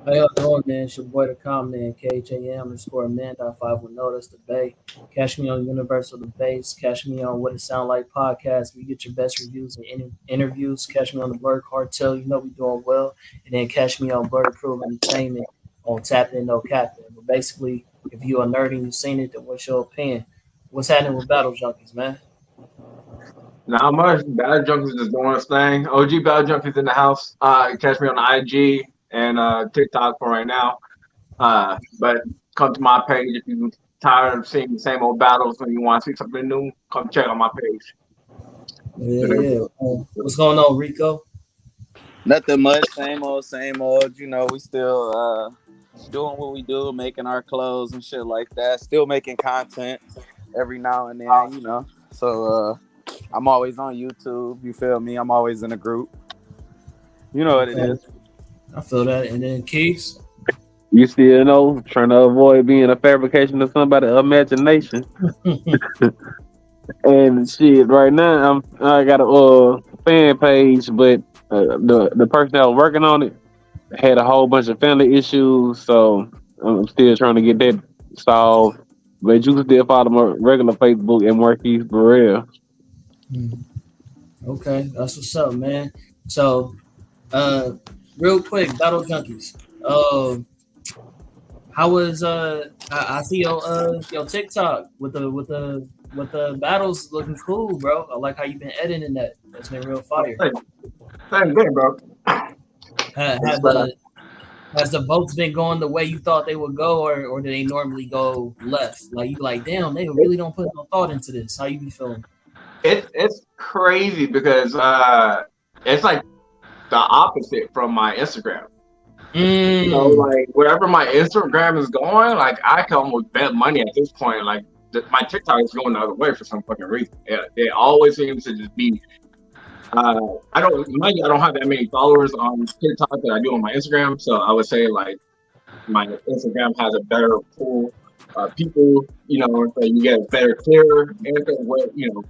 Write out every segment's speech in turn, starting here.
How y'all doing, man? It's your boy, the man, KJM_man.5 with Notice the Bay. Catch me on Universal Debates. Catch me on What It Sound Like podcast. We get your best reviews and interviews. Catch me on the Blerd Cartel. You know we doing well. And then catch me on Blerd Approved Entertainment on TapN, no CapN. But basically, if you're a nerd and you've seen it, then what's your opinion? What's happening with Battle Junkies, man? Not much. Battle Junkies is doing its thing. OG Battle Junkies in the house. Catch me on the IG and TikTok for right now. But come to my page if you're tired of seeing the same old battles and you want to see something new. Come check out my page. Yeah. What's going on, Rico? Nothing much. Same old. You know, we still doing what we do, making our clothes and shit like that. Still making content every now and then, you know. So I'm always on YouTube. You feel me? I'm always in a group. You know what it is. I feel that. And then Keys. You still know, trying to avoid being a fabrication of somebody's imagination. And shit, right now I got a fan page, but the person that was working on it had a whole bunch of family issues, so I'm still trying to get that solved. But you can still follow my regular Facebook and Marquise Burrell. Okay, that's what's up, man. So, real quick, Battle Junkies. How was I see your TikTok with the battles looking cool, bro. I like how you've been editing that. That's been real fire. Same thing, bro. Has the votes been going the way you thought they would go, or do they normally go left? Like you like, damn, they really don't put no thought into this. How you be feeling? It's crazy because it's like the opposite from my Instagram. You know, like wherever my Instagram is going, like I can almost bet money at this point. Like my TikTok is going the other way for some fucking reason. It always seems to just be. I don't have that many followers on TikTok that I do on my Instagram, so I would say like my Instagram has a better pool of people. You know, so you get a better, clearer answer of what the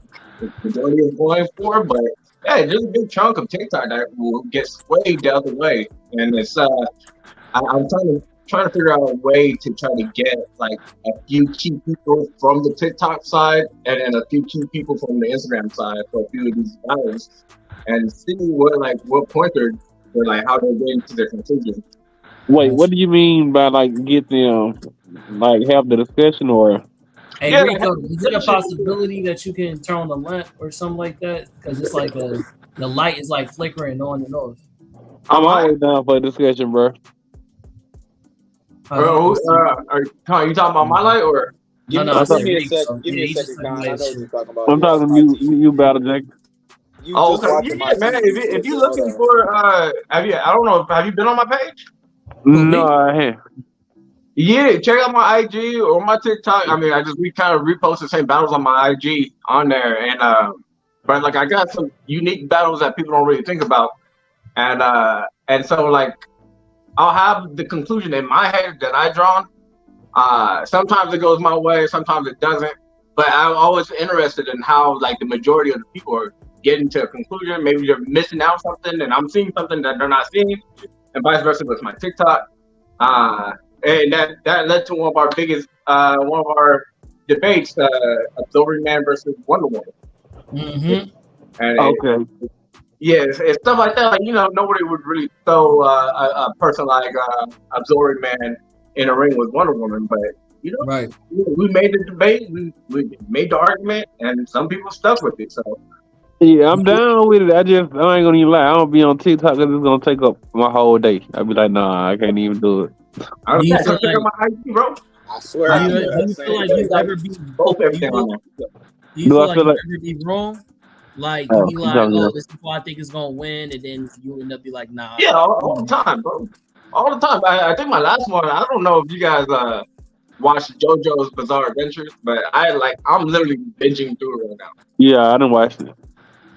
majority is going for. But yeah, just a big chunk of TikTok that will get swayed the other way, and it's I'm trying to figure out a way to try to get like a few key people from the TikTok side and then a few key people from the Instagram side for a few of these battles, and see what point they're like how they're getting to their conclusion. Wait, what do you mean by like get them like have the discussion or? Hey, yeah, Rico, is it a possibility that you can turn on the lamp or something like that? Because it's like the light is like flickering on and off. I'm always down for a discussion, bro. Bro, are you talking about my light or? Give me a second. Give me a second, Con. I know what you're talking about. I'm talking you Battle Jack. Yeah, man. If you're looking for, have you been on my page? No, I haven't. Yeah, check out my IG or my TikTok. I mean, we kind of repost the same battles on my IG on there, and but like I got some unique battles that people don't really think about, and so like I'll have the conclusion in my head that I drawn. Sometimes it goes my way, sometimes it doesn't. But I'm always interested in how like the majority of the people are getting to a conclusion. Maybe they're missing out something, and I'm seeing something that they're not seeing, and vice versa with my TikTok. And that led to one of our biggest, one of our debates, Absorbing Man versus Wonder Woman. Mm-hmm. And okay. It's stuff like that. Like nobody would really throw a person like Absorbing Man in a ring with Wonder Woman, but right. We made the debate, we made the argument, and some people stuck with it. So yeah, I'm down with it. I ain't gonna even lie. I don't be on TikTok because it's gonna take up my whole day. I'll be like, nah, I can't even do it. I don't check out my IG, bro. I swear. Do you feel like you ever be both everything on there? Do you feel like you ever be wrong? Like you be like, this is who I think is gonna win, and then you end up be like, nah. Yeah, all the time, bro. All the time. I think my last one. I don't know if you guys watched JoJo's Bizarre Adventures, but I'm literally binging through it right now. Yeah, I didn't watch it. You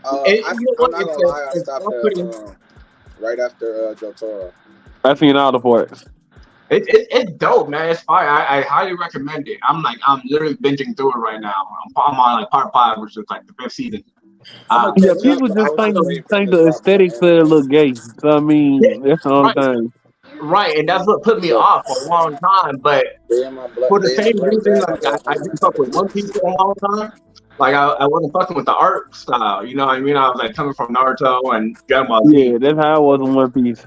know I'm what? not gonna lie, I It's stopped off-putting. right after Jotaro. I seen all the parts. It's dope, man. It's fire. I highly recommend it. I'm literally binging through it right now. I'm on like part 5, which is like the 5th season. I'm gonna Yeah, catch up, people but I just was think just waiting for them think to the drop more aesthetics of it anime. look gay. So I Yeah, mean, that's the only right, thing. right, and that's what put me Look, off for a long time. But for the they in my same black reason, bag. I like got I didn't fuck with One Piece for a long time. Like I wasn't fucking with the art style. You know what I mean? I was like coming from Naruto and Dragon Ball Z. Yeah, that's how I was in One Piece.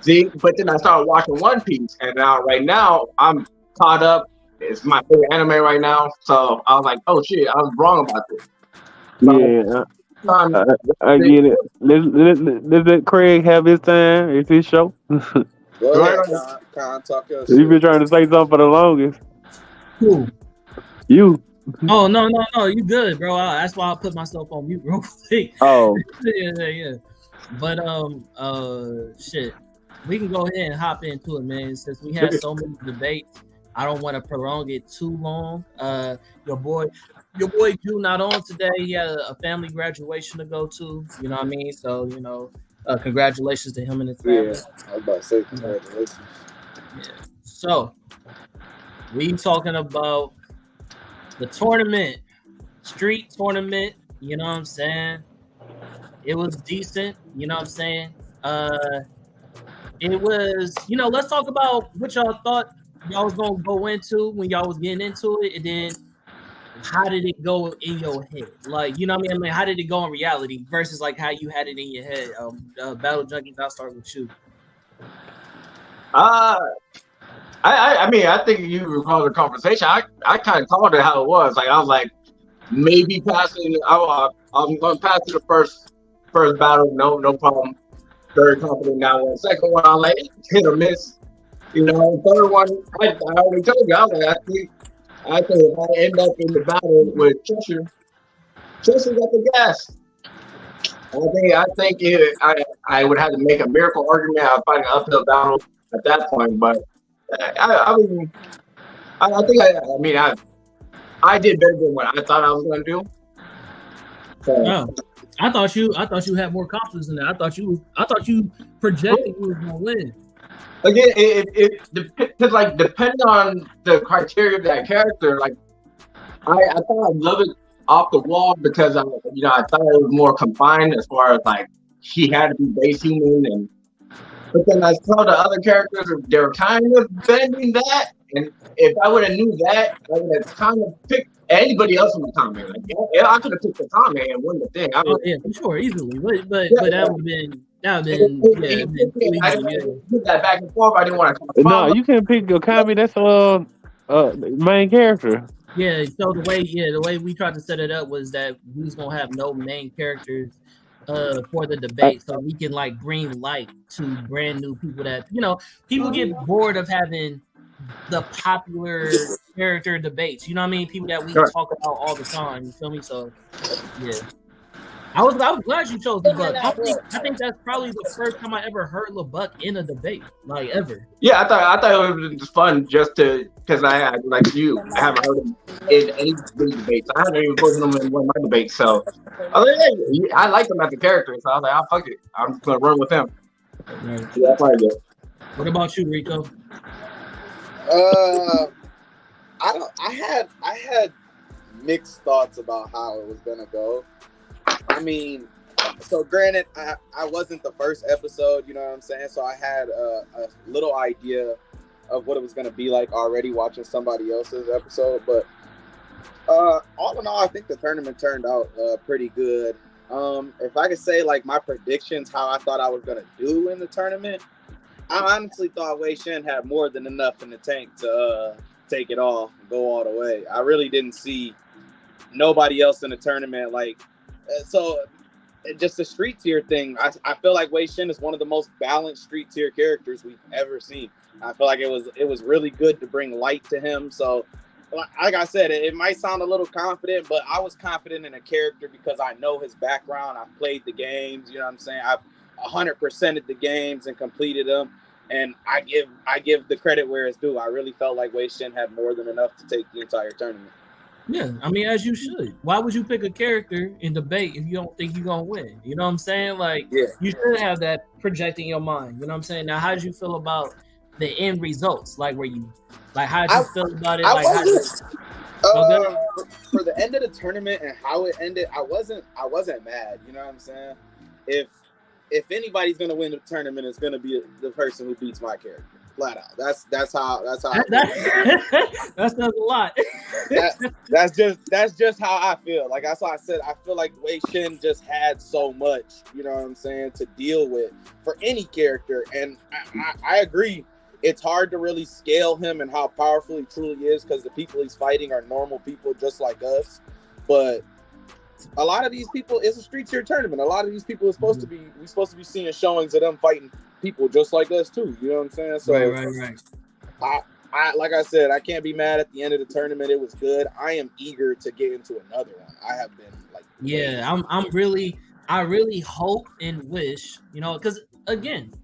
See, but then I started watching One Piece, and right now I'm caught up. It's my favorite anime right now. So I was like, oh shit, I was wrong about this. So, Yeah, I get it. Let Craig have his time. It's his show. Go right, ahead, Con, talk your You've been shit. trying to say something for the longest. Cool. You. Oh no, you good, bro. That's why I put myself on mute real quick. Oh, yeah. But shit. We can go ahead and hop into it, man. Since we had so many debates, I don't want to prolong it too long. Your boy Drew not on today. He had a family graduation to go to. You know what I mean? So congratulations to him and his family. Yeah, I was about to say congratulations. Yeah. So we talking about the tournament, street tournament. You know what I'm saying? It was decent. You know what I'm saying? It was, let's talk about what y'all thought y'all was gonna go into when y'all was getting into it, and then how did it go in your head? Like, you know what I mean? How did it go in reality versus like how you had it in your head? Battle Junkies, I'll start with you. I mean, I think you recall the conversation. I kind of called it how it was. Like I was like, maybe passing. I'm going to pass to the first battle, no problem. Very confident now. The second one, I'm like hit or miss. You know, third one, I already told you. I was like, I think if I end up in the battle with Cheshire got the gas. I think I would have to make a miracle argument. I'd fight an uphill battle at that point, but I think I did better than what I thought I was going to do. So, oh, I thought you had more confidence in that. I thought you projected you was going to win. Again, because like depending on the criteria of that character, like I thought I'd love it off the wall because I thought it was more confined as far as like he had to be base human, but then I saw the other characters they were kind of bending that, and if I would have knew that, I would have kind of picked anybody else in the comment. Like I could have picked the comment and won the thing. Yeah, for sure, easily, but that would have been. I didn't put that back and forth. I didn't want to. No, you can't pick a Kami. That's main character. Yeah. So the way we tried to set it up was that we was gonna have no main characters for the debate, so we can like bring light to brand new people that people get bored of having the popular character debates. You know what I mean? People that we talk about all the time. You feel me? So yeah. I was glad you chose LeBuck. I think that's probably the first time I ever heard LeBuck in a debate, like ever. Yeah, I thought it was fun just because I like you. I haven't heard him in any debates. I haven't even voted him in one of my debates. So I was like, hey, I like him as a character. So I was like, oh, fuck it, I'm just gonna run with him. Right. Yeah, that's probably good. What about you, Rico? I had mixed thoughts about how it was gonna go. I mean, so granted, I wasn't the first episode, you know what I'm saying? So I had a little idea of what it was going to be like already watching somebody else's episode. But all in all, I think the tournament turned out pretty good. If I could say like my predictions, how I thought I was going to do in the tournament, I honestly thought Wei Shen had more than enough in the tank to take it all, go all the way. I really didn't see nobody else in the tournament like. So, just the street tier thing, I feel like Wei Shen is one of the most balanced street tier characters we've ever seen. I feel like it was really good to bring light to him. So, like I said, it might sound a little confident, but I was confident in a character because I know his background. I've played the games, you know what I'm saying? I've 100%ed the games and completed them. And I give the credit where it's due. I really felt like Wei Shin had more than enough to take the entire tournament. Yeah, I mean, as you should. Why would you pick a character in debate if you don't think you're gonna win? You know what I'm saying? Like, Yeah. you should have that project in your mind. You know what I'm saying? Now, how did you feel about the end results? Like, how did you feel about it? Like, for the end of the tournament and how it ended, I wasn't mad. You know what I'm saying? If anybody's gonna win the tournament, it's gonna be the person who beats my character. Flat out. That's how. That says a lot. That's just how I feel. Like that's why I said I feel like Wei Shin just had so much, you know what I'm saying, to deal with for any character. And I agree. It's hard to really scale him and how powerful he truly is because the people he's fighting are normal people just like us. But a lot of these people, it's a street tier tournament. A lot of these people are supposed to be seeing showings of them fighting people just like us too. You know what I'm saying? So Right. I like I said, I can't be mad at the end of the tournament. It was good. I am eager to get into another one. I have been like, yeah, I really hope and wish, you know, because again,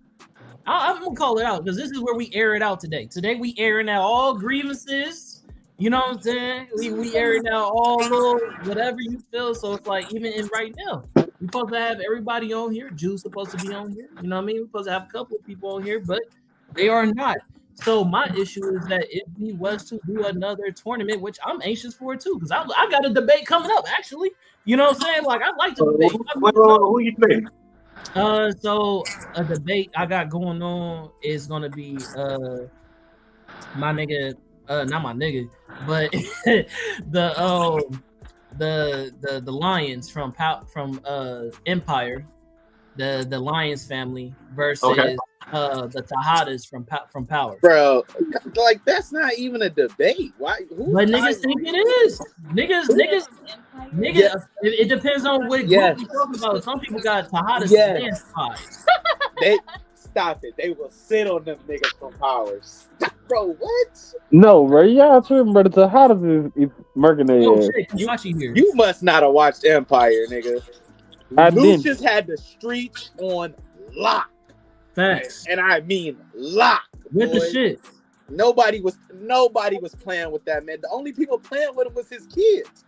I'm gonna call it out because this is where we air it out today. Today we airing out all grievances. You know what I'm saying? We airing out all little whatever you feel. So it's like even in right now, we're supposed to have everybody on here. Juice supposed to be on here. You know what I mean? We're supposed to have a couple of people on here, but they are not. So my issue is that if we was to do another tournament, which I'm anxious for too, because I got a debate coming up actually. You know what I'm saying? Like I like to debate. Who you think? So a debate I got going on is gonna be my nigga, not my nigga, but the Lions from Empire, the Lions family versus the Tejadas from Power. bro, like that's not even a debate. Why? But niggas think it is. Niggas. Yeah. It depends on what group you're talking about. Some people got Tejadas stand spies. They stop it. They will sit on them niggas from Power. Stop, bro, what? No, bro, y'all tripping, brother. Tejadas is murking their Oh ass. shit, Kawachi here. You must not have watched Empire, nigga. Lucius had the streets on lock. Facts. And I mean lock. With boy. the shit. Nobody was playing with that man. The only people playing with him was his kids.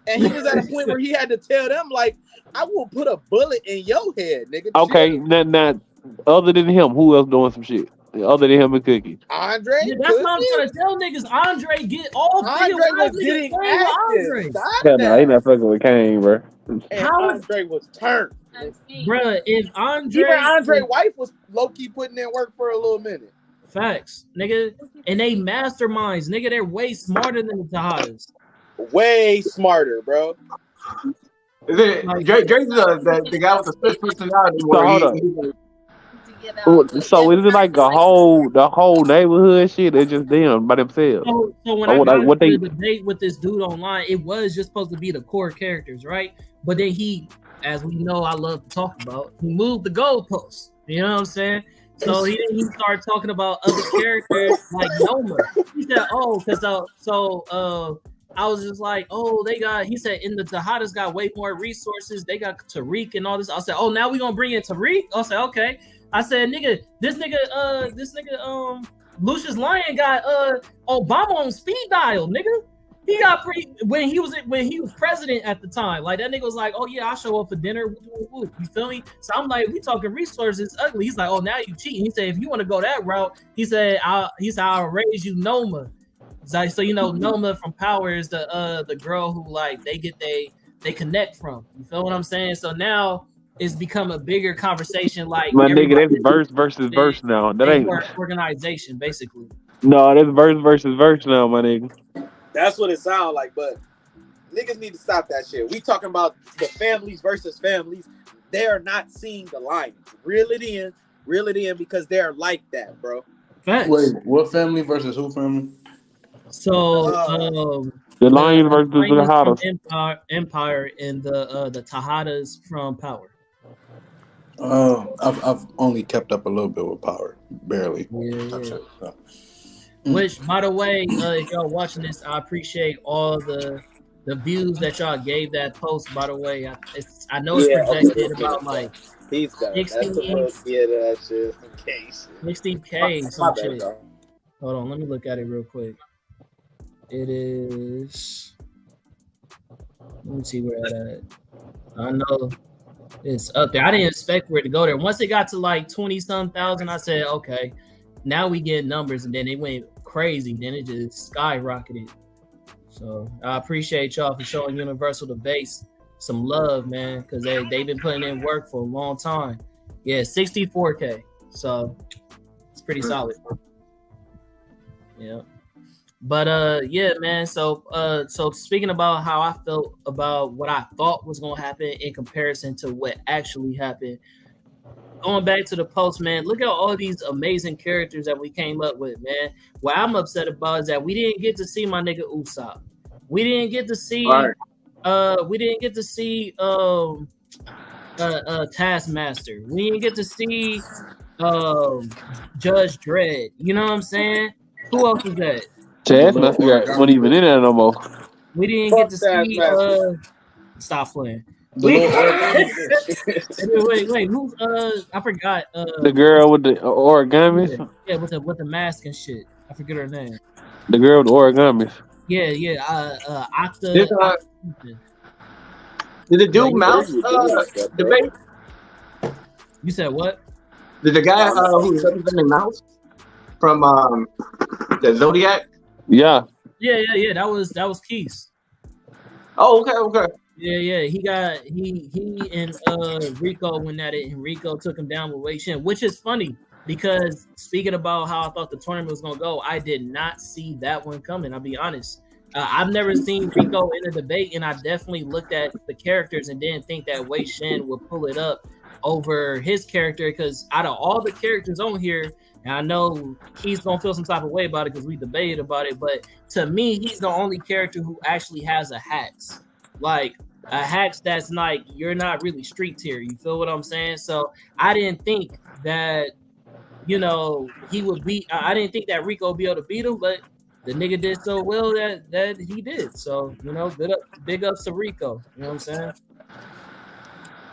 And he was at a point where he had to tell them, like, I will put a bullet in your head, nigga. Okay, now, other than him, who else doing some shit? Other than him and Cookie. Andre? Yeah, that's what I'm trying to tell niggas. Andre get all Andre was getting active. Hell no, he not fucking with Kane, bro. And Andre was turned. Bruh, if Even Andre's wife was low-key putting in work for a little minute. Facts, nigga. And they masterminds, nigga. They're way smarter than the Tejadas. Way smarter, bro. Is it Drake's the guy with the split personality? So is it like the whole neighborhood shit? It's just them by themselves. So when I got into the debate with this dude online, it was just supposed to be the core characters, right? But then he, as we know, I love to talk about, he moved the goalposts. You know what I'm saying? So he started talking about other characters like Noma. He said, "Oh, because I was just like, oh, he said, in the Tejadas got way more resources. They got Tariq and all this. I said, oh, now we gonna bring in Tariq? I said, okay. I said, this nigga, Lucius Lyon got Obama on speed dial, nigga. He got when he was president at the time. Like that nigga was like, oh yeah, I'll show up for dinner. You feel me? So I'm like, we talking resources ugly. He's like, oh, now you cheating. He said, if you want to go that route, he said, I'll raise you Noma. So you know, Noma from Power is the girl who like they connect from. You feel what I'm saying? So now it's become a bigger conversation. Like my nigga, that's verse versus verse now. That ain't organization, basically. No, that's verse versus verse now, my nigga. That's what it sounds like, but niggas need to stop that shit. We talking about the families versus families. They are not seeing the lines. Reel it in because they're like that, bro. Facts. Wait, what family versus who family? So the Lions versus the Tejadas. Empire and the Tejadas from Power. I've only kept up a little bit with Power, barely. Yeah. Which, by the way, if y'all watching this, I appreciate all the the views that y'all gave that post. By the way, I know it's projected about like he's done. 60, That's supposed to get that shit in case. 60K My some bad, shit. bro. Hold on, let me look at it real quick. It is. Let me see where it's at. I know it's up there. I didn't expect for it to go there. Once it got to like 20-some thousand, I said, okay, now we get numbers, and then it went crazy. Then it just skyrocketed. So I appreciate y'all for showing Universal Debates some love, man, because they've been putting in work for a long time. Yeah, 64K. So it's pretty solid. Yeah. But yeah, man. So speaking about how I felt about what I thought was gonna happen in comparison to what actually happened. Going back to the post, man, look at all these amazing characters that we came up with, man. What I'm upset about is that we didn't get to see my nigga Usopp. We didn't get to see Taskmaster. We didn't get to see Judge Dredd. You know what I'm saying? Who else was that? Taskmaster wasn't even in there no more. We didn't get to see stop playing. Wait, who's I forgot The girl with the origamis. Yeah, with the mask and shit. I forget her name. The girl with the origamis. Yeah. Did the dude mouse debate? You said what? Did the guy who was representing Mouse from the Zodiac? Yeah. That was Keith. Oh, okay. Yeah. He and Rico went at it, and Rico took him down with Wei Shin, which is funny because speaking about how I thought the tournament was gonna go, I did not see that one coming. I'll be honest. I've never seen Rico in a debate, and I definitely looked at the characters and didn't think that Wei Shin would pull it up over his character, because out of all the characters on here, and I know he's gonna feel some type of way about it because we debated about it, but to me, he's the only character who actually has a hacks. Like a hacks that's like, you're not really street tier. You feel what I'm saying? So I didn't think that, he would beat. I didn't think that Rico would be able to beat him, but the nigga did so well that he did. So, big ups to Rico. You know what I'm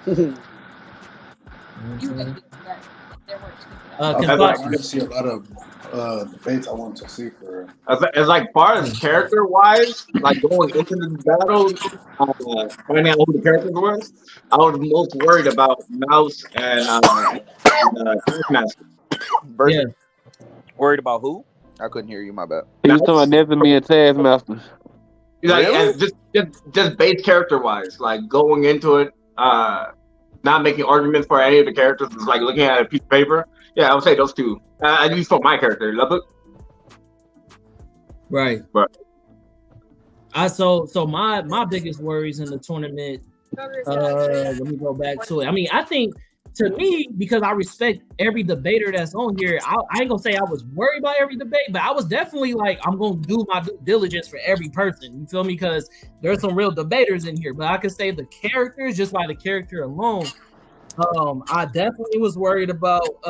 saying? I see a lot of debates I want to see for. As like far as character wise, like going into the battle, finding out who the characters was, I was most worried about Mouse and Taskmaster. Yeah. Worried about who? I couldn't hear you. My bad. He was talking about Nephthys and Taskmaster. Like, really? just base character wise, like going into it, not making arguments for any of the characters, just like looking at a piece of paper. Yeah, I would say those two. At least for my character, right. But so my biggest worries in the tournament. Let me go back to it. I mean, I think to me, because I respect every debater that's on here, I ain't gonna say I was worried about every debate, but I was definitely like, I'm gonna do my due diligence for every person. You feel me? Because there's some real debaters in here, but I could say the characters, just by the character alone. I definitely was worried about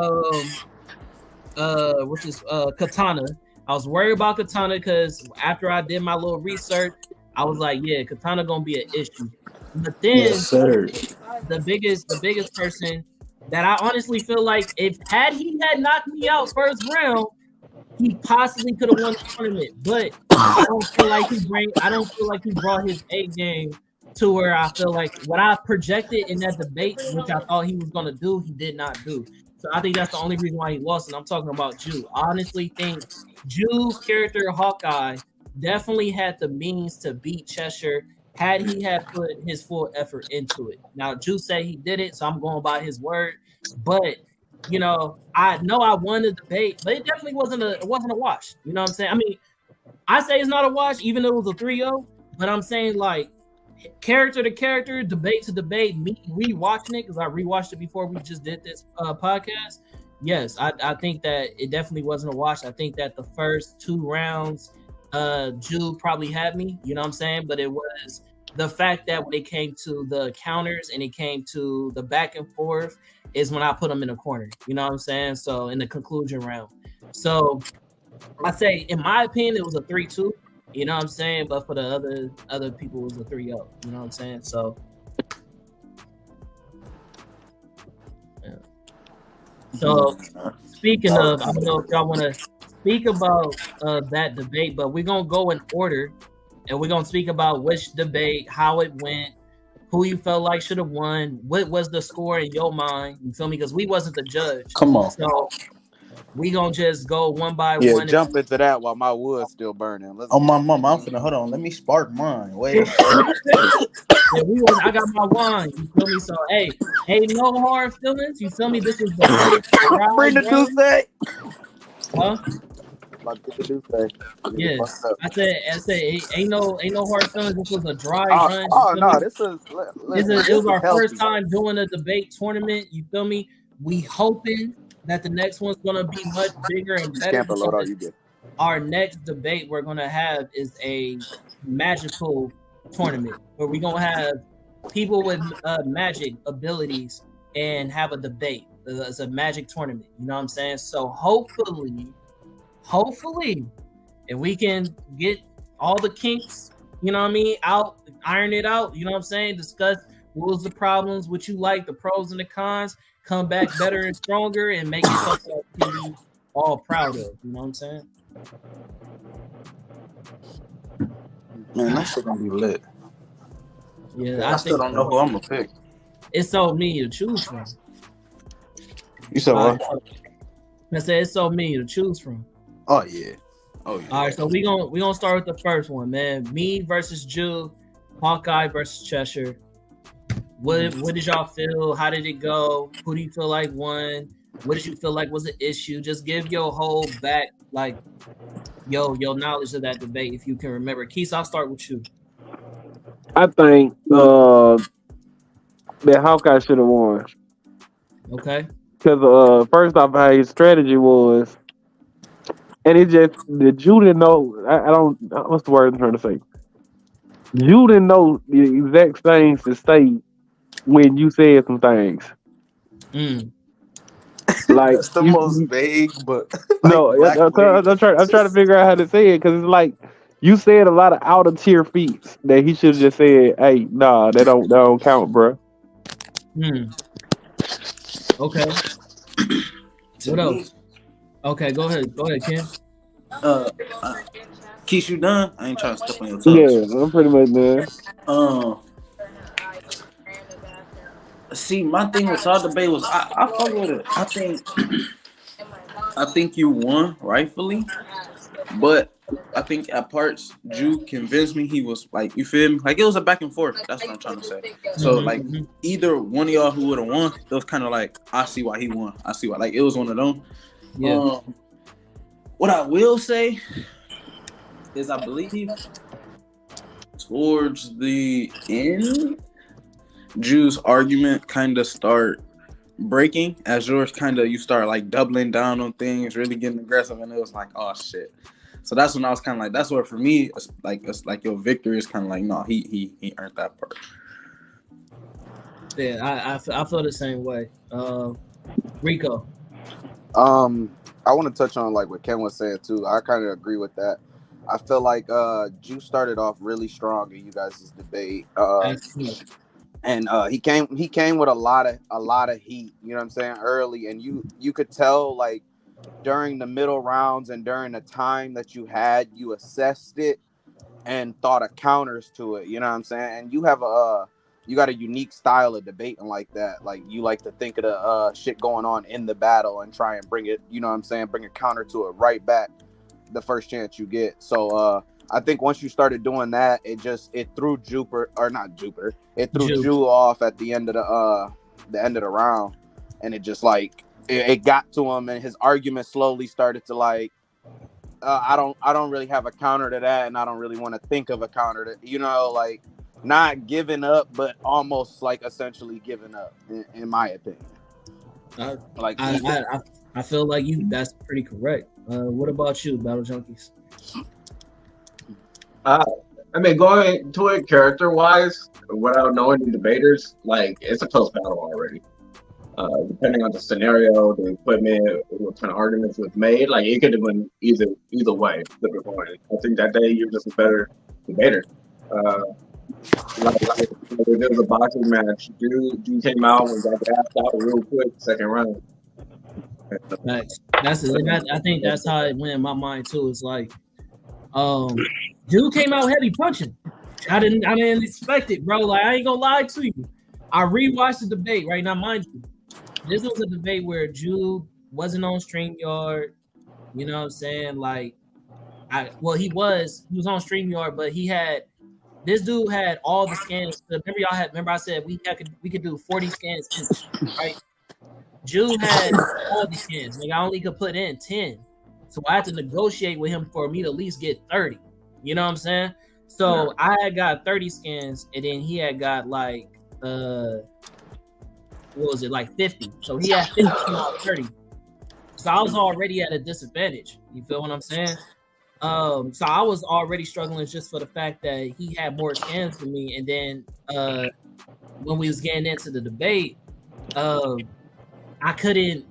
Katana. I was worried about Katana because after I did my little research, I was like, yeah, Katana gonna be an issue. But then the biggest person that I honestly feel like he had knocked me out first round, he possibly could have won the tournament. But I don't feel like he brought his A game to where I feel like what I projected in that debate, which I thought he was gonna do, he did not do. So I think that's the only reason why he lost, and I'm talking about Jew. I honestly think Jew's character, Hawkeye, definitely had the means to beat Cheshire had he had put his full effort into it. Now, Jew said he did it, so I'm going by his word. But I know I won the debate, but it definitely wasn't a wash. You know what I'm saying? I mean, I say it's not a wash, even though it was a 3-0. But I'm saying, like, character to character, debate to debate, me rewatching it because I rewatched it before we just did this podcast. Yes, I think that it definitely wasn't a wash. I think that the first 2 rounds, Jew probably had me, you know what I'm saying? But it was the fact that when it came to the counters and it came to the back and forth is when I put him in a corner, you know what I'm saying? So in the conclusion round. So I say, in my opinion, it was a 3-2. You know what I'm saying? But for the other people, it was a 3-0. You know what I'm saying? So, yeah. So speaking of, I don't know if y'all want to speak about that debate, but we're gonna go in order, and we're gonna speak about which debate, how it went, who you felt like should have won, what was the score in your mind. You feel me? Because we wasn't the judge. Come on. So we gonna just go one by Yeah, one. jump into that while my wood's still burning. Let's Oh go. my mom, I'm finna hold on. Let me spark mine. Wait a second. Yeah, I got my wine. You feel me? So hey, no hard feelings. You feel me? This was the first dry Bring the run. Duce. Huh? About to get the Duce. Yeah. I said, ain't no hard feelings. This was a dry run. You Oh feel no, me? this is It was our healthy. first time doing a debate tournament. You feel me? We hoping that the next one's gonna be much bigger and better. Camp load all you get. Our next debate we're gonna have is a magical tournament where we're gonna have people with magic abilities and have a debate. It's a magic tournament. You know what I'm saying? So hopefully, if we can get all the kinks, you know what I mean, out, iron it out, you know what I'm saying, discuss what was the problems, what you like, the pros and the cons, come back better and stronger and make it something that we can be all proud of, you know what I'm saying? Man, that shit gonna be lit. Yeah, I still don't know who I'm gonna pick. It's so many to choose from. You said what? I said it's so many to choose from. Oh yeah. Oh yeah. All right, so we gonna start with the first one, man. Me versus Jew, Hawkeye versus Cheshire. What did y'all feel? How did it go? Who do you feel like won? What did you feel like was an issue? Just give your whole back, like your knowledge of that debate if you can remember. Keith, I'll start with you. I think that Hawkeye should have won. Okay. Because first off, how his strategy was, and it just the Jew didn't know. I don't. What's the word I'm trying to say? You didn't know the exact things to say when you said some things. Like that's the most vague, but no, I'm trying to figure out how to say it because it's like you said a lot of out of tier feats that he should have just said, "Hey, nah, that don't count, bro." Okay. What else? Okay, go ahead, Ken. Keith, you done? I ain't trying to step on your toes. Yeah, I'm pretty much done. See, my thing with y'all debate was I fuck with it. I think you won rightfully, but I think at parts Jew convinced me he was like, you feel me? Like it was a back and forth. That's what I'm trying to say. So like either one of y'all who would have won, it was kind of like I see why he won. I see why. Like it was one of them. Yeah. What I will say is I believe towards the end, Jew's argument kind of start breaking as yours you start like doubling down on things, really getting aggressive, and it was like, oh shit. So that's when I was kind of like, that's where for me, it's like your victory is kind of like, no, he earned that part. Yeah, I feel the same way. Rico. I want to touch on like what Ken was saying too. I kind of agree with that. I feel like Jew started off really strong in you guys' debate. And he came with a lot of heat, you know what I'm saying, early, and you could tell like during the middle rounds and during the time that you had, you assessed it and thought of counters to it, you know what I'm saying? And you got a unique style of debating like that. Like you like to think of the shit going on in the battle and try and bring it, you know what I'm saying, bring a counter to it right back the first chance you get. So I think once you started doing that, it threw Jew off at the end of the round, and it just like it got to him, and his argument slowly started to like, I don't really have a counter to that, and I don't really want to think of a counter to, you know, like not giving up, but almost like essentially giving up, in my opinion. I feel like that's pretty correct. What about you, Battle Junkies? I mean, going to it character-wise, without knowing the debaters, like it's a close battle already. depending on the scenario, the equipment, what kind of arguments was made, like it could have been either way. Flip a coin. I think that day you're just a better debater. Like if there was a boxing match, dude came out and got gassed out real quick, second round. I think that's how it went in my mind too. It's like, dude came out heavy punching. I didn't expect it, bro. Like, I ain't gonna lie to you. I rewatched the debate right now, mind you. This was a debate where Jude wasn't on StreamYard. You know what I'm saying? Like, he was on StreamYard, but this dude had all the scans. Remember I said we could do 40 scans each, right? Jude had all the scans. Like, I only could put in 10. So I had to negotiate with him for me to at least get 30. You know what I'm saying? So I had got 30 scans, and then he had got like what was it, like 50? So he had 50 out 30. So I was already at a disadvantage. You feel what I'm saying? So I was already struggling just for the fact that he had more scans than me. And then when we was getting into the debate, I couldn't,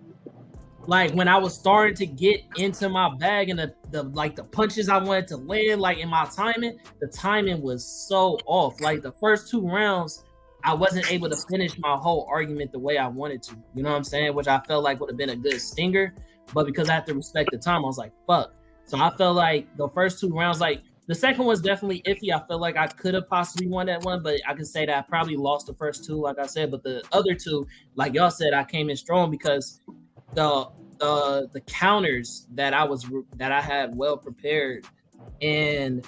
like, when I was starting to get into my bag and the punches I wanted to land, like in my timing, the timing was so off. Like the first 2 rounds, I wasn't able to finish my whole argument the way I wanted to. You know what I'm saying? Which I felt like would have been a good stinger. But because I had to respect the time, I was like, fuck. So I felt like the first 2 rounds, like the second one's definitely iffy. I felt like I could have possibly won that one, but I can say that I probably lost the first 2, like I said. But the other 2, like y'all said, I came in strong because the counters that I had well prepared, and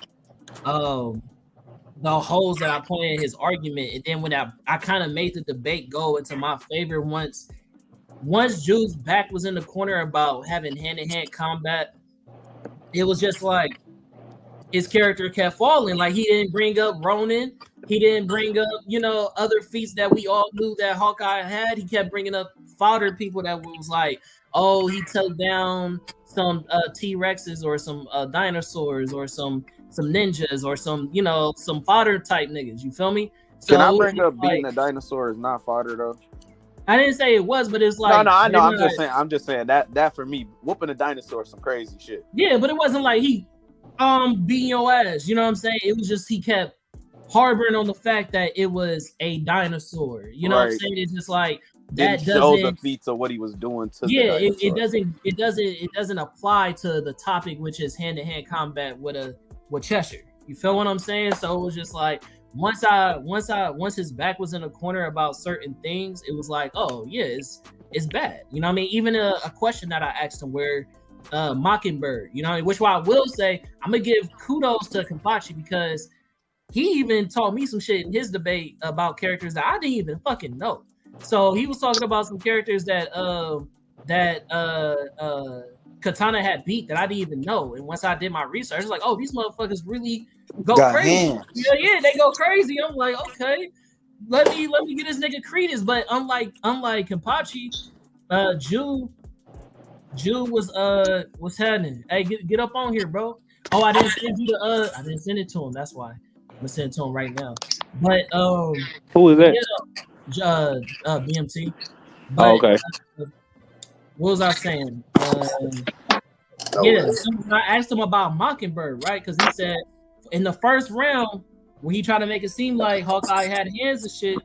the holes that I pointed in his argument, and then when I kind of made the debate go into my favor once Jude's back was in the corner about having hand-to-hand combat. It was just like his character kept falling. Like, he didn't bring up Ronin. He didn't bring up, other feats that we all knew that Hawkeye had. He kept bringing up fodder people that was like, oh, he took down some T-Rexes or some dinosaurs or some ninjas or some fodder type niggas. You feel me? So, can I bring up beating a dinosaur is not fodder though? I didn't say it was, but it's like, no, I know. I'm just saying that for me, whooping a dinosaur is some crazy shit. Yeah, but it wasn't like he beating your ass. You know what I'm saying? It was just he kept harboring on the fact that it was a dinosaur. You know what I'm saying? It's just like that doesn't show the feats of what he was doing to the dinosaur. It doesn't apply to the topic, which is hand-to-hand combat with Cheshire. You feel what I'm saying? So it was just like, once his back was in a corner about certain things, it was like, oh yeah, it's bad. You know what I mean? Even a question that I asked him where Mockingbird, which I will say, I'm gonna give kudos to Kampachi because he even taught me some shit in his debate about characters that I didn't even fucking know. So he was talking about some characters that Katana had beat that I didn't even know. And once I did my research, I was like, oh, these motherfuckers really go crazy. Yeah, they go crazy. I'm like, okay, let me get this nigga credence. But unlike Kampachi, Jude was what's happening? Hey, get up on here, bro. Oh, I didn't send you I didn't send it to him. That's why. I'm gonna send it to him right now. But who is that? BMT. But, okay. What was I saying? I asked him about Mockingbird, right? Because he said in the first round, when he tried to make it seem like Hawkeye had hands and shit,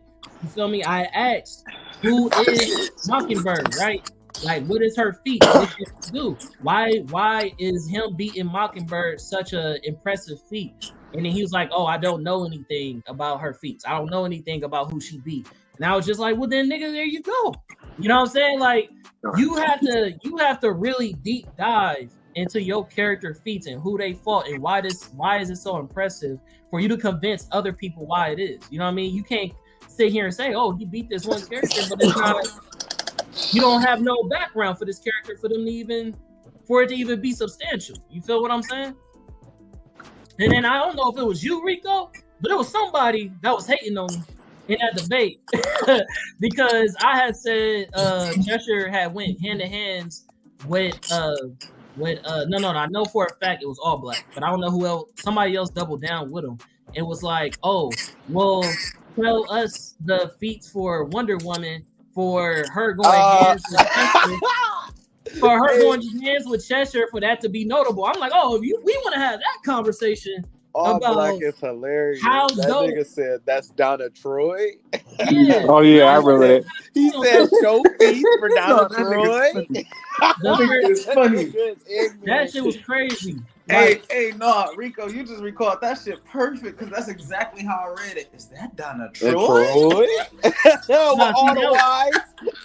you feel me? I asked, who is Mockingbird, right? Like, what is her feat? What does she do? Why is him beating Mockingbird such a impressive feat? And then he was like, oh, I don't know anything about her feats. I don't know anything about who she beat. And I was just like, well, then, nigga, there you go. You know what I'm saying? Like, you have to really deep dive into your character feats and who they fought and why is it so impressive for you to convince other people why it is. You know what I mean? You can't sit here and say, oh, he beat this one character, but it's not. You don't have no background for this character for it to even be substantial. You feel what I'm saying? And then I don't know if it was you, Rico, but it was somebody that was hating on me in that debate because I had said Cheshire had went hand to hands with no, I know for a fact it was All Black, but I don't know who else. Somebody else doubled down with him. It was like, oh, well, tell us the feats for Wonder Woman for her going hands with Cheshire, for her going hands with Cheshire for that to be notable. I'm like, oh, we want to have that conversation All about Black is hilarious. how That dope. nigga said that's Donna Troy. Yeah. Oh yeah, I remember that. He said showpiece for Donna No, that Troy. nigga's funny. The first- It's funny. that shit was crazy. Hey, Like, no, Rico, you just recalled that shit perfect because that's exactly how I read it. Is that Donna And Troy? Troy? Nah, All see, the wise.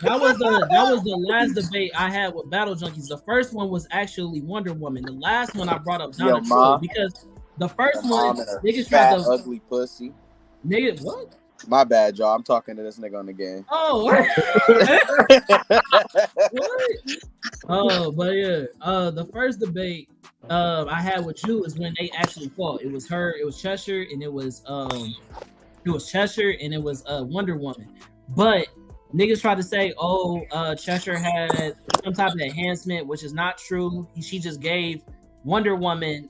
that was the last debate I had with Battle Junkies. The first one was actually Wonder Woman. The last one I brought up Donna Yo, Troy Ma. because the first Your one mom and her niggas fat, tried to ugly pussy. nigga what? My bad, y'all. I'm talking to this nigga on the game. Oh, what? Oh, but yeah. The first debate I had with you is when they actually fought. It was Cheshire, and it was Cheshire, and it was Wonder Woman. But niggas tried to say, Cheshire had some type of enhancement, which is not true. She just gave Wonder Woman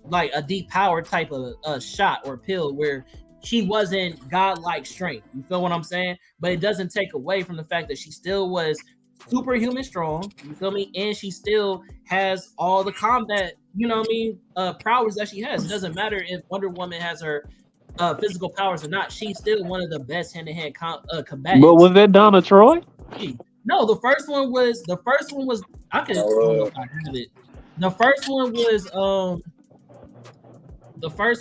like a deep power type of shot or pill where she wasn't godlike strength. You feel what I'm saying? But it doesn't take away from the fact that she still was superhuman strong. You feel me? And she still has all the combat, you know what I mean, prowess that she has. It doesn't matter if Wonder Woman has her physical powers or not. She's still one of the best hand-to-hand combatants. But was that Donna Troy? No, the first one was I don't know if I have it. The first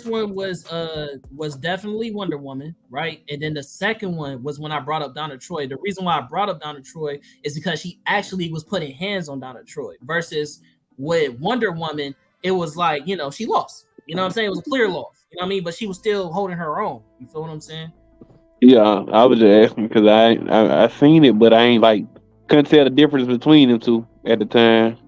one was definitely Wonder Woman, right? And then the second one was when I brought up Donna Troy. The reason why I brought up Donna Troy is because she actually was putting hands on Donna Troy versus with Wonder Woman, it was like, she lost. You know what I'm saying? It was a clear loss. You know what I mean? But she was still holding her own. You feel what I'm saying? Yeah, I was just asking because I seen it, but I ain't couldn't tell the difference between them two at the time.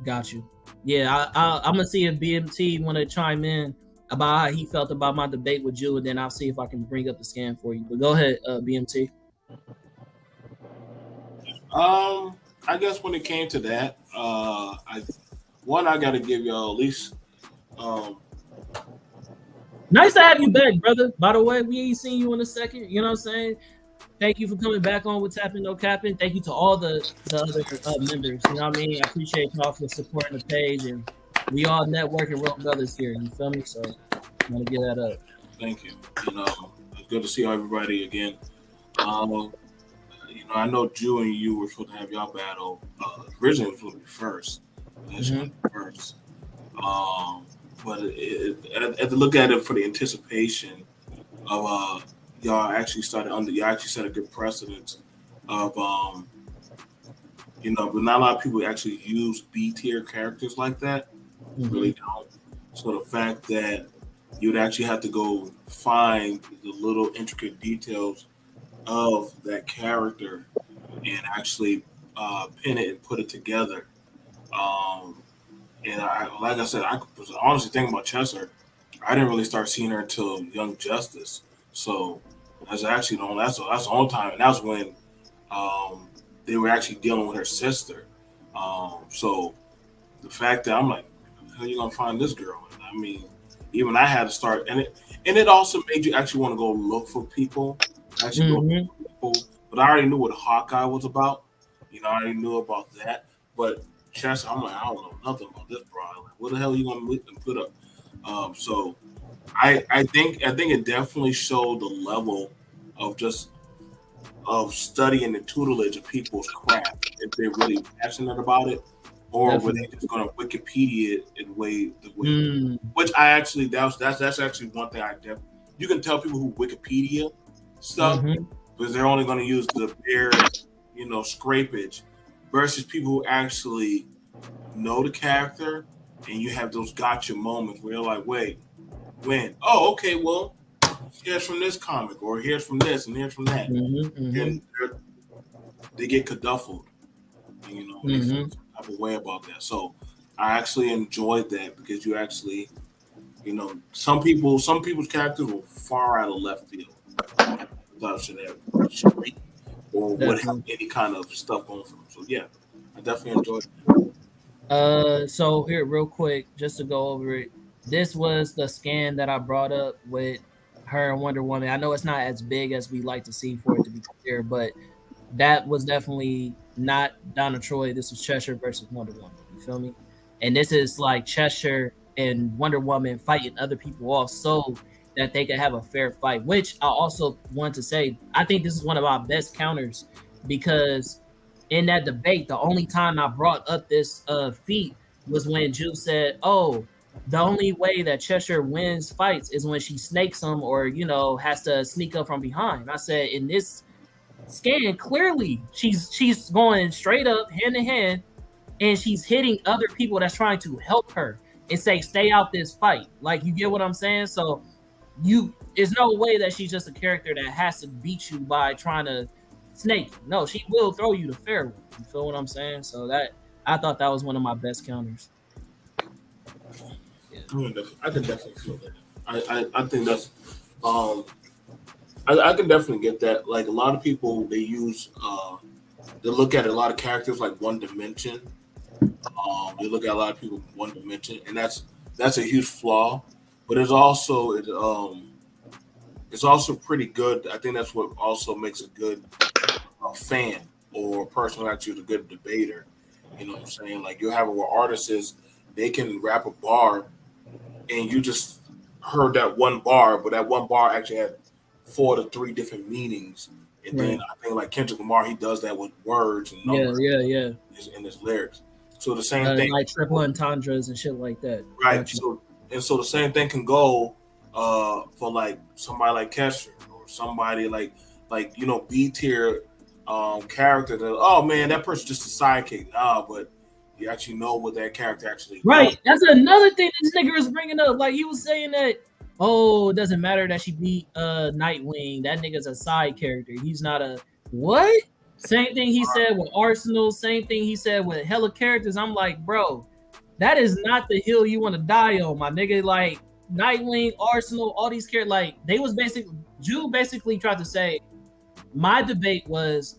Got you. Yeah, I'm gonna see if BMT want to chime in about how he felt about my debate with you, and then I'll see if I can bring up the scan for you. But go ahead, BMT. I guess when it came to that, I got to give y'all at least. Nice to have you back, brother. By the way, we ain't seen you in a second. You know what I'm saying? Thank you for coming back on with TapN, No CapN. Thank you to all the other members. You know what I mean? I appreciate y'all for supporting the page, and we all networking real brothers here. You feel me? So I'm gonna get that up. Thank you. It's good to see everybody again. I know Jew and you were supposed to have y'all battle. Originally, it was supposed to be first. First. But I had to look at it for the anticipation of y'all actually set a good precedent of but not a lot of people actually use B tier characters like that. Really don't. So the fact that you'd actually have to go find the little intricate details of that character and actually pin it and put it together. And like I said, I was honestly thinking about Chester. I didn't really start seeing her until Young Justice. So that's actually that's the only time, and that's when they were actually dealing with her sister. So the fact that I'm like, how are you gonna find this girl? And I mean, even I had to start, and it also made you actually want to go look for people. But I already knew what Hawkeye was about. I already knew about that. But Chester, I'm like, I don't know nothing about this, bro. Like, what the hell are you gonna put up? So I think it definitely showed the level of studying the tutelage of people's craft, if they're really passionate about it, or were they just going to Wikipedia it in the way which I actually that's actually one thing you can tell people who Wikipedia stuff because they're only going to use the bare scrapage versus people who actually know the character, and you have those gotcha moments where you're like, wait, when? Oh, okay, well, here's from this comic, or here's from this, and here's from that. And they get caduffled, they feel some type of way about that. So I actually enjoyed that because you actually, some people's characters were far out of left field without street or would have any kind of stuff on for them. So yeah, I definitely enjoyed it. So here, real quick, just to go over it. This was the scan that I brought up with her and Wonder Woman. I know it's not as big as we like to see for it to be clear, but that was definitely not Donna Troy. This was Cheshire versus Wonder Woman. You feel me? And this is like Cheshire and Wonder Woman fighting other people off so that they could have a fair fight. Which I also want to say, I think this is one of our best counters because in that debate, the only time I brought up this feat was when Jew said, "Oh, the only way that Cheshire wins fights is when she snakes him or has to sneak up from behind." I said in this scan clearly she's going straight up hand to hand and she's hitting other people that's trying to help her and say stay out this fight. Like, you get what I'm saying? So there's no way that she's just a character that has to beat you by trying to snake. No, she will throw you the fair one. You feel what I'm saying? So that I thought that was one of my best counters. Yeah. I can definitely feel that. I think that's I can definitely get that. Like, a lot of people, they use they look at a lot of characters like one dimension. They look at a lot of people one dimension, and that's a huge flaw. But it's also pretty good. I think that's what also makes a good fan or a person who actually is a good debater. You know what I'm saying? Like, you have where artists they can rap a bar, and you just heard that one bar, but that one bar actually had 4 to 3 different meanings. And then I think like Kendrick Lamar, he does that with words and numbers in his lyrics. So the same thing, like triple entendres and shit like that. Right. So the same thing can go for like somebody like Kesher or somebody like B tier character that, oh man, that person's just a sidekick. Nah, but you actually know what that character actually does. That's another thing this nigga was bringing up. Like, he was saying that, oh, it doesn't matter that she beat Nightwing. That nigga's a side character. He's not a what? Same thing he said with Arsenal. Same thing he said with hella characters. I'm like, bro, that is not the hill you want to die on, my nigga. Like, Nightwing, Arsenal, all these characters, like, they was basically tried to say, my debate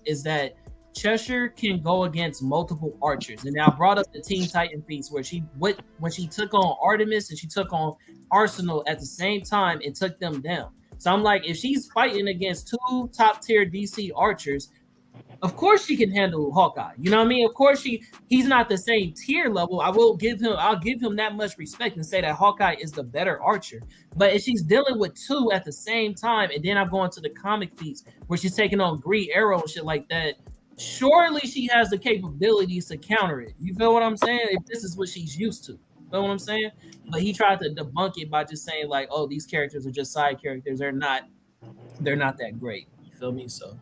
is that Cheshire can go against multiple archers. And I brought up the Teen Titan piece where when she took on Artemis and she took on Arsenal at the same time and took them down. So I'm like, if she's fighting against 2 top tier DC archers, of course she can handle Hawkeye. You know what I mean? Of course he's not the same tier level. I'll give him that much respect and say that Hawkeye is the better archer. But if she's dealing with 2 at the same time, and then I'm going to the comic feats where she's taking on Green Arrow and shit like that, surely she has the capabilities to counter it. You feel what I'm saying? If this is what she's used to. You feel what I'm saying? But he tried to debunk it by just saying like, oh, these characters are just side characters. They're not that great. You feel me? So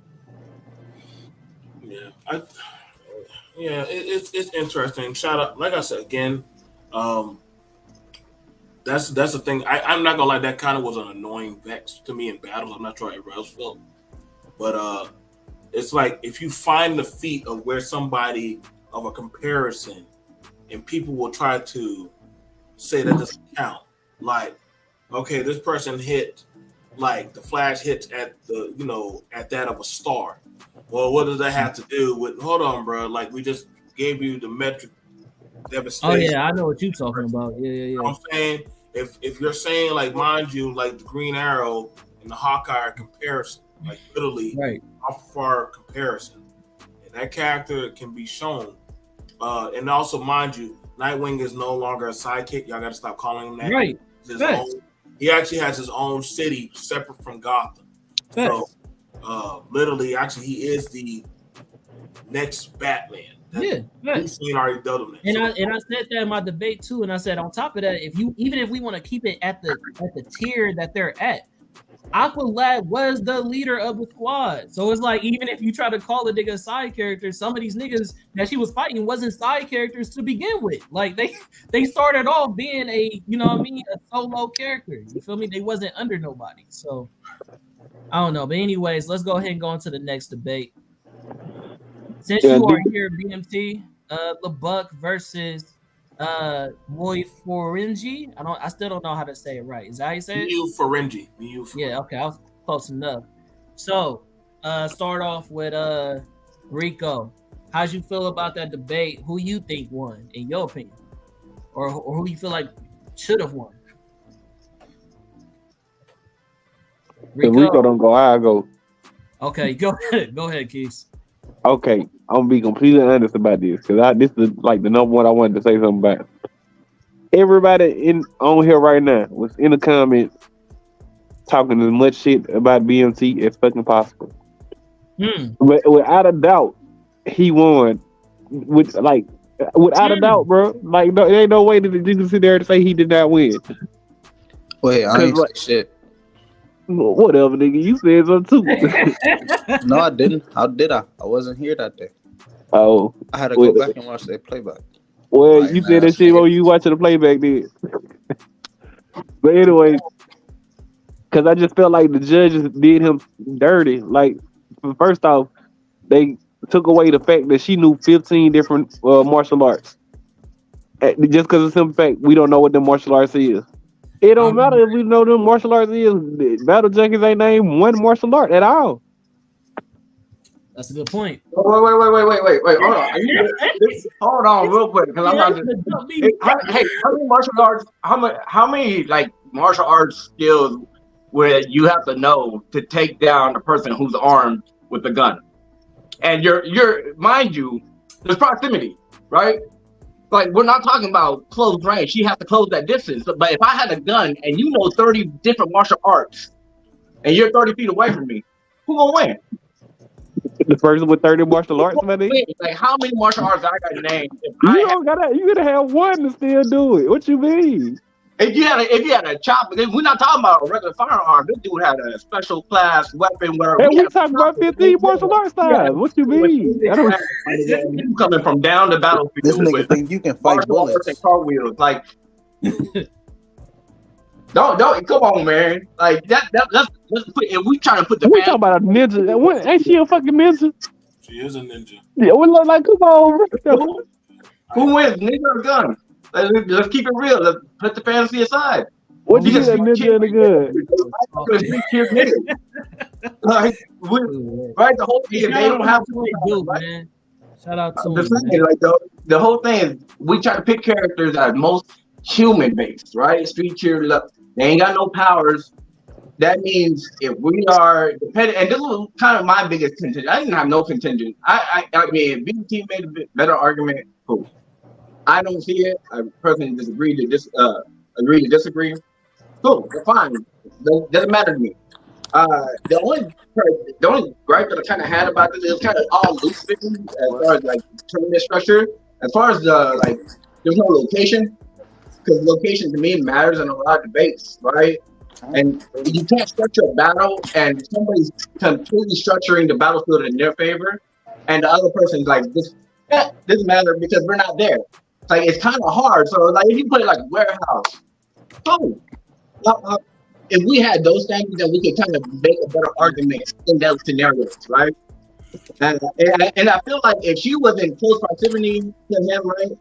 it's interesting. Shout out, like I said again, that's the thing. I'm not gonna lie, that kind of was an annoying vex to me in battles. I'm not sure how everybody else felt, but it's like if you find the feat of where somebody of a comparison, and people will try to say that doesn't count. Like, okay, this person hit, like the Flash hits at at that of a star. Well, what does that have to do with? Hold on, bro. Like, we just gave you the metric devastation. Oh yeah, I know what you're talking about. Yeah. You know what I'm saying, if you're saying, like, mind you, like the Green Arrow and the Hawkeye comparison, like literally off far comparison, and that character can be shown. And also, mind you, Nightwing is no longer a sidekick. Y'all got to stop calling him that. Right. He actually has his own city separate from Gotham. So, literally, actually, he is the next Batman. We've seen already done that. And I said that in my debate too. And I said, on top of that, even if we want to keep it at the tier that they're at, Aqualad was the leader of the squad. So it's like, even if you try to call a nigga a side character, some of these niggas that she was fighting wasn't side characters to begin with. Like, they started off being a solo character. You feel me? They wasn't under nobody. So I don't know. But anyways, let's go ahead and go into the next debate. Since you are here, BMT, LeBuck versus Moy Forenji. I still don't know how to say it right. Is that how you say it? Forenji. Yeah, okay, I was close enough. So, start off with Rico. How'd you feel about that debate? Who you think won, in your opinion, or who you feel like should have won? Rico don't go, I go. Okay, go ahead, Keith. Okay, I'm gonna be completely honest about this because this is like the number one I wanted to say something about. Everybody on here right now was in the comments talking as much shit about BMT as fucking possible. But without a doubt, he won. Without a doubt, bro. Like, there ain't no way that you can sit there and say he did not win. Wait, I ain't say shit. Whatever, nigga. You said something too. No, I didn't. How did I? I wasn't here that day. Oh. I had to go back and watch that playback. Well, you said that shit while you watching the playback then. But anyway, because I just felt like the judges did him dirty. Like, first off, they took away the fact that she knew 15 different martial arts. Just because of the simple fact we don't know what the martial arts is. It don't matter if we know them martial arts is. Battle Junkies ain't named one martial art at all. That's a good point. Wait. Hold on. Hold on, real quick, because I'm not. Hey, how many martial arts? How many like martial arts skills where you have to know to take down the person who's armed with a gun? And you're mind you, there's proximity, right? Like, we're not talking about close range. She has to close that distance. But if I had a gun and you know 30 different martial arts and you're 30 feet away from me, who gonna win? The person with 30 martial arts, man. Like, how many martial arts I got named? You gotta have one to still do it. What you mean? If you had a chopper, we're not talking about a regular firearm. This dude had a special class weapon. Where we talking about 15 martial arts styles. What you mean? You coming from down the battlefield. This nigga think you can fight bullets and cartwheels. Like, don't come on, man. Like that. Let's put. If we trying to put the. We talking about a ninja. Ain't she a fucking ninja? She is a ninja. Yeah, we look like, come on, bro. Who wins, ninja or gun? Let's keep it real. Let's put the fantasy aside. What do you mean, a ninja and a gun? Like, right? The whole thing, they don't have to. Man. Shout out to him. Like the whole thing is, we try to pick characters that are most human based, right? Street cheer, they ain't got no powers. That means if we are dependent, and this was kind of my biggest contingent. I didn't have no contingent. I mean, BT made a better argument. Cool. I don't see it. I personally disagree to disagree. Cool, fine. Doesn't matter to me. The only gripe that I kind of had about this is kind of all loose fitting as far as like tournament structure. As far as there's no location, because location to me matters in a lot of debates, right? And you can't structure a battle and somebody's completely structuring the battlefield in their favor, and the other person's like, this doesn't matter because we're not there. Like, it's kind of hard. So like, if you put it like warehouse, cool. If we had those things, then we could kind of make a better argument in those scenarios, right? And I feel like if she was in close proximity to him, right,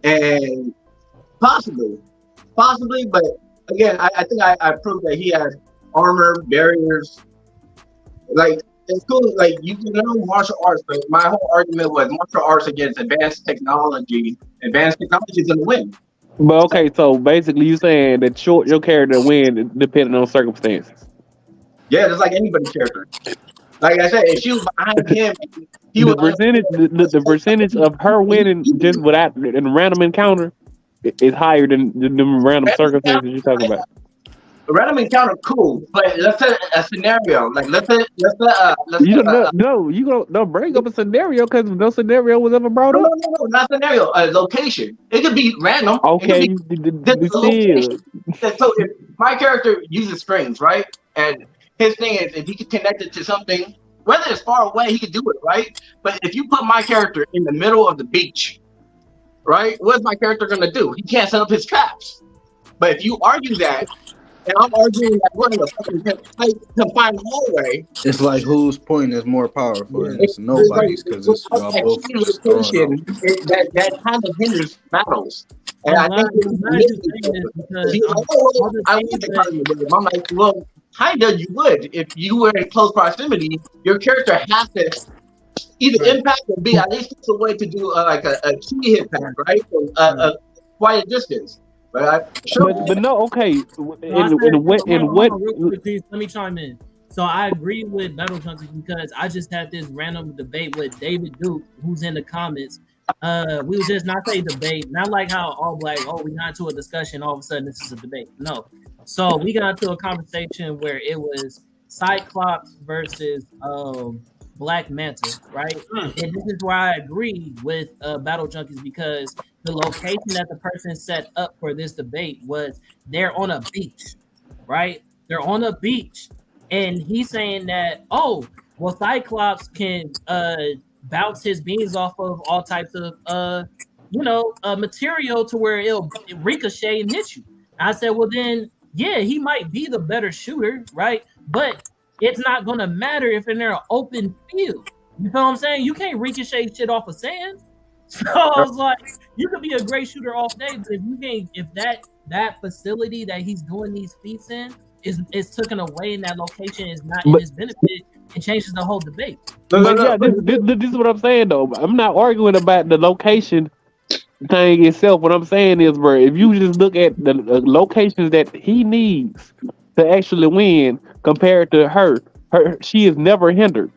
and possibly, but again, I think I proved that he has armor, barriers. Like, it's cool. Like, you can know martial arts, but my whole argument was martial arts against advanced technology. Advanced technology is gonna win. But okay, so basically you saying that your character win depending on circumstances. Yeah, just like anybody's character. Like I said, if she was behind him, the percentage of her winning just without in a random encounter is higher than the random circumstances you're talking about. A random encounter, cool, but let's say a scenario. Like let's don't bring up a scenario because no scenario was ever brought up. No, not scenario. A location. It could be random. Okay, So if my character uses strings, right, and his thing is if he can connect it to something, whether it's far away, he could do it, right? But if you put my character in the middle of the beach, right, what's my character gonna do? He can't set up his traps. But if you argue that. And I'm arguing that we're in a fucking confined hallway. It's like whose point is more powerful, and it's nobody's because it's y'all both just that kind of hinders battles. And I think I want the card. I'm like, well, kind of you would if you were in close proximity. Your character has to either impact or be at least a way to do like a key hit pack, right? From a quiet distance. But no, okay. Let me chime in. So I agree with Battle Junkies because I just had this random debate with David Duke, who's in the comments. We was just not say debate, not like how all black, we got into a discussion, all of a sudden this is a debate. No. So we got into a conversation where it was Cyclops versus Black Manta, right? And this is where I agree with Battle Junkies because the location that the person set up for this debate was they're on a beach, right? They're on a beach. And he's saying that, Cyclops can bounce his beams off of all types of material to where it'll ricochet and hit you. I said, well then, yeah, he might be the better shooter, right? But it's not gonna matter if in there an open field. You know what I'm saying? You can't ricochet shit off of sand. So I was like, you could be a great shooter all day, but if you can't, if that facility that he's doing these feats in is taken away and that location is not in his benefit, it changes the whole debate. This is what I'm saying though. I'm not arguing about the location thing itself. What I'm saying is, bro, if you just look at the locations that he needs to actually win compared to her, she is never hindered.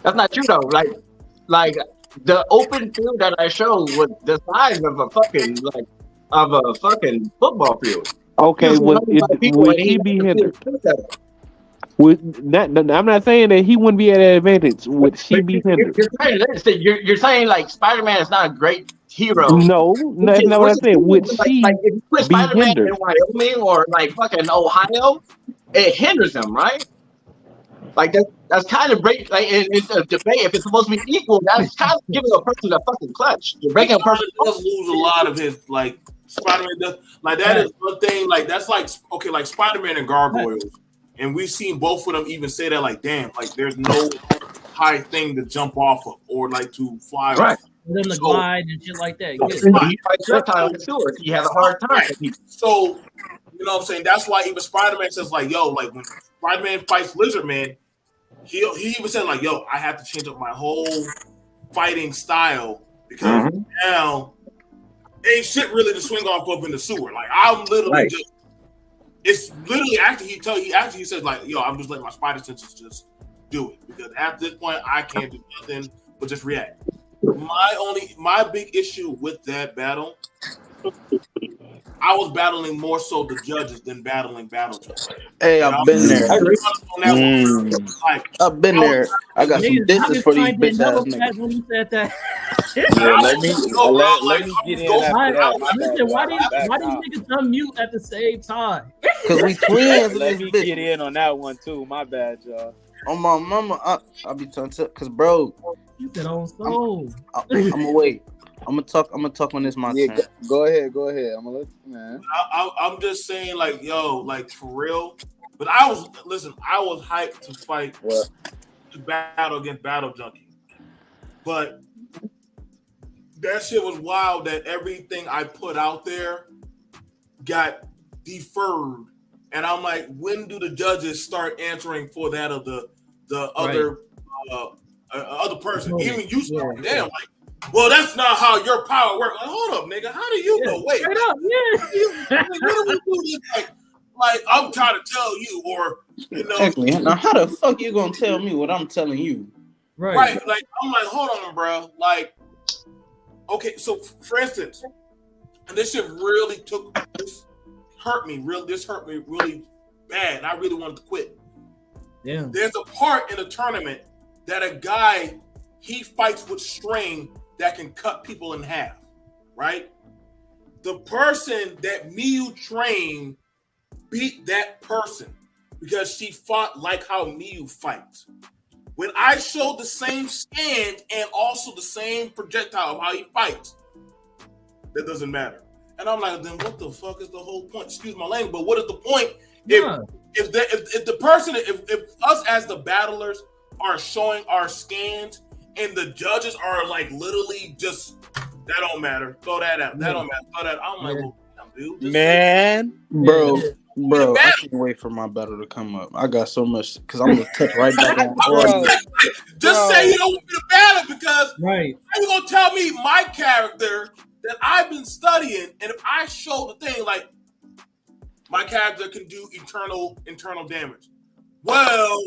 That's not true though. Like the open field that I showed was the size of a fucking football field. Okay, would he be hindered? I'm not saying that he wouldn't be at an advantage. Would she be hindered? You're saying like Spider-Man is not a great hero. No, that's not what I said. Would she if you put Spider-Man hindered? in Wyoming or like fucking Ohio, it hinders him, right? Like that's kind of break. Like it's a debate. If it's supposed to be equal, that's kind of giving a person a fucking clutch. You're breaking a person. Does lose a lot of his like Spider-Man does. Like that is one thing. Like that's like okay, like Spider-Man and Gargoyles, and we've seen both of them even say that. Like damn, like there's no high thing to jump off of or like to fly off. For them to glide and shit like that. He has a hard time. So you know what I'm saying? That's why even Spider-Man says like, yo, like when Spider-Man fights Lizard Man, he even said like, yo, I have to change up my whole fighting style because now ain't shit really to swing off of in the sewer. Like I'm literally just, it's literally actually he says like, yo, I'm just letting my spider senses just do it because at this point I can't do nothing but just react. My big issue with that battle, I was battling more so the judges than battling battle judges. Hey, I've been there. I've been there. I got some dishes for these bitch ass niggas. When you said that. Let me get in after that. Listen, why these niggas unmute at the same time? Because we twins. Let me get in on that one too. My bad, y'all. On my mama, I'll be telling because bro, you said on soul. I'm gonna wait. I'm gonna talk on this my turn. Go ahead. I'm gonna let you, man. I'm just saying, like, yo, like for real. But I was hyped to fight to battle against Battle Junkie. But that shit was wild that everything I put out there got deferred. And I'm like, when do the judges start answering for that of the other other person? Even you start damn like, well, that's not how your power works. Like, hold up, nigga. How do you know? Wait, straight up, what do we do this? Like I'm trying to tell you, or you know, exactly. Now, how the fuck you gonna tell me what I'm telling you? Right. Like I'm like, hold on, bro. Like, okay, so for instance, and this shit really hurt me really bad. And I really wanted to quit. Yeah. There's a part in a tournament that a guy he fights with string that can cut people in half, right? The person that Miyu trained beat that person because she fought like how Miyu fights. When I showed the same stand and also the same projectile of how he fights, that doesn't matter. And I'm like, then what the fuck is the whole point? Excuse my language, but what is the point if the person, if us as the battlers are showing our scans and the judges are like literally just that don't matter, throw that out, that don't matter, throw that. I'm like, well, dude, man, bro, I can't wait for my battle to come up. I got so much because I'm gonna touch right back on. Just say you don't want me to battle because how you gonna tell me my character that I've been studying, and if I show the thing like my character can do internal damage. Well,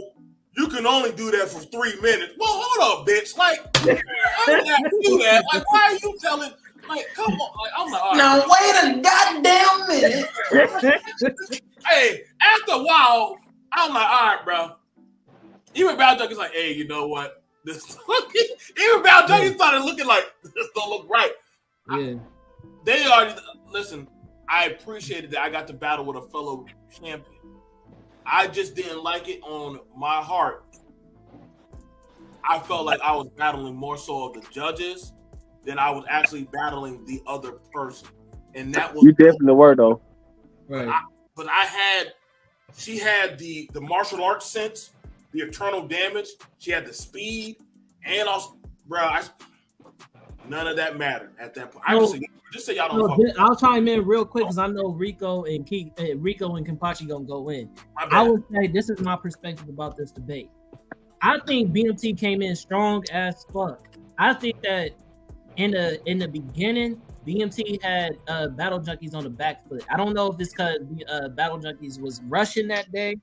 you can only do that for 3 minutes. Well, hold up, bitch. Like, I don't have to do that. Like, why are you telling? Like, come on. Like, I'm like, all right, now wait a goddamn minute. Hey, after a while, I'm like, all right, bro. Even Battle Junkie's like, hey, you know what? Even Battle Junkie started looking like this don't look right. Yeah. They already listen. I appreciated that I got to battle with a fellow champion. I just didn't like it on my heart. I felt like I was battling more so of the judges than I was actually battling the other person, and that was you definitely were though. Right. She had the martial arts sense, the eternal damage. She had the speed, and also, bro, none of that mattered at that point. I just say y'all don't. I'll chime in real quick because I know Rico and Kenpachi gonna go in. I would say this is my perspective about this debate. I think BMT came in strong as fuck. I think that in the beginning, BMT had Battle Junkies on the back foot. I don't know if it's because Battle Junkies was rushing that day,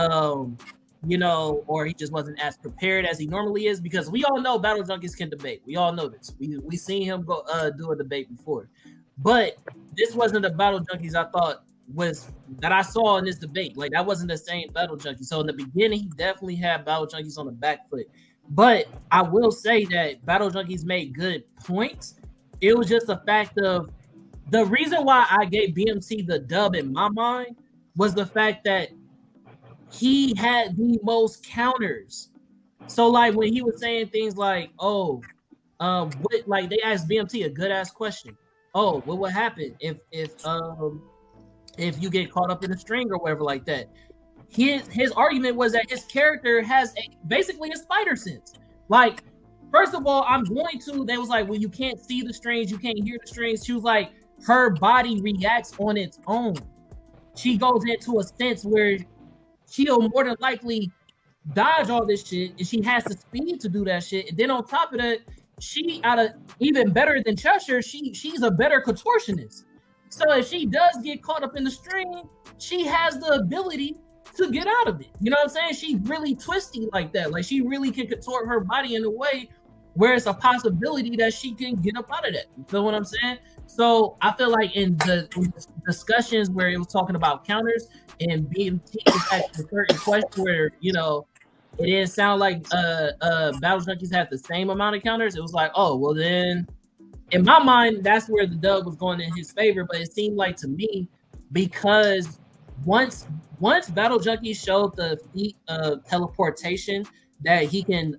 or he just wasn't as prepared as he normally is. Because we all know Battle Junkies can debate. We all know this. We seen him go do a debate before, but this wasn't the Battle Junkies I thought that I saw in this debate. Like, that wasn't the same Battle Junkie. So in the beginning, he definitely had Battle Junkies on the back foot. But I will say that Battle Junkies made good points. It was just a fact of the reason why I gave BMT the dub in my mind was the fact that he had the most counters. So like when he was saying things like, they asked BMT a good ass question. Oh, what would happen if you get caught up in a string or whatever like that? His argument was that his character has basically a spider sense. Like, first of all, they was like, well, you can't see the strings, you can't hear the strings. She was like, her body reacts on its own. She goes into a sense where she'll more than likely dodge all this shit, and she has the speed to do that shit. And then on top of that, she even better than Cheshire, she's a better contortionist. So if she does get caught up in the string, she has the ability to get out of it. You know what I'm saying? She's really twisty like that. Like, she really can contort her body in a way where it's a possibility that she can get up out of that. You feel what I'm saying? So I feel like in the discussions where it was talking about counters and BMT had a certain question where, it didn't sound like Battle Junkies had the same amount of counters. It was like, oh, well then, in my mind, that's where the dub was going in his favor. But it seemed like to me, because once Battle Junkies showed the feat of teleportation, that he can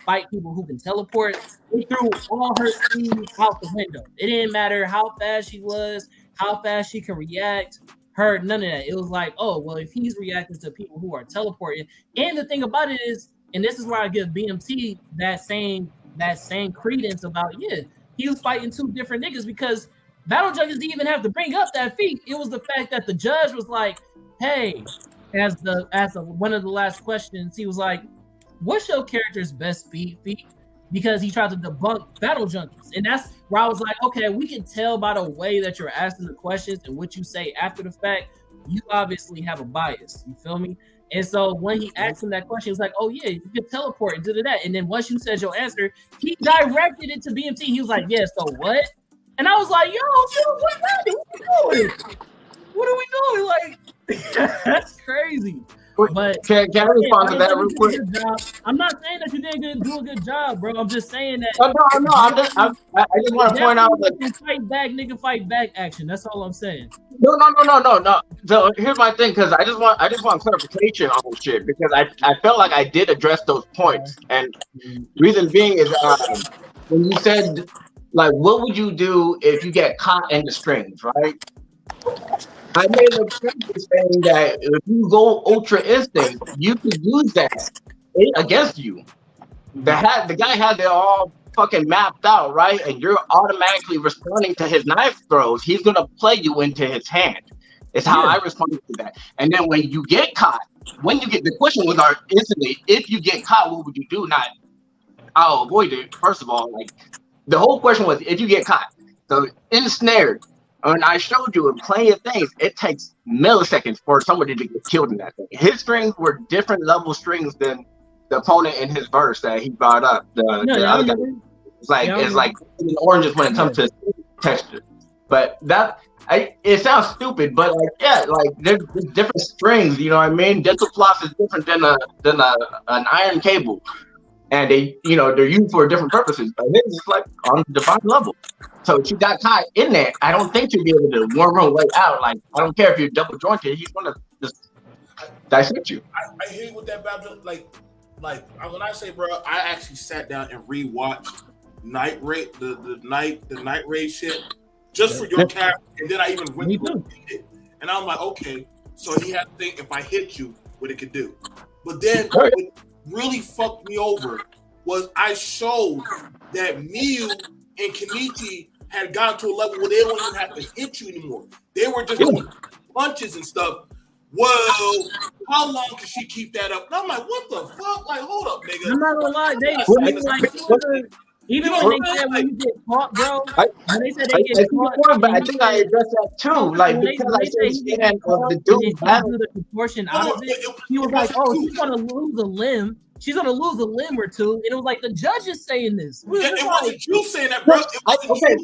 fight people who can teleport, he threw all her speed out the window. It didn't matter how fast she was, how fast she can react. None of that. It was like, oh, well, if he's reacting to people who are teleporting. And the thing about it is, and this is where I give BMT that same credence about, he was fighting two different niggas, because Battle Junkies didn't even have to bring up that feat. It was the fact that the judge was like, hey, as one of the last questions, he was like, what's your character's best speed feat? Because he tried to debunk Battle Junkies. And that's where I was like, okay, we can tell by the way that you're asking the questions and what you say after the fact, you obviously have a bias. You feel me? And so when he asked him that question, he was like, oh yeah, you can teleport and do that. And then once you said your answer, he directed it to BMT. He was like, yeah, so what? And I was like, yo, what are we doing? What are we doing? Like, that's crazy. But can I respond to that real quick? I'm not saying that you didn't do a good job, bro. I'm just saying that. No. I just want to point out that fight back action. That's all I'm saying. No. So here's my thing, because I just want clarification on this shit, because I felt like I did address those points, and reason being is when you said, like, what would you do if you get caught in the strings, right? I made a point saying that if you go Ultra Instinct, you could use that against you. The guy had it all fucking mapped out, right? And you're automatically responding to his knife throws. He's gonna play you into his hand. It's how I responded to that. And then when you get caught, the question was instantly, if you get caught, what would you do? Not, I'll avoid it. First of all, like, the whole question was, if you get caught, so ensnared, And I showed you in plenty of things, it takes milliseconds for somebody to get killed in that thing. His strings were different level strings than the opponent in his verse that he brought up. The other guy. It's like oranges when it comes to texture. But it sounds stupid, but there's different strings. You know what I mean? Dental floss is different than an iron cable, and they're used for different purposes. But this is like on the divine level. So if you got caught in there, I don't think you'll be able to worm your way out. Like, I don't care if you're double jointed, he's gonna just dissect you. I hear you with that, Babylon. Like when I say, bro, I actually sat down and rewatched Night Raid, the Night Raid shit, just for your character, and then I even went to repeat it, and I'm like, okay, so he had to think if I hit you, what it could do. But then what really fucked me over was I showed that Miyu and Kenichi had gotten to a level where they don't even have to hit you anymore. They were just doing punches and stuff. Well, how long can she keep that up? And I'm like, what the fuck? Like, hold up, nigga. I'm not gonna lie, even when they said when you get caught, bro. When they said they get caught, but I think I addressed that too. Like, because I said stand of the dude battle the proportion out of it, he was like, "Oh, she's gonna lose a limb. She's gonna lose a limb or two." And it was like the judges saying this. It wasn't you saying that, bro.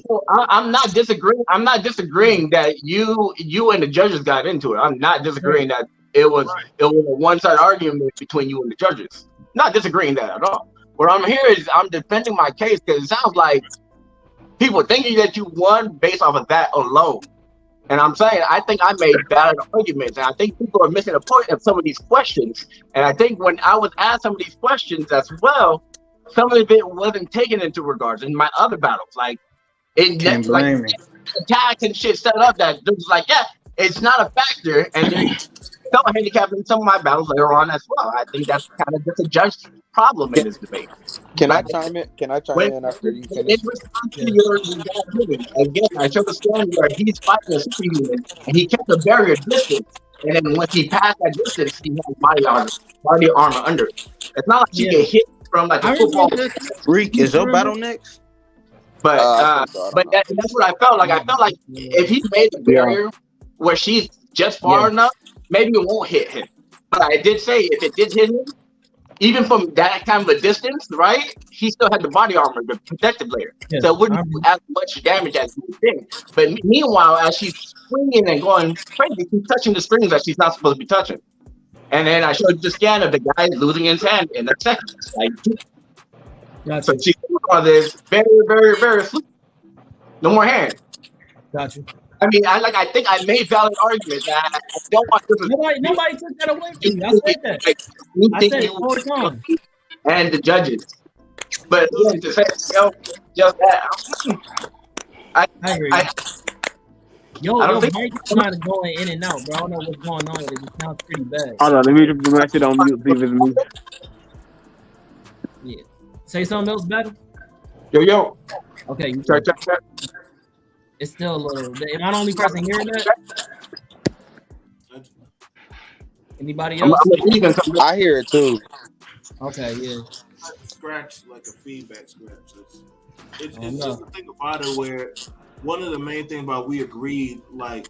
So I'm not disagreeing. I'm not disagreeing that you and the judges got into it. I'm not disagreeing that it was a one-sided argument between you and the judges. Not disagreeing that at all. What I'm here is I'm defending my case because it sounds like people thinking that you won based off of that alone. And I'm saying I think I made valid arguments, and I think people are missing the point of some of these questions. And I think when I was asked some of these questions as well, some of it wasn't taken into regards in my other battles. Like attacks and shit set up that it was like, yeah, it's not a factor, and then felt handicapped in some of my battles later on as well. I think that's kind of just a judge problem in this debate. Can I chime in after you finish? In response to your again, I showed the story where he's fighting a superhuman and he kept a barrier distance, and then once he passed that distance, he had body armor under it. It's not like you get hit from like a football. Reek, is your battle next? But that's what I felt like. I felt like if he made the barrier where she's just far enough, maybe it won't hit him. But I did say if it did hit him, even from that kind of a distance, right? He still had the body armor, the protective layer, so it wouldn't do as much damage as you would think. But meanwhile, as she's swinging and going crazy, she's touching the strings that she's not supposed to be touching. And then I showed the scan of the guy losing his hand in a second. So she's on this very, very, very slow. No more hand. Gotcha. I mean, I think I made valid arguments. I don't want this. Nobody took that away from me. I said that. I said it all the time. And the judges. But to say just that, I agree. Your mic is kind of going in and out, bro. I don't know what's going on with it. It sounds pretty bad. Hold on, let me put my shit on mute, see if it's me. Yeah. Say something else better? Yo. Okay. Check. It's still a little. Am I the only person hearing that? Anybody else? I hear it too. Okay, yeah. Scratch like a feedback scratch. It's just a thing about it where one of the main things about we agreed, like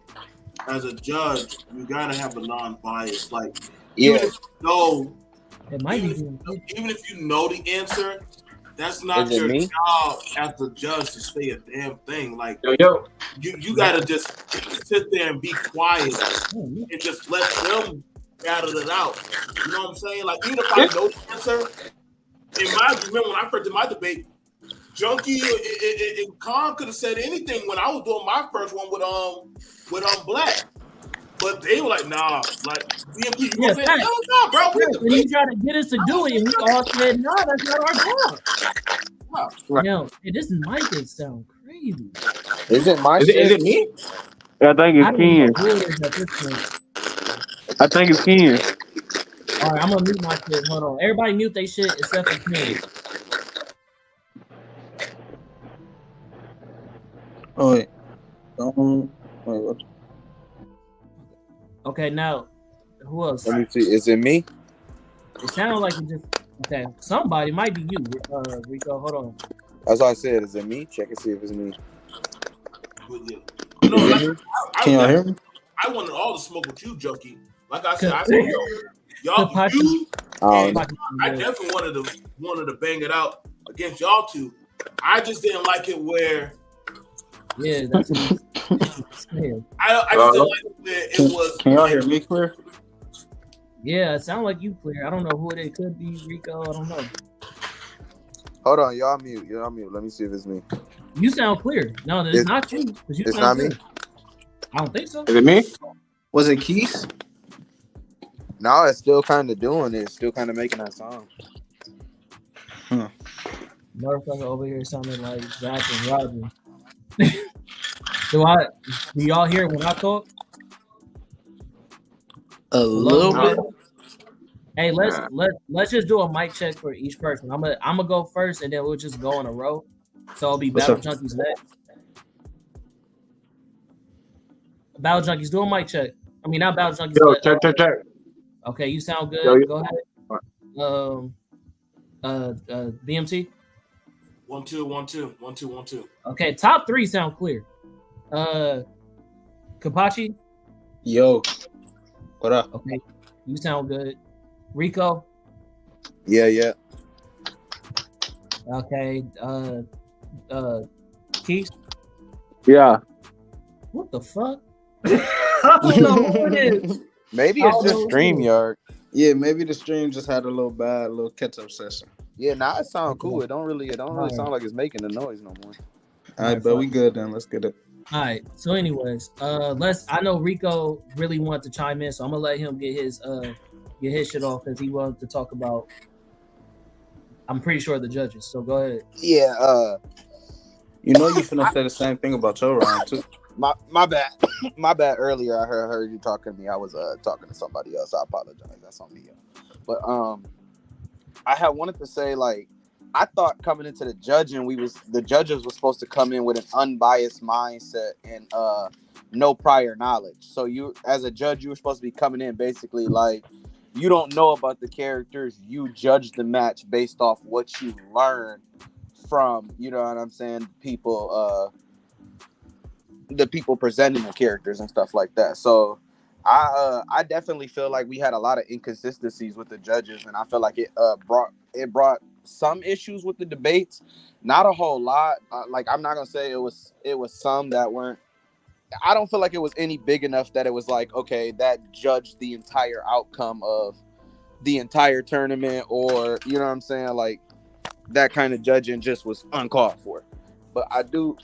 as a judge, you gotta have a non-bias. Like even if you know, even if you know the answer, that's not your job as the judge to say a damn thing. Like you gotta just sit there and be quiet and just let them battle it out. You know what I'm saying? Like even if I know the answer, remember when I first did my debate, Junkie and Khan could have said anything when I was doing my first one with Black. But they were like, nah, like BMP, you gonna say, no, bro. When you try to get us to do it, and we all said, no, that's not our job. Wow. Yo, this mic is sound crazy. Is it my shit? Is it me? I think it's Ken. I think it's Ken. All right, I'm gonna mute my shit. Hold on. Everybody mute their shit except for Ken. Oh, wait. Wait, what? Okay, now, who else? Let me see. Is it me? It sounds like it just... Okay, somebody. Might be you, Rico. Hold on. As I said, is it me? Check and see if it's me. No, like Can y'all hear me? I wanted all the smoke with you, Junkie. Like I said, y'all, you, and I definitely wanted to bang it out against y'all two. I just didn't like it where. Yeah, that's what he's saying. I just didn't like it where it was. Can y'all hear me clear? Yeah, it sounds like you clear. I don't know who it could be, Rico. I don't know. Hold on, y'all mute. Y'all mute. Let me see if it's me. You sound clear. No, it's not you. It's not me. I don't think so. Is it me? Was it Keith? No, it's still kind of doing it. It's still kind of making that sound. Motherfucker over here sounding like Zach and Roger. Do y'all hear when I talk? A little bit. Hey, let's just do a mic check for each person. I'm gonna go first, and then we'll just go in a row. So it'll be Battle Junkies next. Battle Junkies, do a mic check. I mean, not Battle Junkies. Yo, check. Okay, you sound good. Yo, go ahead. BMT. 1 2 1 2 1 2 1 2. Okay, top 3 sound clear. Kapachi. Yo, what up? Okay, you sound good. Rico. Yeah. Okay. Keith. Yeah. What the fuck? I don't know who it is. Maybe it's just StreamYard. Yeah, maybe the stream just had a little catch-up session. Yeah, now it sounds cool. It don't really sound like it's making a noise no more. All right, but we good then. Let's get it. All right. So, anyways, I know Rico really wanted to chime in, so I'm gonna let him get his shit off because he wanted to talk about. I'm pretty sure the judges. So go ahead. Yeah. You know you finna say the same thing about your round too. My bad. My bad. Earlier, I heard you talking to me. I was talking to somebody else. I apologize. That's on me. But I had wanted to say, like, I thought coming into the judging, the judges were supposed to come in with an unbiased mindset and no prior knowledge. So you, as a judge, you were supposed to be coming in basically like you don't know about the characters. You judge the match based off what you learn from, you know what I'm saying, people, the people presenting the characters and stuff like that. So I definitely feel like we had a lot of inconsistencies with the judges, and I feel like it brought some issues with the debates, not a whole lot. Like, I'm not gonna say it was some that weren't. I don't feel like it was any big enough that it was like, okay, that judged the entire outcome of the entire tournament, or, you know what I'm saying, like that kind of judging just was uncalled for. But I do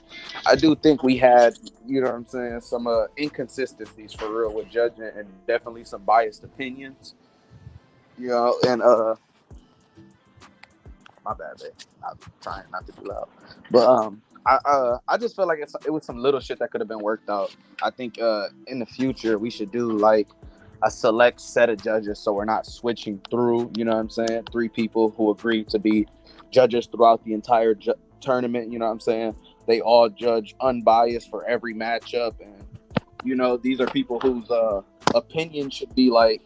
think we had, you know what I'm saying, some inconsistencies for real with judging, and definitely some biased opinions. You know, and my bad, babe. I'm trying not to be loud. But I just feel like it was some little shit that could have been worked out. I think in the future we should do like a select set of judges, so we're not switching through, you know what I'm saying, 3 people who agree to be judges throughout the entire tournament, you know what I'm saying? They all judge unbiased for every matchup, and, you know, these are people whose opinion should be like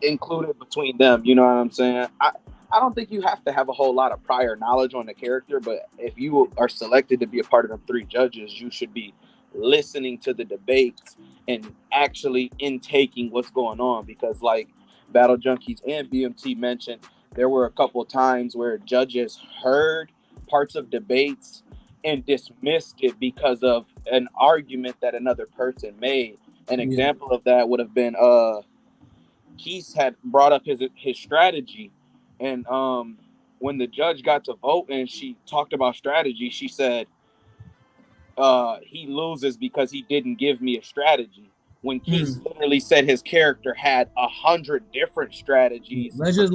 included between them, you know what I'm saying? I don't think you have to have a whole lot of prior knowledge on the character, but if you are selected to be a part of the 3 judges, you should be listening to the debates and actually intaking what's going on, because like Battle Junkies and BMT mentioned, there were a couple of times where judges heard parts of debates and dismissed it because of an argument that another person made. An example of that would have been Keith had brought up his strategy, and when the judge got to vote and she talked about strategy, she said he loses because he didn't give me a strategy. When Keith literally said his character had 100 different strategies. Let's just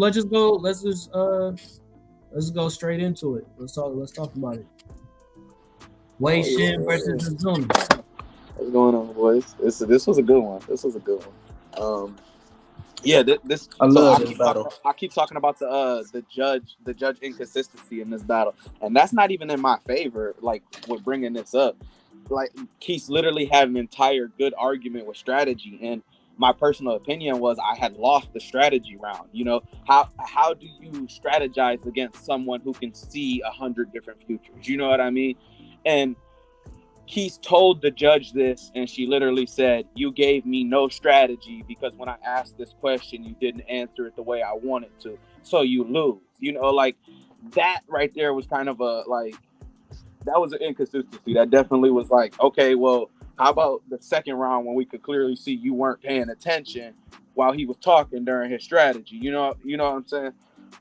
go straight into it. Let's talk about it. Wei Shin versus Azuna. What's going on, boys? This was a good one. Yeah, this. I love this battle. I keep talking about the judge inconsistency in this battle, and that's not even in my favor. Like, with bringing this up, like Keith literally had an entire good argument with strategy, and my personal opinion was I had lost the strategy round. You know, how do you strategize against someone who can see 100 different futures? You know what I mean? And Keith told the judge this, and she literally said, "You gave me no strategy because when I asked this question, you didn't answer it the way I wanted to, so you lose." You know, like that right there was kind of a like that was an inconsistency. That definitely was like, okay, well, how about the second round when we could clearly see you weren't paying attention while he was talking during his strategy? You know what I'm saying?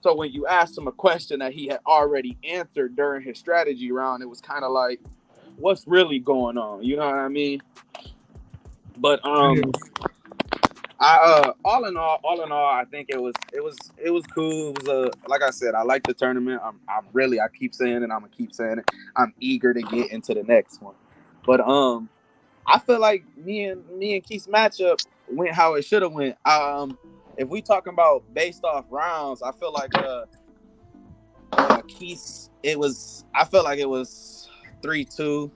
So when you asked him a question that he had already answered during his strategy round, it was kind of like, what's really going on? You know what I mean? But I all in all, I think it was cool. It was like I said, I like the tournament. I keep saying it. I'm gonna keep saying it. I'm eager to get into the next one. But I feel like me and Keith's matchup went how it should have went. If we talking about based off rounds, I feel like Keith's I feel like it was 3-2.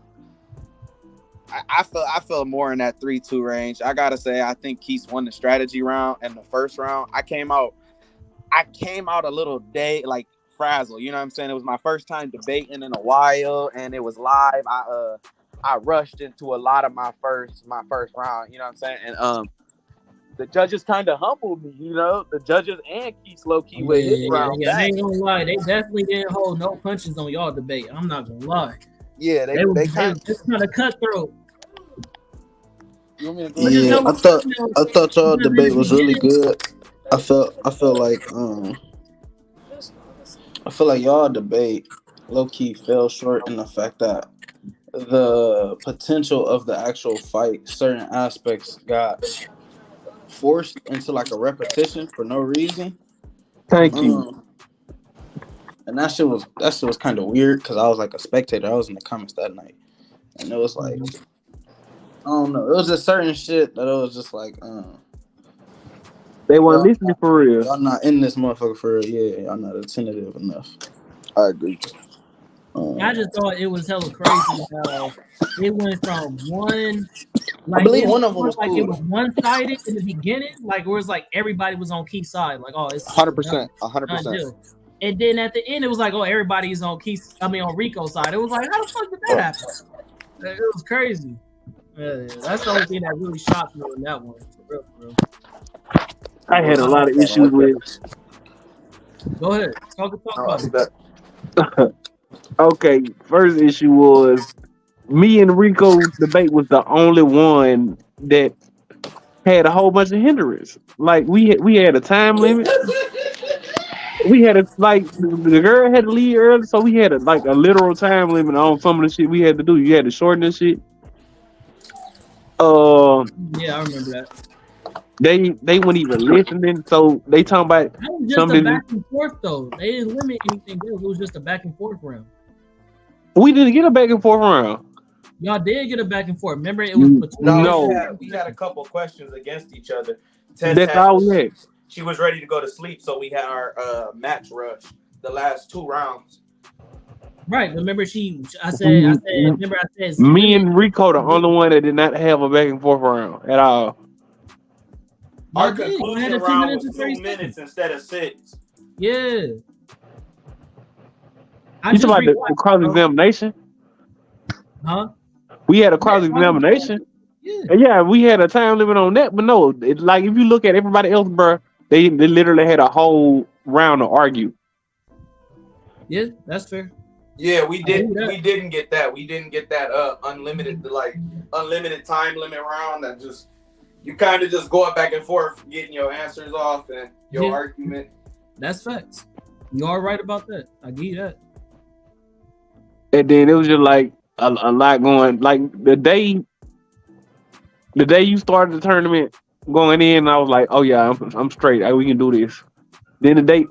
I feel more in that 3-2 range. I gotta say, I think Keith won the strategy round and the first round. I came out a little frazzled. You know what I'm saying? It was my first time debating in a while, and it was live. I rushed into a lot of my first round. You know what I'm saying? And the judges kind of humbled me. You know, the judges and Keith low key with his round. Yeah, I ain't gonna lie, they definitely didn't hold no punches on y'all debate. I'm not gonna lie. Yeah, they kind of cutthroat. You want me to go Yeah, I thought y'all debate was really good. I felt like y'all debate low key fell short in the fact that the potential of the actual fight, certain aspects got forced into like a repetition for no reason. Thank you. And that shit was kind of weird because I was like a spectator. I was in the comments that night, and it was like, I don't know. It was just certain shit that it was just like, they weren't listening for real. Y'all not in this motherfucker for real. Yeah, y'all not attentive enough. I agree. I just thought it was hella crazy how it went from one. I believe one of them was like cool. It was one-sided in the beginning, like where it's like everybody was on Keith's side, like it's 100%, 100%. And then at the end, it was like, everybody's on on Rico's side. It was like, how the fuck did that happen? It was crazy. Yeah, that's the only thing that really shocked me in that one. For real. I had a lot of issues with. Go ahead, talk about it. Okay, first issue was me and Rico's debate was the only one that had a whole bunch of hindrance. Like we had a time limit. We had the girl had to leave early, so we had a literal time limit on some of the shit we had to do. You had to shorten the shit. Yeah, I remember that. They wouldn't even listening, so they talking about that was just a back and forth though. They didn't limit anything else. It was just a back and forth round. We didn't get a back and forth round. Y'all did get a back and forth. Remember, it was no. We had a couple questions against each other. That's all we had. She was ready to go to sleep, so we had our match rush the last 2 rounds. Right. Remember, I said. Me and Rico, the only one that did not have a back and forth round at all. Our conclusion round was 2 minutes instead of 6. Yeah. You talking about the cross examination? Huh? We had a cross examination. Yeah, we had a time limit on that, but no, if you look at everybody else, bro, they literally had a whole round to argue. Yeah, that's fair. Yeah, we didn't get that. We didn't get that unlimited time limit round. That just you kind of just go back and forth, getting your answers off and your argument. That's facts. You are right about that. I give you that. And then it was just like a lot going. Like the day you started the tournament going in, I was like, oh yeah, I'm straight. We can do this. Then the day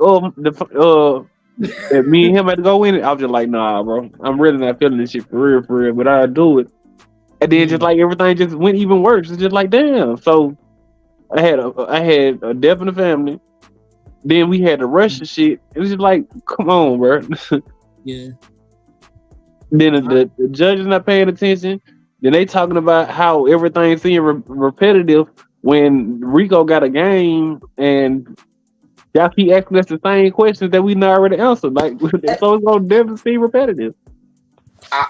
that me and him had to go in it, I was just like, nah, bro, I'm really not feeling this shit for real, but I'll do it. And then just like everything just went even worse. It's just like, damn. So I had a death in the family. Then we had the Russian shit. It was just like, come on, bro. Yeah. Then the judge is not paying attention. Then they talking about how everything seems repetitive when Rico got a game and y'all keep asking us the same questions that we already answered. Like, so it's gonna definitely seem repetitive.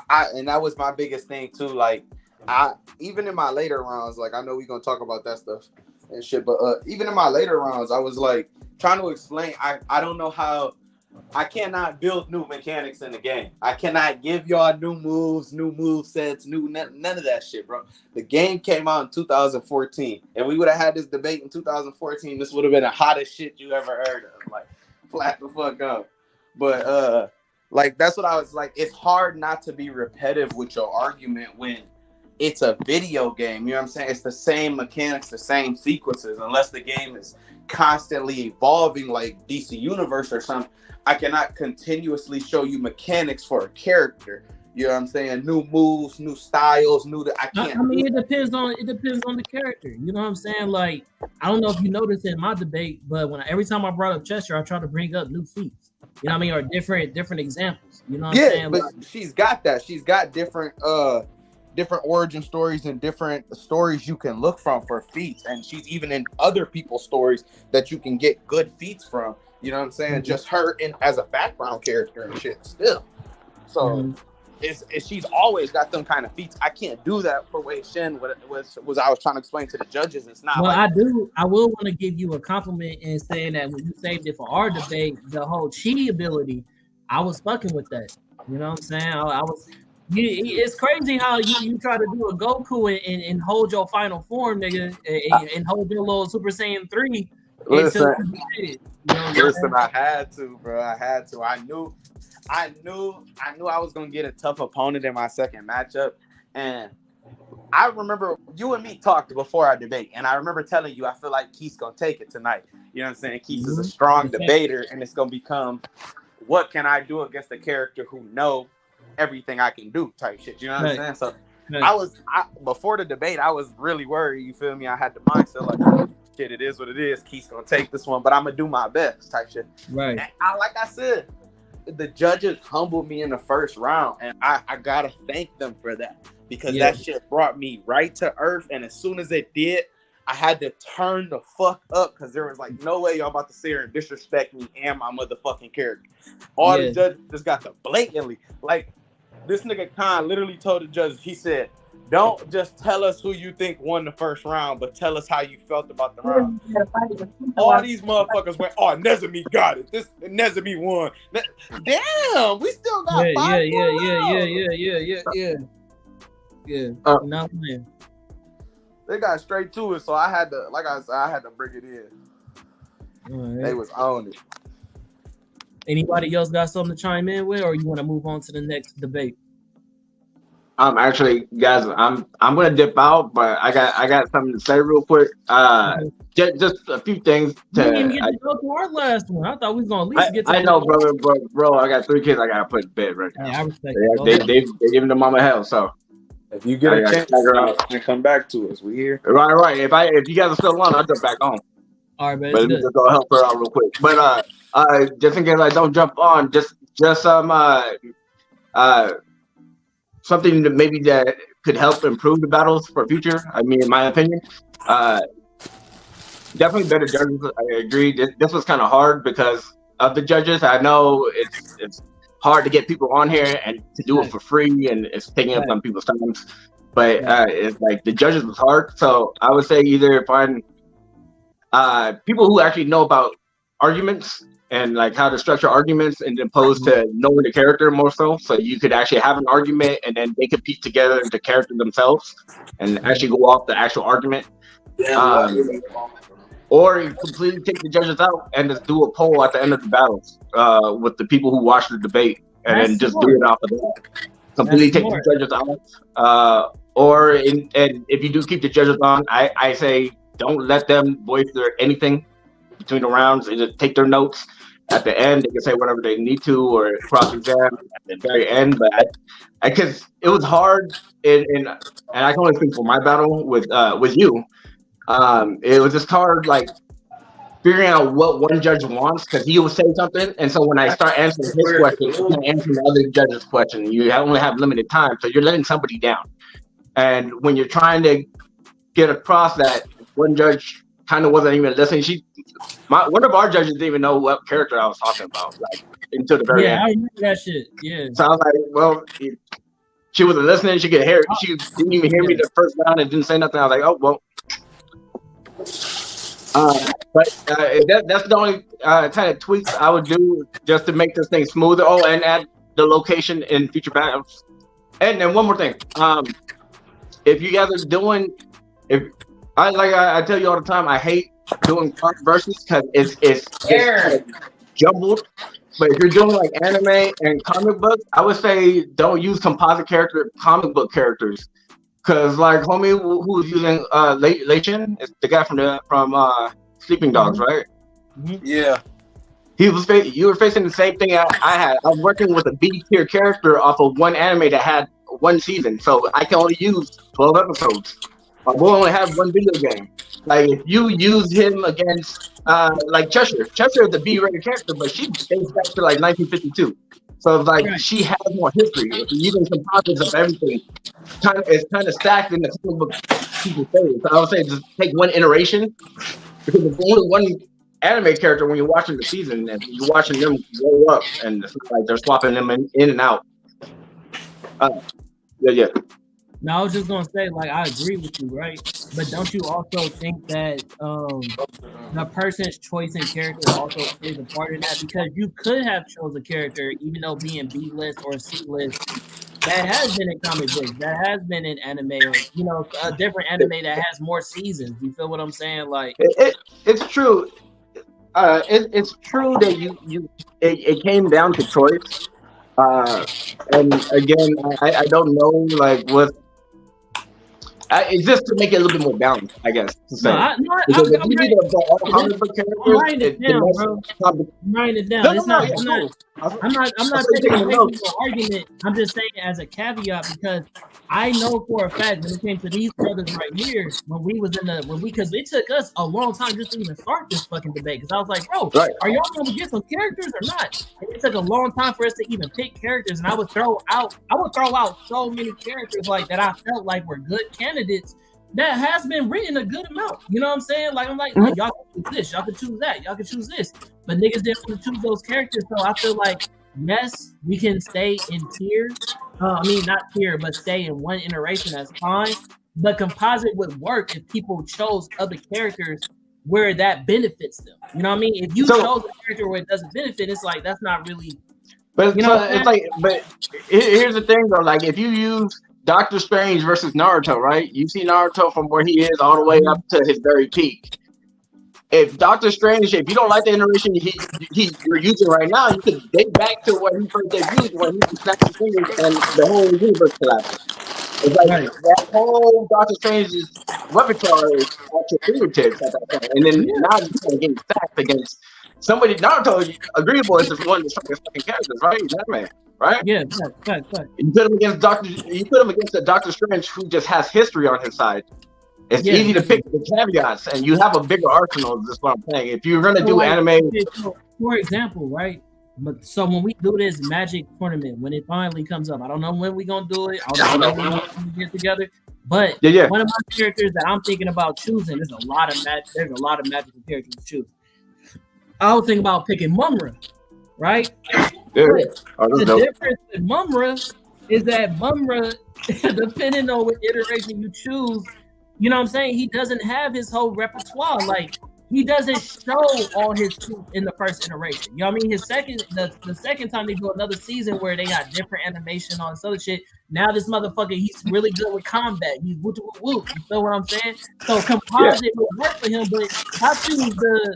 and that was my biggest thing too. Like, even in my later rounds, like I know we're gonna talk about that stuff and shit, but even in my later rounds, I was like trying to explain. I don't know how. I cannot build new mechanics in the game. I cannot give y'all new moves, new move sets, none of that shit, bro. The game came out in 2014, and we would have had this debate in 2014. This would have been the hottest shit you ever heard of. Like, flat the fuck up. But like that's what I was like. It's hard not to be repetitive with your argument when it's a video game. You know what I'm saying? It's the same mechanics, the same sequences, unless the game is constantly evolving like DC Universe or something. I cannot continuously show you mechanics for a character. You know what I'm saying? New moves, new styles, I can't. I mean, it depends on the character. You know what I'm saying? Like, I don't know if you noticed in my debate, but every time I brought up Chester, I try to bring up new feats. You know what I mean? Or different examples. You know what I'm saying? But she's got that. She's got different origin stories and different stories you can look from for feats, and she's even in other people's stories that you can get good feats from. You know what I'm saying? Just her as a background character and shit still. So she's always got them kind of feats. I can't do that for Wei Shen. What was I was trying to explain to the judges. It's not. Well, I will want to give you a compliment in saying that when you saved it for our debate, the whole chi ability, I was fucking with that. You know what I'm saying? I was. It's crazy how you try to do a Goku and hold your final form, nigga, and hold your little Super Saiyan 3. Listen, listen, I had to, bro. I had to. I knew I was gonna get a tough opponent in my second matchup, and I remember you and me talked before our debate, and I remember telling you I feel like Keith's gonna take it tonight. You know what I'm saying? Keith is a strong debater, and it's gonna become what can I do against a character who know everything I can do type shit. You know what I'm saying? So before the debate, I was really worried. You feel me? I had the mindset like, shit, it is what it is. Keith's gonna take this one, but I'm gonna do my best type shit. Right. And like I said, the judges humbled me in the first round, and I gotta thank them for that, because that shit brought me right to earth. And as soon as it did, I had to turn the fuck up, because there was like no way y'all about to sit here and disrespect me and my motherfucking character. All the judges just got to blatantly, like, this nigga Khan literally told the judges, he said, don't just tell us who you think won the first round, but tell us how you felt about the round. All these motherfuckers went, oh, Nezami got it. Nezami won. Damn, we still got 5 more rounds. Yeah. Not man. They got straight to it, so I had to, like I said, I had to bring it in. Right. They was on it. Anybody else got something to chime in with, or you want to move on to the next debate? Actually, guys, I'm gonna dip out, but I got something to say real quick. Just a few things. We didn't even get to go to our last one. I thought we was gonna at least get to. I know, brother, but bro, I got 3 kids I gotta put to bed right now. Yeah, I respect they giving the mama hell. So if you get a chance to come back to us, we here. Right. If you guys are still on, I'll jump back on. All right, man. But let me just go help her out real quick. But just in case I don't jump on, just something that maybe that could help improve the battles for future. I mean, in my opinion, definitely better judges. I agree. This was kind of hard because of the judges. I know it's hard to get people on here and to do it for free, and it's taking up some people's times. But it's like the judges was hard. So I would say either find people who actually know about arguments and like how to structure arguments, and opposed to knowing the character more so you could actually have an argument and then they could piece together the character themselves and actually go off the actual argument. Or you completely take the judges out and just do a poll at the end of the battles with the people who watch the debate, and then just do it off of that. Completely take the judges out. And if you do keep the judges on, I say don't let them voice anything between the rounds, and just take their notes. At the end, they can say whatever they need to, or cross-exam at the very end. But because it was hard, and I can only speak for my battle with you. It was just hard, like figuring out what one judge wants, because he will say something, and so when I start answering his question, I'm not answering the other judge's question. You only have limited time, so you're letting somebody down. And when you're trying to get across that one judge kind of wasn't even listening. One of our judges didn't even know what character I was talking about, like until the very end. Yeah, I remember that shit. Yeah. So I was like, well, she wasn't listening. She could hear. She didn't even hear me the first round and didn't say nothing. I was like, oh well. But that's the only kind of tweaks I would do just to make this thing smoother. Oh, and add the location in future battles. And then one more thing. If you guys are doing, I tell you all the time, I hate doing versus because it's kind of jumbled. But if you're doing like anime and comic books, I would say don't use composite comic book characters. Cause like homie who was using Leichin, it's the guy from Sleeping Dogs, right? Yeah. You were facing the same thing I had. I was working with a B tier character off of one anime that had one season, so I can only use 12 episodes. We'll only have one video game. Like if you use him against like Cheshire is a B-rated character, but she dates back to like 1952. So it's like she has more history. If you're using composites of everything, it's kind of stacked in the comic book people say. So I would say just take one iteration because it's only one anime character when you're watching the season and you're watching them grow up and it's like they're swapping them in and out. Yeah. No, I was just gonna say, like, I agree with you, right? But don't you also think that the person's choice in character also plays a part in that? Because you could have chose a character, even though being B list or C list, that has been in comic books, that has been in anime, or a different anime that has more seasons. You feel what I'm saying? Like, it's true. It's true that it came down to choice. And again, I don't know like what. It's just to make it a little bit more balanced, I guess. To say. I'm writing it down, bro. I'm writing it down. I'm not taking away from your argument. I'm just saying it as a caveat because I know for a fact when it came to these brothers right here, because it took us a long time just to even start this fucking debate. Because I was like, bro, are y'all gonna get some characters or not? And it took a long time for us to even pick characters, and I would throw out so many characters like that I felt like were good candidates that has been written a good amount. You know what I'm saying? Like I'm like, y'all can choose this, y'all can choose that, y'all can choose this. But niggas didn't want to choose those characters, so I feel like yes, we can stay in tier. Not tier, but stay in one iteration. That's fine. But composite would work if people chose other characters where that benefits them. You know what I mean? If you chose a character where it doesn't benefit, it's like that's not really. But it's like, but here's the thing though. Like if you use Doctor Strange versus Naruto, right? You see Naruto from where he is all the way up to his very peak. If Doctor Strange, if you don't like the iteration you're using right now, you could date back to when he first debuted, when he snapped his fingers and the whole universe collapsed. It's like that whole Doctor Strange's repertoire is at your fingertips at that point. And then now you're getting stacked against somebody. Naruto, agreeable, is just one of the strongest fucking characters, right? That man, right? Yeah, fact. You put him against a Doctor Strange who just has history on his side. It's easy to pick the caveats, and you have a bigger arsenal. Is what I'm saying. If you're gonna do anime, for example, right? But so when we do this Magic tournament, when it finally comes up, I don't know when we're gonna do it. I don't know when we're gonna get together. But one of my characters that I'm thinking about choosing, there's a lot of magical characters to choose. I was thinking about picking Mumra, right? The difference with Mumra is that Mumra, depending on what iteration you choose. You know what I'm saying? He doesn't have his whole repertoire. Like he doesn't show all his truth in the first iteration. You know what I mean? The second time they do another season where they got different animation on this other shit. Now this motherfucker, he's really good with combat. He's whoop. You feel what I'm saying? So composite would work for him, but I choose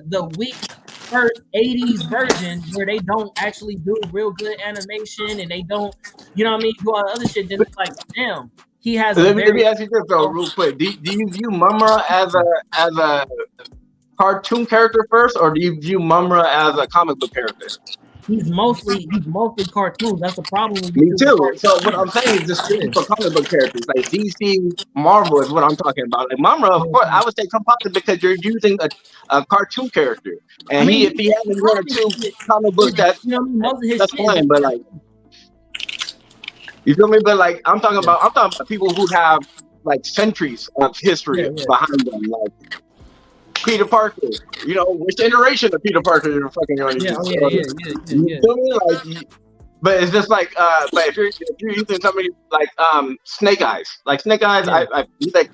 the weak first 80s version where they don't actually do real good animation and they don't, you know what I mean, do all the other shit. Then it's like, damn. He has. Let me ask you this though, real quick. Do you view Mumra as a cartoon character first, or do you view Mumra as a comic book character? He's mostly cartoons. That's the problem. Me too. So what I'm saying is just for comic book characters, like DC, Marvel is what I'm talking about. Like Mumra, of course, I would say composite because you're using a cartoon character, and if he has one or two comic books, that's fine. But like. You feel me? But like I'm talking about people who have like centuries of history behind them. Like Peter Parker. You know, which iteration of Peter Parker you're fucking on? Yeah, You feel me? Like, but it's just like, but if you're using somebody like Snake Eyes, he's like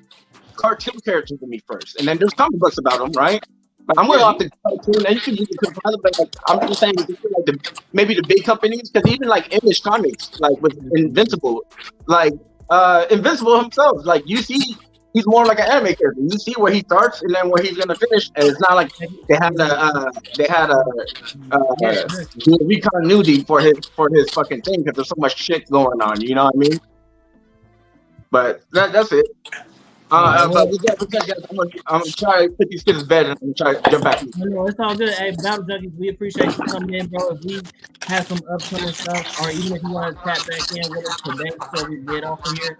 cartoon characters to me first, and then there's comic books about them, right? But I'm going off the cartoon, and you can use it to the but like, I'm just saying, like maybe the big companies, because even like Image Comics, like with Invincible, like Invincible himself, like you see, he's more like an anime character. You see where he starts and then where he's gonna finish, and it's not like they had continuity for his fucking thing because there's so much shit going on. You know what I mean? But that's it. But we got, I'm gonna try to put these kids to bed and I'm gonna try to jump back. No, it's all good. Hey, Battle Junkies, we appreciate you coming in, bro. If we have some upcoming stuff, or even if you want to tap back in with us today before we get off of here,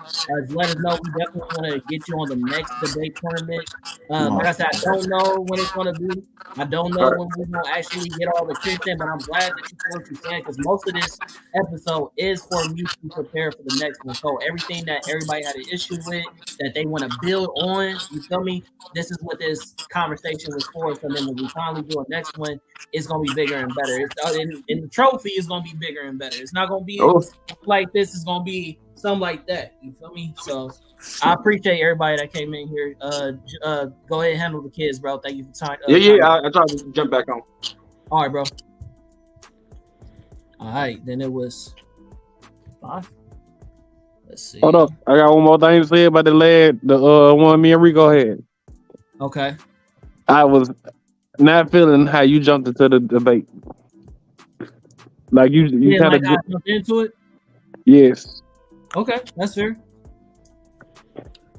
let us know. We definitely want to get you on the next debate tournament. Like I said, I don't know when it's going to be. I don't know when we're going to actually get all the tricks in, but I'm glad that you said what you're saying, because most of this episode is for me to prepare for the next one. So everything that everybody had an issue with, that they want to build on, you feel me? This is what this conversation was for. So then when we finally do a next one, it's gonna be bigger and better. And the trophy is gonna be bigger and better. It's not gonna be like this. It's gonna be something like that. You feel me? So I appreciate everybody that came in here. Go ahead and handle the kids, bro. Thank you for time. I tried to jump back on. All right, bro. All right, then it was 5. Let's see. Hold up, I got one more thing to say about the one me and Rico had. Okay. I was not feeling how you jumped into the debate. Like you kind of jumped into it. Yes. Okay, that's fair.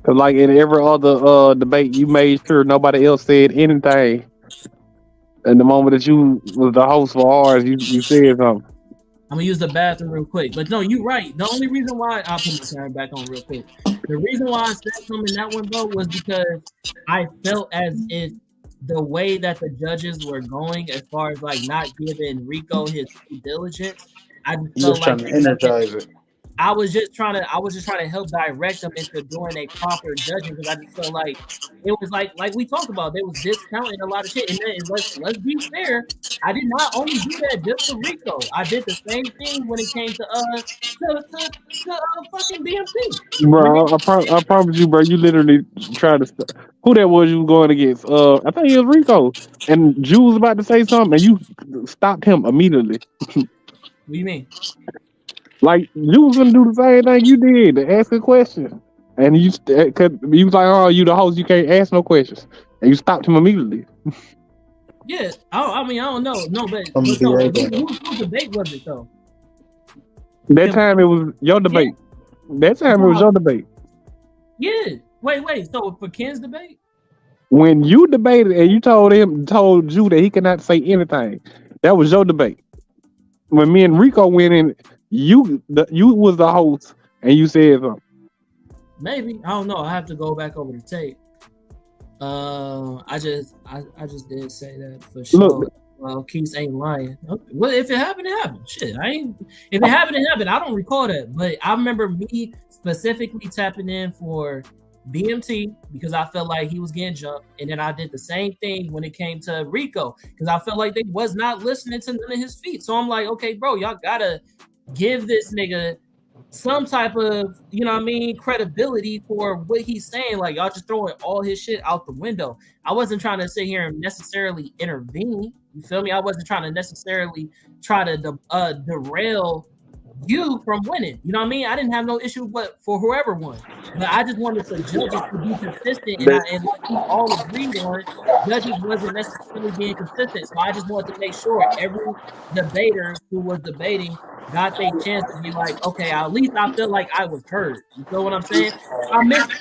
Cause like in every other debate, you made sure nobody else said anything. And the moment that you was the host for ours, you said something. I'm gonna use the bathroom real quick, but no, you're right. The only reason why I'll put my camera back on real quick. The reason why I said something in that one, bro, was because I felt as if the way that the judges were going, as far as like not giving Rico his due diligence, I felt like trying to energize it. I was just trying to help direct them into doing a proper judging, because I just felt like it was like we talked about, they was discounting a lot of shit. And then let's be fair, I did not only do that just for Rico. I did the same thing when it came to fucking BMC. Bro, I promise you, bro. You literally tried to. Who that was you was going against? I think it was Rico, and Jew was about to say something, and you stopped him immediately. What do you mean? Like, you was gonna do the same thing you did, to ask a question. And you was like, oh, you the host, you can't ask no questions. And you stopped him immediately. Yeah, I mean, I don't know. No, but whose debate was it, though? That time it was your debate. That time it was your debate. Yeah. Wait. So for Ken's debate? When you debated and you told Jew that he could not say anything, that was your debate. When me and Rico went in, you was the host and you said something. Maybe, I don't know. I have to go back over the tape. I just did say that for sure. Look, well, Keith ain't lying. Okay. Well, if it happened, it happened. Shit, if it happened, it happened. I don't recall that, but I remember me specifically tapping in for BMT because I felt like he was getting jumped, and then I did the same thing when it came to Rico because I felt like they was not listening to none of his feet. So I'm like, okay, bro, y'all gotta give this nigga some type of, you know what I mean, credibility for what he's saying. Like, y'all just throwing all his shit out the window. I wasn't trying to sit here and necessarily intervene. You feel me? I wasn't trying to necessarily try to derail you from winning. You know what I mean? I didn't have no issue for whoever won. But I just wanted the judges to be consistent, and like we all agreed on, judges wasn't necessarily being consistent. So I just wanted to make sure every debater who was debating got their chance to be like, okay, at least I feel like I was heard. You feel what I'm saying? I missed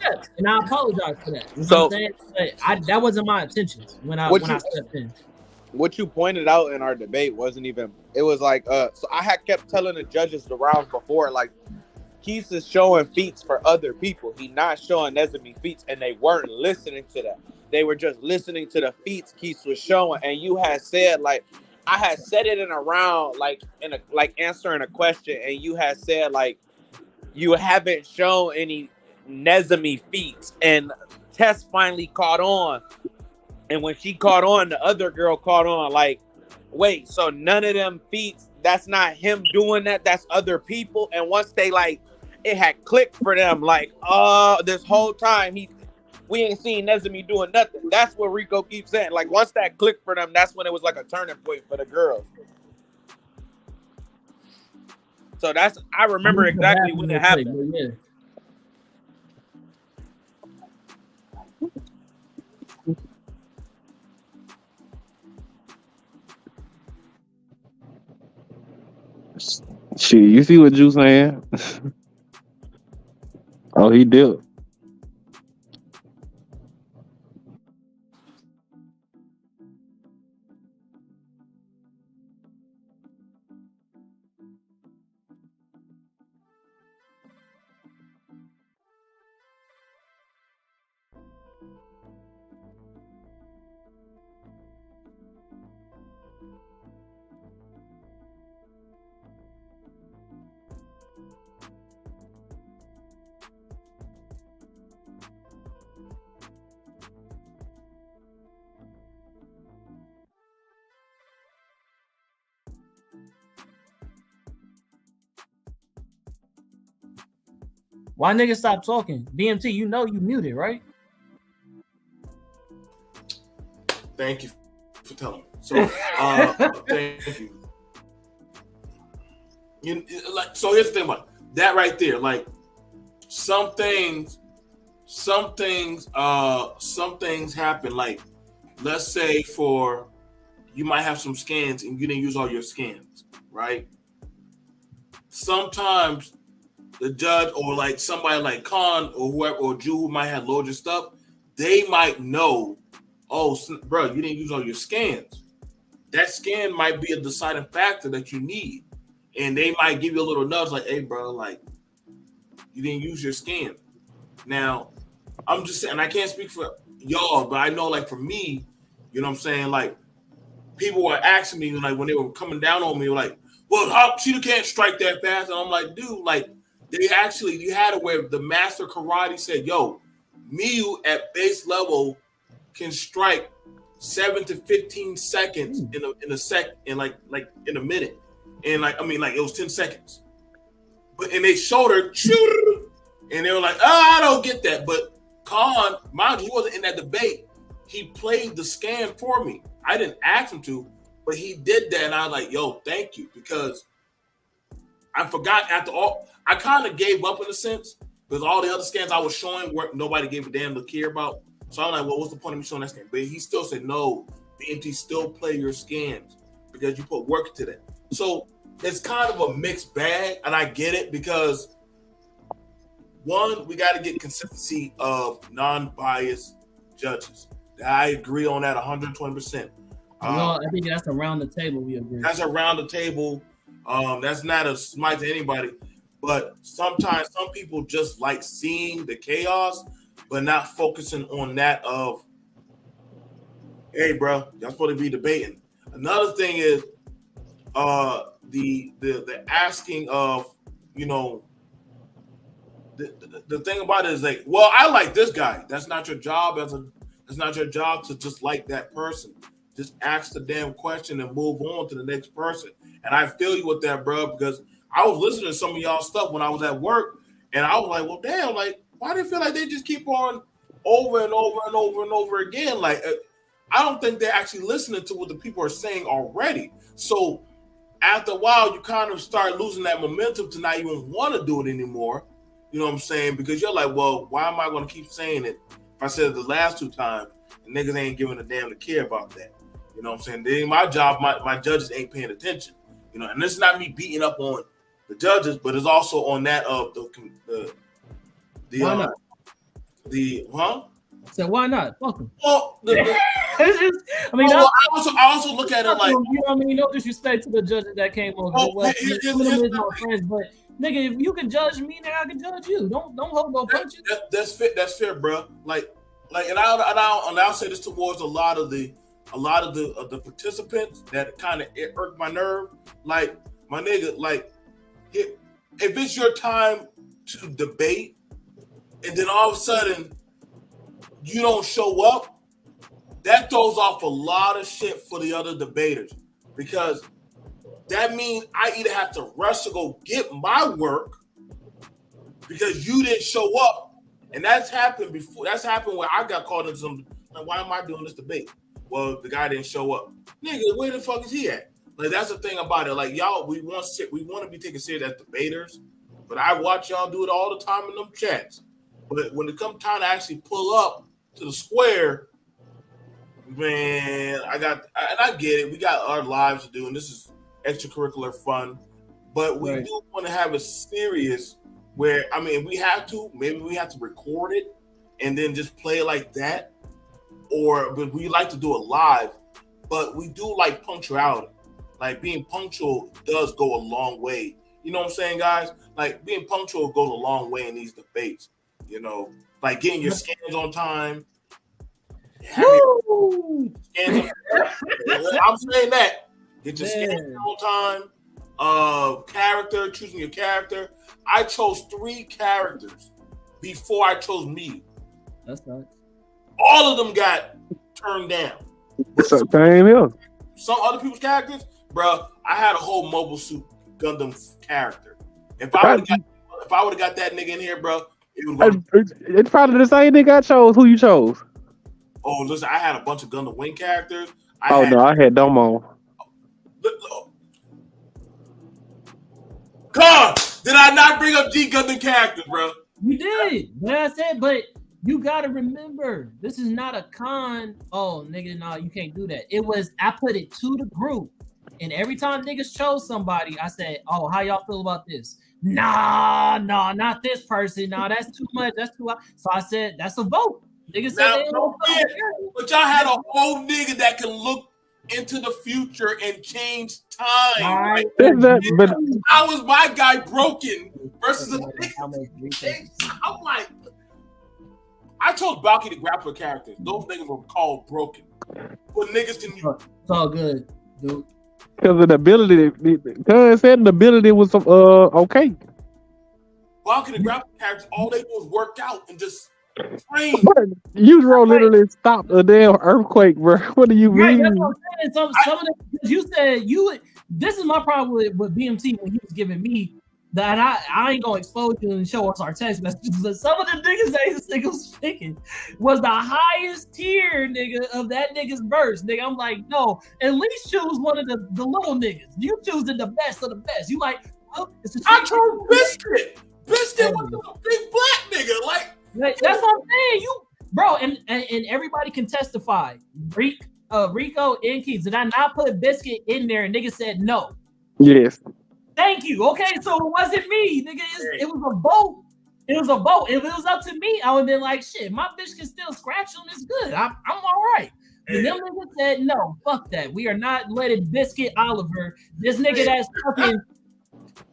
that, and I apologize for that. You know what I'm saying? But that wasn't my intentions when I stepped in. What you pointed out in our debate wasn't even, it was like, so I had kept telling the judges the rounds before, like, Keith is showing feats for other people. He not showing Nezami feats, and they weren't listening to that. They were just listening to the feats Keith was showing, and you had said, like, I had said it in a round, like, answering a question, and you had said, like, you haven't shown any Nezami feats, and Tess finally caught on. And when she caught on, the other girl caught on. Like, wait, so none of them feats, that's not him doing that. That's other people. And once they like, it had clicked for them. Like, this whole time we ain't seen Nezumi doing nothing. That's what Rico keeps saying. Like, once that clicked for them, that's when it was like a turning point for the girls. So I remember exactly when it happened. Yeah. Shit, you see what Juice saying? Oh, he did. Why niggas stop talking? BMT, you know you muted, right? Thank you for telling me. So, thank you. So here's the thing about that right there. Like, some things happen. Like, let's say you might have some scans and you didn't use all your scans, right? Sometimes the judge or like somebody like Khan or whoever or Jew who might have loaded stuff, they might know, oh, bro, you didn't use all your scans. That scan might be a deciding factor that you need. And they might give you a little nudge like, hey, bro, like, you didn't use your scan. Now, I'm just saying, I can't speak for y'all, but I know, like, for me, you know what I'm saying? Like, people were asking me, like, when they were coming down on me, like, well, how she can't strike that fast? And I'm like, dude, like, you had it where the master karate said, yo, Miyu at base level can strike 7 to 15 seconds in a minute. And it was 10 seconds. And they showed her, and they were like, I don't get that. But Khan, mind you, he wasn't in that debate. He played the scan for me. I didn't ask him to, but he did that. And I was like, yo, thank you. Because I forgot after all, I kind of gave up in a sense because all the other scans I was showing nobody gave a damn to care about. So I'm like, well, what's the point of me showing that scan? But he still said, no, BMT still play your scans because you put work into that. So it's kind of a mixed bag, and I get it because one, we got to get consistency of non-biased judges. I agree on that 120%. I think that's around the table. We agree. That's around the table. That's not a smite to anybody, but sometimes some people just like seeing the chaos, but not focusing on that of, hey, bro, y'all supposed to be debating. Another thing is the asking of, you know, the thing about it is like, well, I like this guy. That's not your job that's not your job to just like that person. Just ask the damn question and move on to the next person. And I feel you with that, bro, because I was listening to some of y'all stuff when I was at work, and I was like, well, damn, like, why do you feel like they just keep on over and over and over and over again? Like, I don't think they're actually listening to what the people are saying already. So after a while, you kind of start losing that momentum to not even want to do it anymore. You know what I'm saying? Because you're like, well, why am I going to keep saying it if I said it the last 2 times and niggas ain't giving a damn to care about that? You know what I'm saying? Then my job, my judges ain't paying attention. You know, and this is not me beating up on the judges, but it's also on that of why not? So why not? Fuck them. Well, I also look at it like, you know what I mean? No disrespect to the judges that came on. But nigga, if you can judge me, then I can judge you. Don't hold no punches. That's fair, bro. And I'll say this towards a lot of the participants that kind of irked my nerve. Like, my nigga, like, if it's your time to debate, and then all of a sudden you don't show up, that throws off a lot of shit for the other debaters because that means I either have to rush to go get my work because you didn't show up. And that's happened before. That's happened where I got called into some, like, why am I doing this debate? Well, the guy didn't show up. Nigga, where the fuck is he at? Like, that's the thing about it. Like, y'all, we want to be taken serious as debaters, but I watch y'all do it all the time in them chats. But when it comes time to actually pull up to the square, man, I get it. We got our lives to do, and this is extracurricular fun. But we do want to have a serious where, I mean, we have to, maybe we have to record it and then just play it like that. But we like to do it live. But we do like punctuality. Like, being punctual does go a long way. You know what I'm saying, guys? Like, being punctual goes a long way in these debates. You know, like getting your scans on time. I'm saying that. Get your scans on time. Character, choosing your character. I chose 3 characters before I chose me. That's nice. All of them got turned down. Same here. Some other people's characters, bro, I had a whole Mobile Suit Gundam character. If I would have got that nigga in here, bro, it's probably the same nigga I chose. Who you chose? Oh, listen, I had a bunch of Gundam Wing characters. I had Domo. God, did I not bring up G Gundam characters, bro? You did. Yeah, I said, but you gotta remember, this is not a con. Oh, nigga, no, you can't do that. It was, I put it to the group, and every time niggas chose somebody, I said, oh, how y'all feel about this? Nah, not this person. Nah, that's too much. That's too. So I said, that's a vote. Niggas said, but y'all had a whole nigga that can look into the future and change time. But how was my guy broken versus a nigga? I'm like, I chose Balky to grapple characters. Those niggas were called broken. But niggas can. It's all good, dude. Because of the ability, because said the ability was okay. Balky to grapple characters, all they do is work out and just train. You literally stopped a damn earthquake, bro. What do you mean? That's what I'm saying. Some of the, you said you would. This is my problem with BMT when he was giving me that I ain't gonna expose you and show us our text messages. But some of the niggas that this nigga was speaking was the highest tier nigga of that nigga's verse. Nigga, I'm like, no, at least choose one of the little niggas. You choosing the best of the best. You like, oh, I chose Biscuit. Biscuit was a big black nigga. Like, that's what I'm saying. You, bro, and everybody can testify. Rico and Keith, did I not put Biscuit in there? And nigga said no. Yes. Thank you. Okay, so it wasn't me, nigga. It was a vote. It was a vote. If it was up to me, I would have been like, shit, my bitch can still scratch them. It's good. I'm all right. And them niggas said, no, fuck that. We are not letting Biscuit Oliver, this nigga that's fucking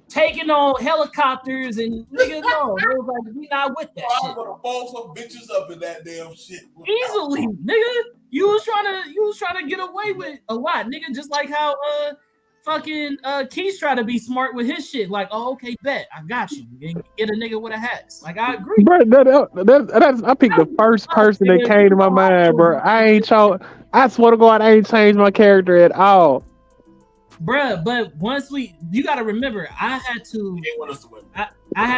taking on helicopters and nigga, no. It was like, we not with that shit. I'm gonna ball some bitches up in that damn shit. Easily, nigga. You was trying to get away with a lot, nigga. Just like how fucking Keith's trying to be smart with his shit. Like, oh, okay, bet I got you. And get a nigga with a hat. Like, I agree. Bro, I picked the first person that came to my mind, bro. I swear to God, I ain't changed my character at all. Bruh, but once you gotta remember, I had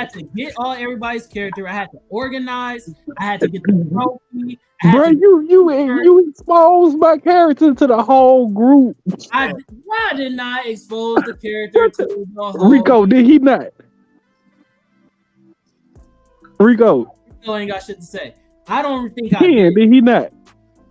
to get everybody's character. I had to organize. I had to get the trophy. Bro, you exposed my character to the whole group. I did not expose the character to the whole Rico, group. did he not? Rico ain't got shit to say. I don't think I did. Did he not?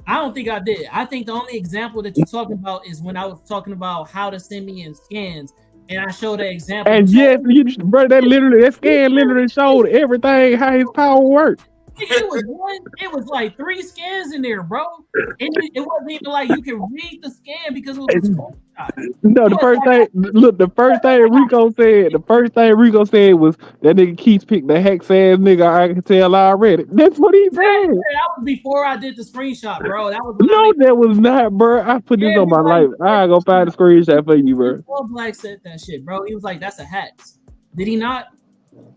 I don't think I did. I think the only example that you're talking about is when I was talking about how to send me in scans, and I showed an example. And yes, bro, that scan literally showed everything how his power worked. It was like 3 scans in there, bro. And it wasn't even like you can read the scan because it was a screenshot. No, the first thing Rico said was that nigga Keith picked the hex ass nigga. I can tell already. That's what he said. That was before I did the screenshot, bro. That was that was not, bro. I put this on my life. I go find the screenshot for you, bro. All Black said that shit, bro. He was like, "That's a hex." Did he not?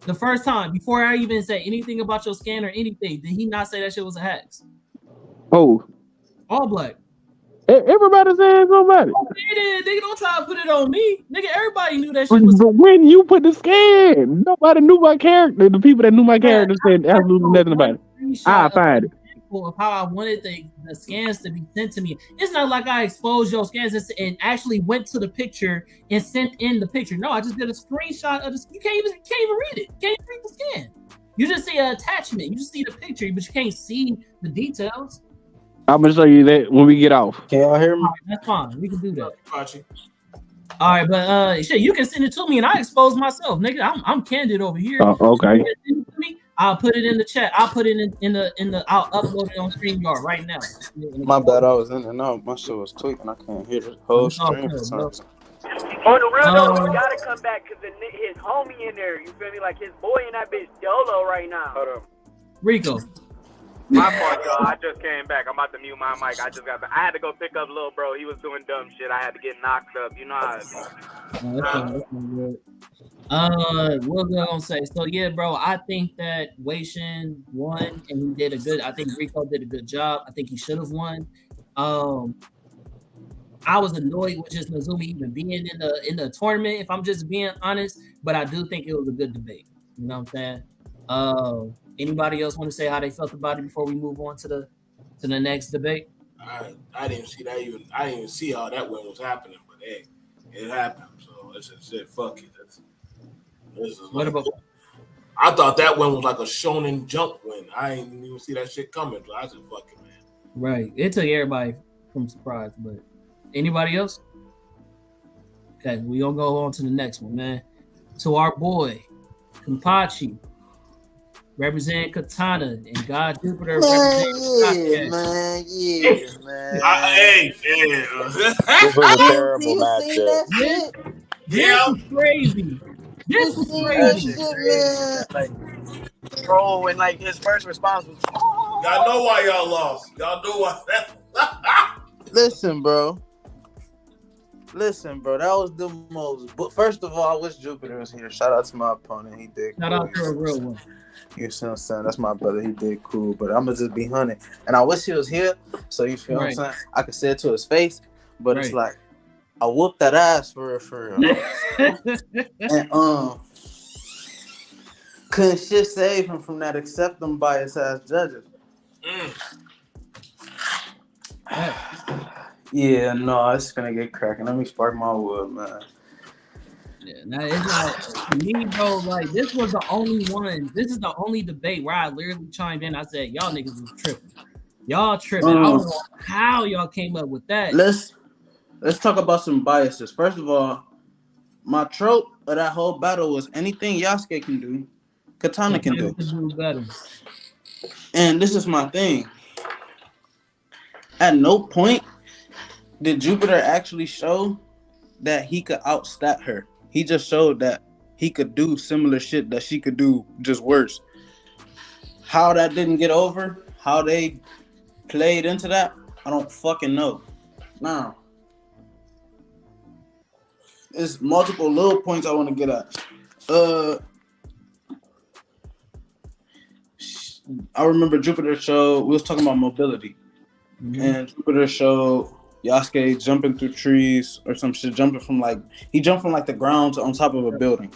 The first time, before I even say anything about your scan or anything, did he not say that shit was a hex? Oh, All black. everybody saying somebody. Oh, they did. Nigga, don't try to put it on me. Nigga, everybody knew that But shit was. when you put the scan, nobody knew my character. The people that knew my Man, character said I absolutely took nothing about one it. I screenshot of find an it. example of how I wanted the scans to be sent to me. It's not like I exposed your scans and actually went to the picture and sent in the picture. No, I just did a screenshot of the. You can't even read it. You can't even read the scan. You just see an attachment. You just see the picture, but you can't see the details. I'm gonna show you that when we get off. Can y'all hear me? All right, that's fine. We can do that. Gotcha. All right, but shit, you can send it to me and I expose myself, nigga. I'm candid over here. Okay. Send it to me, I'll put it in the chat. I'll put it in the. I'll upload it on StreamYard right now. My bad, I was in and out. My shit was tweaking. I can't hear the whole stream for some reason. On the real though, he gotta come back because his homie in there. You feel me? Like his boy in that bitch Dolo right now. Hold up. Rico. My fault, y'all. I just came back. I'm about to mute my mic. I just got back. I had to go pick up little bro. He was doing dumb shit. I had to get knocked up. You know how it be. What was I gonna say? So yeah, bro, I think that Wei Shin won and he did a good. I think Rico did a good job. I think he should have won. I was annoyed with just Nazumi even being in the tournament, if I'm just being honest. But I do think it was a good debate. You know what I'm saying? Anybody else want to say how they felt about it before we move on to the next debate? I didn't see that even. I didn't even see how that one was happening, but hey, it happened. So it's just said, fuck it. What about? I thought that one was like a Shonen Jump win. I didn't even see that shit coming. So I said, fuck it, man. Right. It took everybody from surprise, but anybody else? Okay, we gonna go on to the next one, man. To our boy, Kampachi, representing Katana, and God Jupiter representing man. Hey. This was a terrible matchup. This was crazy. This was crazy. Like, bro, and like his first response was, y'all know why y'all lost. Y'all know why. Listen, bro. That was the most. But first of all, I wish Jupiter was here. Shout out to my opponent. He did. Shout out to a real one. You see what I'm saying? That's my brother. He did cool. But I'm gonna just be hunting. And I wish he was here. So you feel what I'm saying? I could say it to his face. But it's like, I whooped that ass for real. And couldn't shit save him from that except them biased ass judges. Yeah, no, it's gonna get cracking. Let me spark my wood, man. Yeah, now it's like me, bro. Like this was the only one. This is the only debate where I literally chimed in. I said, "Y'all niggas was tripping. Y'all tripping. I don't know how y'all came up with that." Let's talk about some biases. First of all, my trope of that whole battle was anything Yasuke can do, Katana can do. Better. And this is my thing. At no point did Jupiter actually show that he could outstat her. He just showed that he could do similar shit that she could do, just worse. How that didn't get over, how they played into that, I don't fucking know. Now, there's multiple little points I want to get at. I remember Jupiter showed, we was talking about mobility. And Jupiter showed Yasuke jumping through trees or some shit, he jumped from the ground to on top of a building.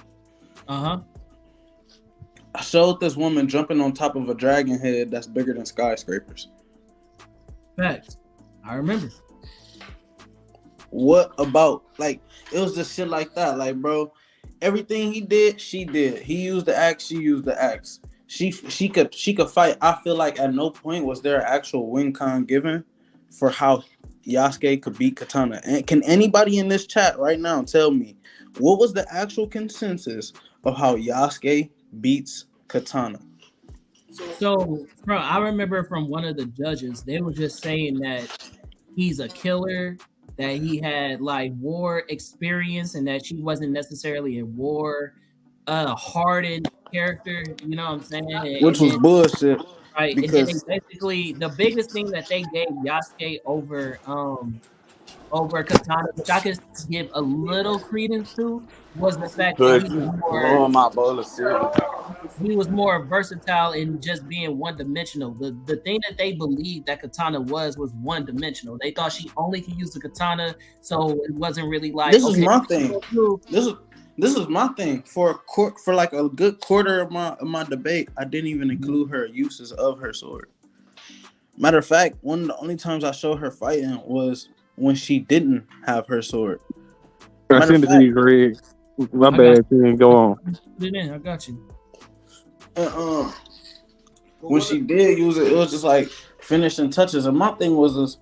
I showed this woman jumping on top of a dragon head that's bigger than skyscrapers. Facts. I remember. What about, it was just shit like that. Like, bro, everything he did, she did. He used the axe, she used the axe. She could fight. I feel like at no point was there an actual win con given for how Yasuke could beat Katana. And can anybody in this chat right now tell me what was the actual consensus of how Yasuke beats Katana? So, I remember from one of the judges, they were just saying that he's a killer, that he had war experience, and that she wasn't necessarily a war hardened character. You know what I'm saying? Which was bullshit. Right. Because and then basically the biggest thing that they gave Yasuke over over Katana, which I could give a little credence to, was the fact that Good. Blowing my bowl of cereal. he was more versatile in just being one dimensional. The thing that they believed that Katana was one dimensional. They thought she only could use the katana, so it wasn't really like This is my thing. This is my thing. For like a good quarter of my debate, I didn't even include her uses of her sword. Matter of fact, one of the only times I showed her fighting was when she didn't have her sword. I sent it to you, Greg. My bad. Go on. I got you. When she did use it, it was just like finishing touches. And my thing was this: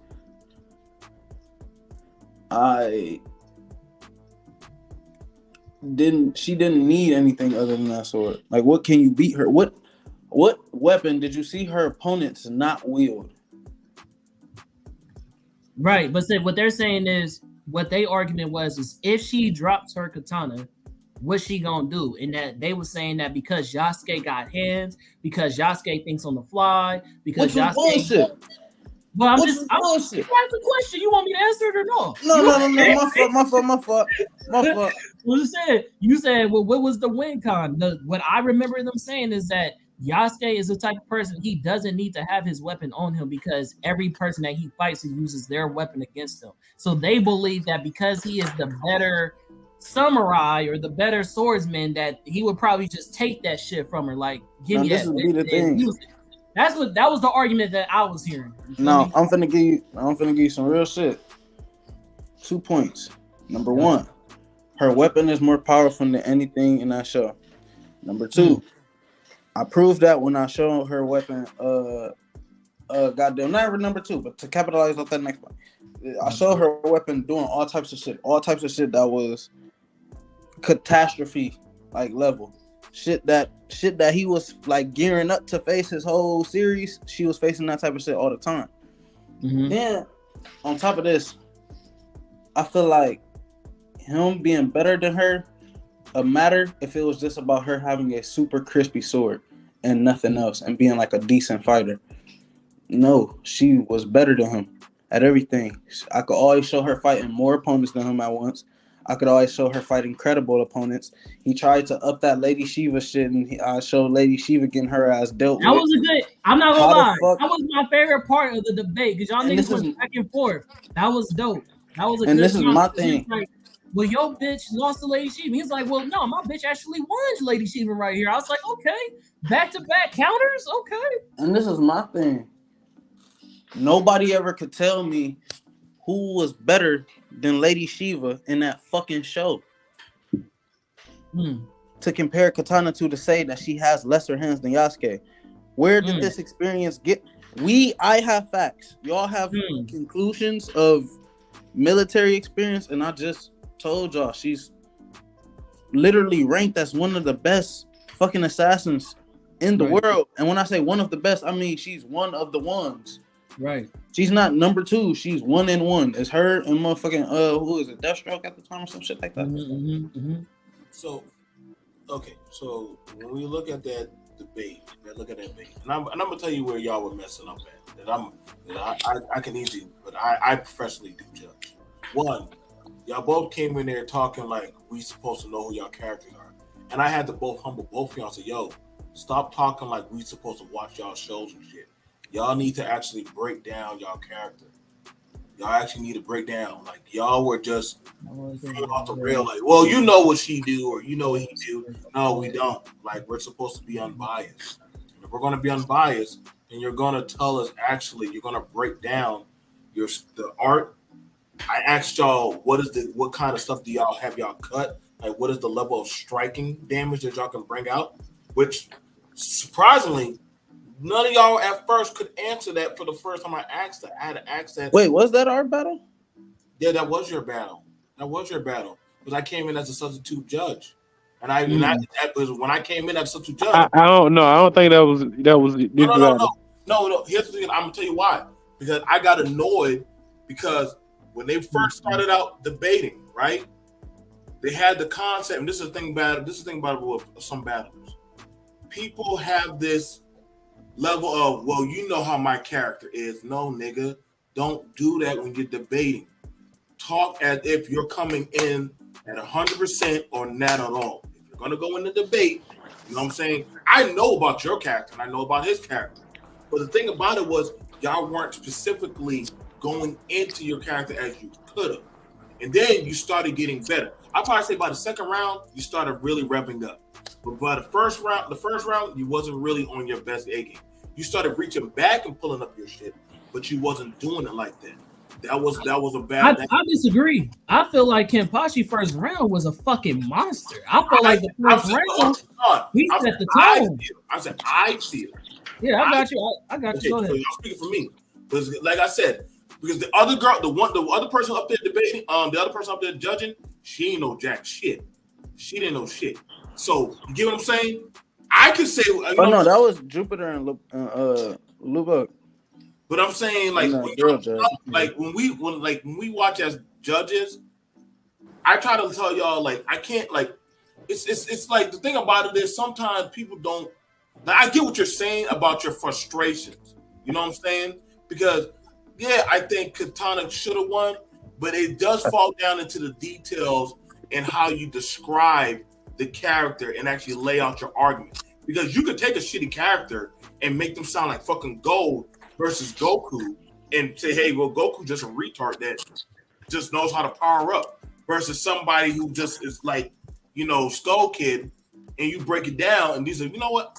she didn't need anything other than that sword. Like, what can you beat her? What weapon did you see her opponents not wield? Right, but what they're saying is, what they argument is if she drops her katana, what's she gonna do? And that they were saying that because Yasuke got hands, because Yasuke thinks on the fly, because Yasuke bullshit. Well, I'm asking the question. You want me to answer it or no? No. My fault. Well, you said, well, what was the win con? What I remember them saying is that Yasuke is the type of person he doesn't need to have his weapon on him because every person that he fights, he uses their weapon against them. So they believe that because he is the better samurai or the better swordsman, that he would probably just take that shit from her. Like, give me that. This would be the thing. That was the argument that I was hearing. No, I'm finna give you some real shit. 2 points. Number one, her weapon is more powerful than anything in that show. Number two, I proved that when I showed her weapon. Goddamn, not even number two, but to capitalize on that next point, I showed her weapon doing all types of shit that was catastrophe like level. Shit that he was like gearing up to face his whole series. She was facing that type of shit all the time. Then on top of this, I feel like him being better than her matter if it was just about her having a super crispy sword and nothing else and being like a decent fighter. No, she was better than him at everything. I could always show her fighting more opponents than him at once. I could always show her fighting credible opponents. He tried to up that Lady Shiva shit, and I showed Lady Shiva getting her ass dealt with. That was a good. I'm not gonna lie. That was my favorite part of the debate because y'all niggas went back and forth. That was dope. That was a good. And this is my thing. Like, well, your bitch lost to Lady Shiva. He's like, well, no, my bitch actually won Lady Shiva right here. I was like, okay, back-to-back counters, okay. And this is my thing. Nobody ever could tell me who was better than Lady Shiva in that fucking show. To compare Katana to say that she has lesser hands than Yasuke. Where did this experience get? I have facts. Y'all have conclusions of military experience, and I just told y'all she's literally ranked as one of the best fucking assassins in the world. And when I say one of the best, I mean she's one of the ones. Right. She's not number two. She's 1 and 1. It's her and motherfucking who is it? Deathstroke at the time or some shit like that. So, okay. So when we look at that debate, and I'm gonna tell you where y'all were messing up at. I can easily, but I professionally do judge. One, y'all both came in there talking like we supposed to know who y'all characters are, and I had to both humble both of y'all and say, yo, stop talking like we supposed to watch y'all shows and shit. Y'all need to actually break down y'all character. Y'all actually need to break down. Like, y'all were just off the rail. Like, well, you know what she do or you know what he do. No, we don't. Like, we're supposed to be unbiased. And if we're going to be unbiased, then you're going to tell us actually, you're going to break down the art. I asked y'all, what kind of stuff do y'all have y'all cut? Like, what is the level of striking damage that y'all can bring out? Which, surprisingly, none of y'all at first could answer that for the first time I asked that. I had to ask that. Wait, was that our battle? Yeah, that was your battle. Because I came in as a substitute judge. And when I came in as a substitute judge. I don't know. I don't think that was No. Here's the thing. I'm going to tell you why. Because I got annoyed because when they first started out debating, right? They had the concept, and this is the thing about with some battles. People have this level of, well, you know how my character is. No, nigga, don't do that when you're debating. talk as if you're coming in at 100% or not at all. If you're gonna go in the debate, you know what I'm saying? I know about your character and I know about his character. But the thing about it was y'all weren't specifically going into your character as you could have. And then you started getting better. I'd probably say by the second round, you started really revving up. But by the first round, you wasn't really on your best A game. You started reaching back and pulling up your shit, but you wasn't doing it like that. That was a bad. I disagree. I feel like Kenpachi first round was a fucking monster. I felt like the first round he set the tone. I feel. Yeah, I got you. I got you. Go ahead. So you're speaking for me, because like I said, because the other girl, the other person up there debating, the other person up there judging, she ain't know jack shit. She didn't know shit. So you get what I'm saying? I could say. No, that was Jupiter and Lubbock. But I'm saying, like, when we watch as judges, I try to tell y'all, like, I can't, like, it's like the thing about it is sometimes people don't. Like, I get what you're saying about your frustrations. You know what I'm saying? Because yeah, I think Katana should have won, but it does fall down into the details and how you describe the character and actually lay out your argument. Because you could take a shitty character and make them sound like fucking gold versus Goku and say, hey, well, Goku just a retard that just knows how to power up versus somebody who just is like, you know, Skull Kid, and you break it down and these are, you know what?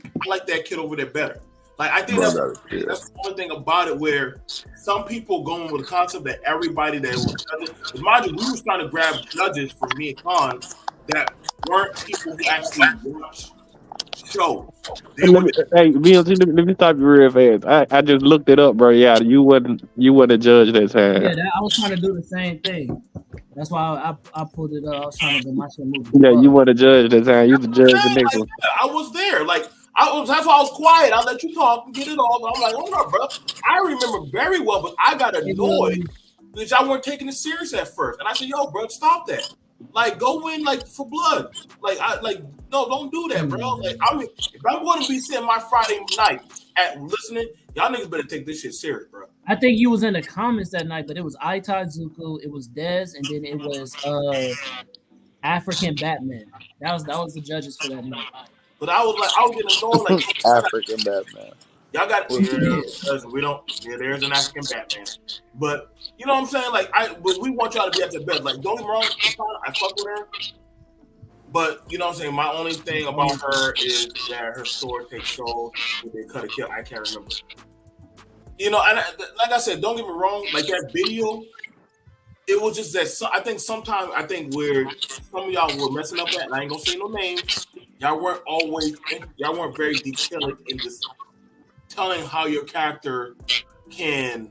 I like that kid over there better. Like, I think that's the only thing about it where some people going with the concept that everybody that was judges, mind you, we was trying to grab judges for me and Khan that weren't people who actually watch shows. Hey, BLT, let me stop you real fast. I just looked it up, bro. Yeah, you wasn't a judge that time. Yeah, I was trying to do the same thing. That's why I pulled it up. I was trying to get my shit moving. Yeah, you weren't a judge that time. You was a judge the next one. I was there. Like, that's why I was quiet. I'll let you talk and get it all. But I'm like, hold on, bro. I remember very well, but I got annoyed because y'all weren't taking it serious at first. And I said, yo, bro, stop that. Like, go in like for blood. No, don't do that, bro. Like, I mean, if I'm going to be sitting my Friday night at listening, y'all niggas better take this shit serious, bro. I think you was in the comments that night, but it was Aitai Zuko, it was Dez, and then it was African Batman. That was the judges for that night. But I was getting annoyed like African Batman. Y'all got we don't. Yeah, there's an African Batman, but you know what I'm saying. Like, but we want y'all to be at the best. Like, don't get me wrong, I fuck with her, but you know what I'm saying. My only thing about her is that her sword takes souls. They cut a kill. I can't remember. You know, and like I said, don't get me wrong. Like that video, it was just that. I think sometimes where some of y'all were messing up at, and I ain't gonna say no names. Y'all weren't very detailed in just telling how your character can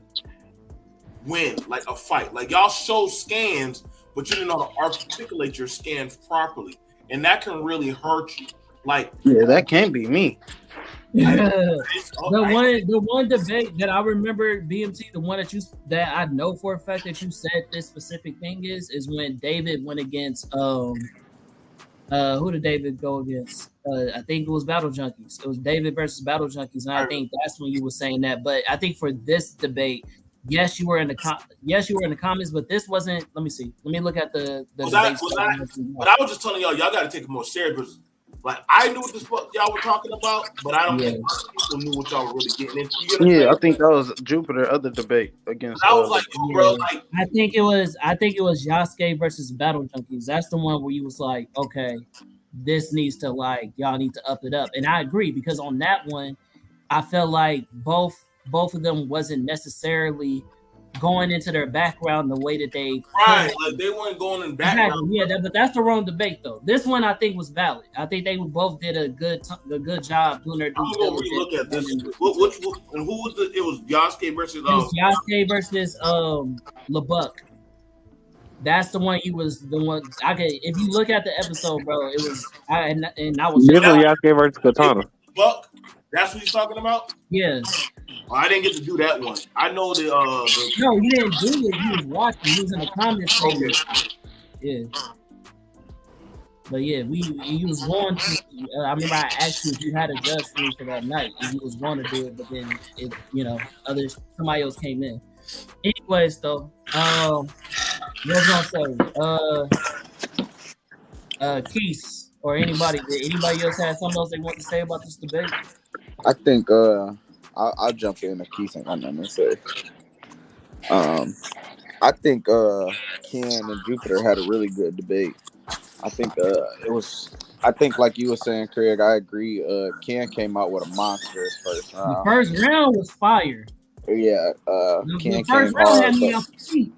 win, like a fight. Like, y'all show scans, but you didn't know how to articulate your scans properly, and that can really hurt you. Like, yeah, that can't be me. The one debate that I remember, BMT, the one that I know for a fact that you said this specific thing is when David went against who did David go against? I think it was Battle Junkies. It was David versus Battle Junkies, and I think that's when you were saying that. But I think for this debate, yes, you were in the comments, but this wasn't. Let me see. Let me look at the. But I was just telling y'all got to take it more serious. Because, like, I knew what this y'all were talking about, but I don't think people knew what y'all were really getting into. Yeah, I think that was Jupiter other debate against. I was like, bro, like, I think it was Yasuke versus Battle Junkies. That's the one where you was like, okay, this needs to, like, y'all need to up it up. And I agree, because on that one, I felt like both of them wasn't necessarily going into their background the way that they like they weren't going in background. Yeah, but that's the wrong debate though. This one I think was valid. I think they both did a good job doing their due diligence. Look at this. And who was it? It was Yasuke versus. It was Yasuke versus Lubbock. That's the one. If you look at the episode, bro, it was I was. Yasuke versus Katana. Buck. That's what he's talking about. Yeah. Well, I didn't get to do that one. I know the. No, he didn't do it. He was watching. He was in the comments. Okay. Yeah. But yeah, he was going to. I remember I asked you if you had a judge for me for that night, and he was going to do it, but then somebody else came in. Anyways, though, what was I gonna say? Keith or anybody? Did anybody else have something else they want to say about this debate? I think I'll jump in. Keith ain't got nothing to say. I think Ken and Jupiter had a really good debate. I think it was. I think like you were saying, Craig. I agree. Ken came out with a monstrous first The round. first round was fire. Yeah, Ken The first came round hard, had me but off the seat.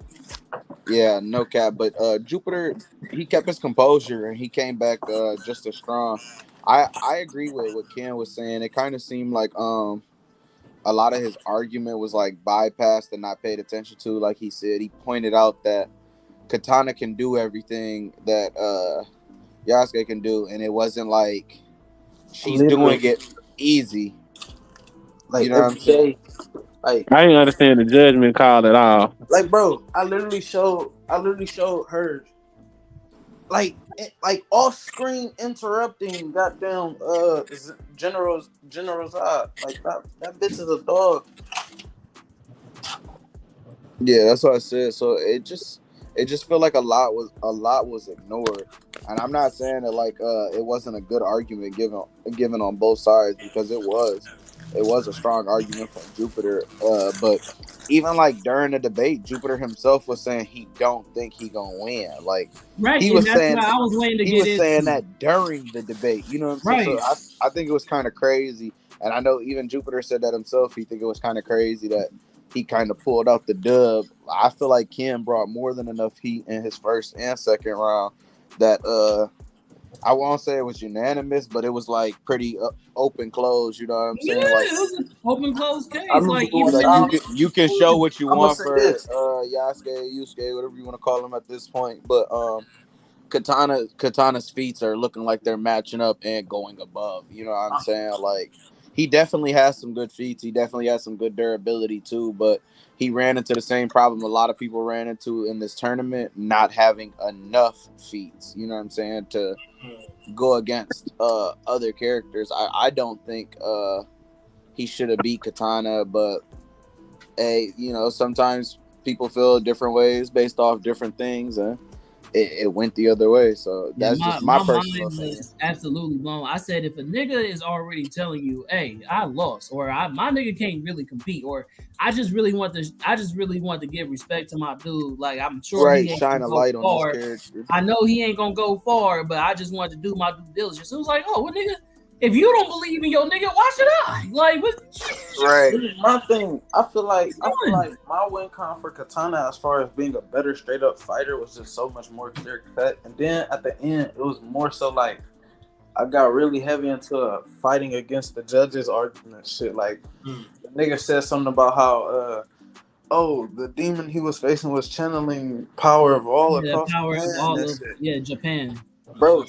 yeah, no cap. But Jupiter, he kept his composure and he came back just as strong. I agree with what Ken was saying. It kind of seemed like a lot of his argument was like bypassed and not paid attention to. Like he said, he pointed out that Katana can do everything that Yasuke can do, and it wasn't like she's Literally. doing it easy. Like You know what I'm every saying? day. Like I didn't understand the judgment call at all. Like, bro, I literally showed her like off screen interrupting goddamn General's eye. Like that bitch is a dog. Yeah, that's what I said. So it just felt like a lot was ignored, and I'm not saying that like it wasn't a good argument given on both sides, because it was a strong argument from Jupiter. But even like during the debate, Jupiter himself was saying he don't think he gonna win. Like Right, he and was that's saying what I was waiting to he get was saying into. that during the debate. You know what I'm saying? Right. So I think it was kind of crazy, and I know even Jupiter said that himself. He think it was kind of crazy that he kind of pulled out the dub. I feel like Ken brought more than enough heat in his first and second round that I won't say it was unanimous, but it was like pretty open close. You know what I'm saying? Yeah, Like it was an open close case. I'm Like doing even like you can show what you I'm gonna want say for this. Yusuke, whatever you want to call him at this point, but Katana's feats are looking like they're matching up and going above. You know what I'm saying? Like he definitely has some good feats. He definitely has some good durability too, but he ran into the same problem a lot of people ran into in this tournament, not having enough feats. You know what I'm saying? To go against other characters. I don't think he should have beat Katana, but hey, you know, sometimes people feel different ways based off different things, and it went the other way. So that's just my personal mind opinion. was absolutely blown. I said, if a nigga is already telling you, "Hey, I lost," or my nigga can't really compete," or I just really want to give respect to my dude. Like I'm sure Right, he ain't shine gonna a go light on this far. character. I know he ain't gonna go far, but I just wanted to do my due diligence. It was like, oh, well, nigga, if you don't believe in your nigga, why should I? Like, what? Right. My thing, I feel like my win con for Katana, as far as being a better straight up fighter, was just so much more clear cut. And then at the end, it was more so like I got really heavy into fighting against the judges' argument shit. Like the nigga said something about how the demon he was facing was channeling power of all across power of Japan all and of shit. Japan. Bro,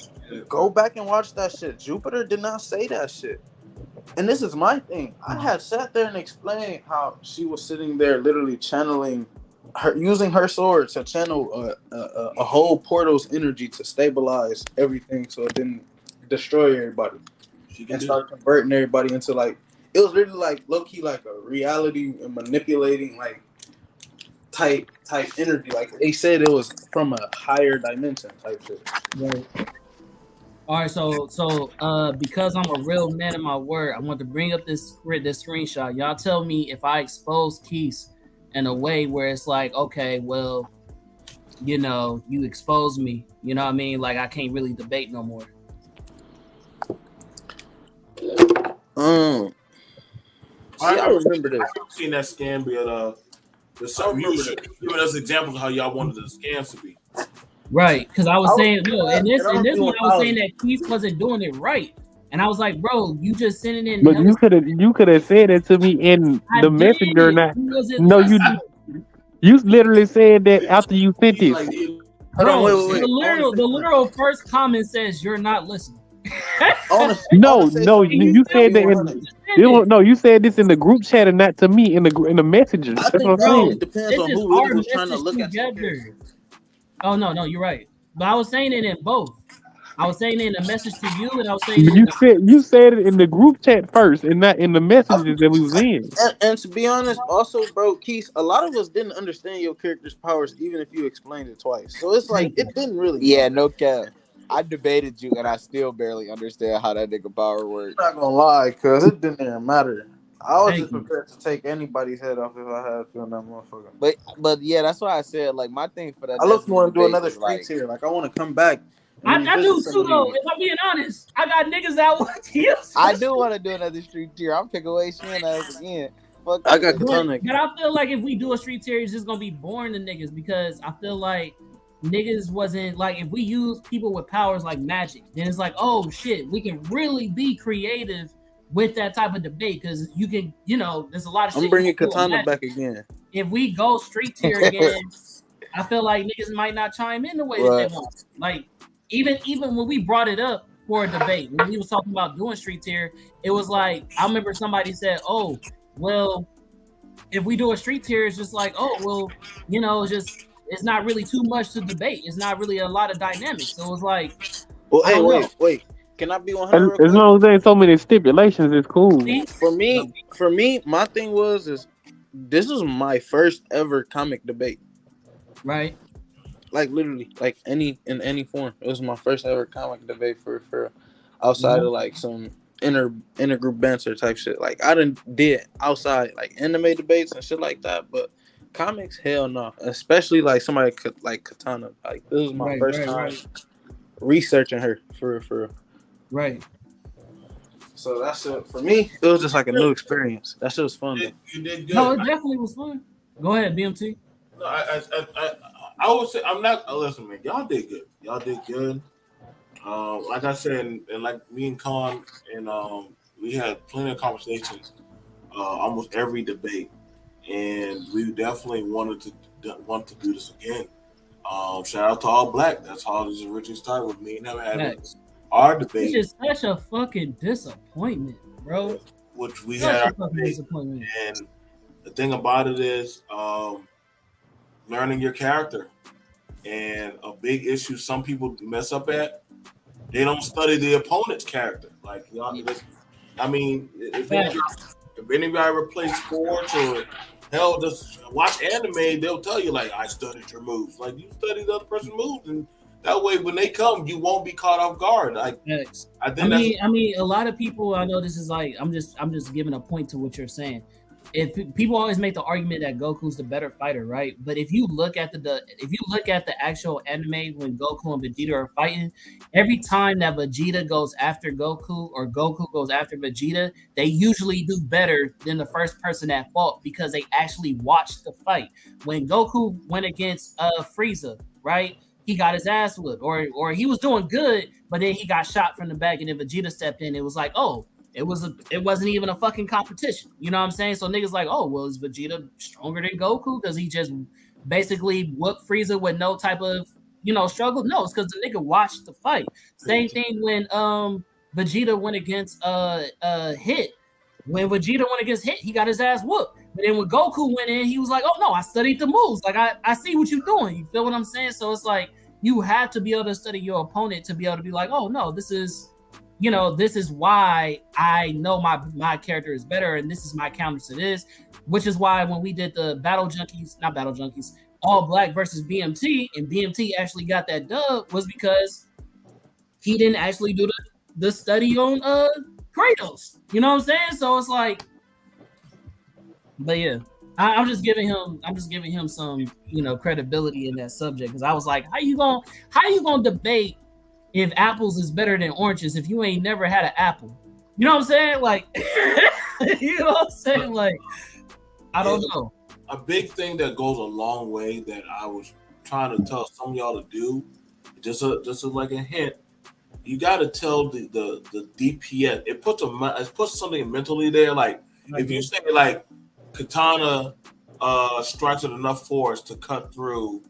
go back and watch that shit. Jupiter did not say that shit. And this is my thing. I had sat there and explained how she was sitting there literally channeling her, using her sword to channel a whole portal's energy to stabilize everything so it didn't destroy everybody. And start converting everybody into like, it was really like low-key like a reality and manipulating like type energy. Like they said it was from a higher dimension type shit. Right. All right, so because I'm a real man of my word, I want to bring up this screenshot. Y'all tell me if I expose Keith in a way where it's like, okay, well, you know, you expose me. You know what I mean? Like I can't really debate no more. I remember this. I've seen that scam be giving us examples of how y'all wanted the scams to be. Right, because I was saying, no, in this one, I was saying that Keith wasn't doing it right, and I was like, bro, you just sending in. But you could have said it to me in the messenger. You literally said that after you sent it. Bro, the literal first comment says you're not listening. No, you said that you said this in the group chat and not to me in the messenger. That's what I'm saying. It depends on who really was trying to look at you. Oh no, you're right. But I was saying it in both. I was saying it in a message to you, and I was saying it You said it in the group chat first, and not in the messages that we was in. And to be honest, also, bro, Keith, a lot of us didn't understand your character's powers, even if you explained it twice. So it's like it didn't really. Yeah, no cap. I debated you, and I still barely understand how that nigga power works. I'm not gonna lie, cause it didn't even matter. I was just prepared to take anybody's head off if I had to on that motherfucker. But yeah, that's why I said like my thing for that. I look want to do another street tier. Like I want to come back. I do too, though. If I'm being honest, I got niggas that want to. I do want to do another street tier. I'm picking away Shin ass again. Fuck I got Katana. But I feel like if we do a street tier, it's just gonna be boring to niggas because I feel like niggas wasn't like if we use people with powers like magic, then it's like, oh shit, we can really be creative with that type of debate because you can, there's a lot of shit. I'm bringing Katana back again. If we go street tier again, I feel like niggas might not chime in the way that they want. Like even when we brought it up for a debate, when we was talking about doing street tier, it was like I remember somebody said, "Oh, well, if we do a street tier, it's just like, oh, well, it's not really too much to debate. It's not really a lot of dynamics." So it was like, well, hey, wait. Can I be 100? As long as there ain't so many stipulations, it's cool. For me, my thing is this is my first ever comic debate. Right. Like literally, like in any form. It was my first ever comic debate for outside of like some intergroup banter type shit. Like I did outside like anime debates and shit like that, but comics, hell no. Especially like somebody like Katana. Like this was my first time researching her for. Right. So that's it for me. It was just like a new experience. That shit was fun. You did good. No, it definitely was fun. Go ahead, BMT. No, I would say I'm not. Listen, man, y'all did good. Y'all did good. Like I said, and like me and Con, and we had plenty of conversations, almost every debate, and we definitely want to do this again. Shout out to All Black. That's how this originally started with me and him having our debate. It's just such a fucking disappointment, bro. Which we had our debate, and the thing about it is, learning your character, and a big issue some people mess up at, they don't study the opponent's character. Like, I mean, if anybody ever plays sports or hell, just watch anime, they'll tell you like, I studied your moves. Like you studied the other person's moves, and that way when they come, you won't be caught off guard. Like I mean, a lot of people. I know this is like I'm just giving a point to what you're saying. If people always make the argument that Goku's the better fighter, right? But if you look at the actual anime when Goku and Vegeta are fighting, every time that Vegeta goes after Goku or Goku goes after Vegeta, they usually do better than the first person that fought because they actually watched the fight. When Goku went against Frieza, right? He got his ass whipped, or he was doing good, but then he got shot from the back, and then Vegeta stepped in. It was like, oh. It wasn't even a fucking competition. You know what I'm saying? So niggas like, oh, well, is Vegeta stronger than Goku? Does he just basically whoop Frieza with no type of, struggle? No, it's because the nigga watched the fight. Same thing when Vegeta went against Hit. When Vegeta went against Hit, he got his ass whooped. But then when Goku went in, he was like, oh no, I studied the moves. Like I see what you're doing. You feel what I'm saying? So it's like you have to be able to study your opponent to be able to be like, oh no, this is why I know my character is better, and this is my counter to this, which is why when we did the All Black versus BMT, and BMT actually got that dub, was because he didn't actually do the study on Kratos. You know what I'm saying? So it's like, but yeah, I'm just giving him some credibility in that subject, because I was like, how you gonna debate if apples is better than oranges if you ain't never had an apple? You know what I'm saying? Like, you know what I'm saying? Like, I don't know. A big thing that goes a long way that I was trying to tell some of y'all to do, just like a hint, you got to tell the DPS. It puts something mentally there. Like, if you say like Katana strikes with enough force to cut through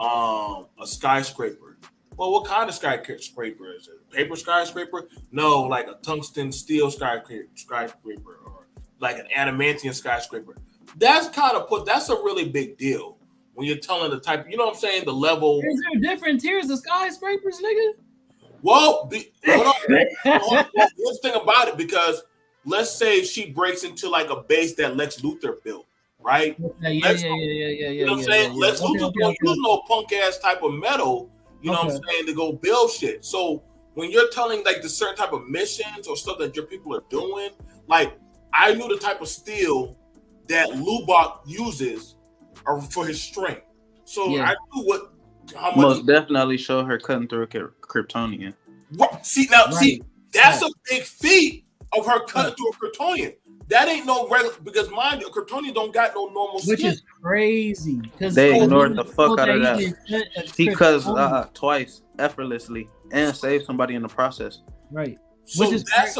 a skyscraper. Well, what kind of skyscraper is it? Paper skyscraper? No, like a tungsten steel skyscraper, or like an adamantium skyscraper. That's a really big deal when you're telling the type. You know what I'm saying? The level. Is there different tiers of skyscrapers, nigga? Well, hold on. Here's the thing about it, because let's say she breaks into like a base that Lex Luthor built, right? You know what I'm saying? Lex Luthor don't use no punk ass type of metal, you know what I'm saying, to go build shit. So when you're telling like the certain type of missions or stuff that your people are doing, like I knew the type of steel that Lubach uses for his strength. So I knew how much most definitely show her cutting through a Kryptonian. What? See, that's a big feat of her cutting through a Kryptonian. That ain't no regular, because mind you, a Kryptonian don't got no normal skin. Which is crazy. They ignored the fuck out of that. She cuts twice effortlessly and saved somebody in the process. Right. So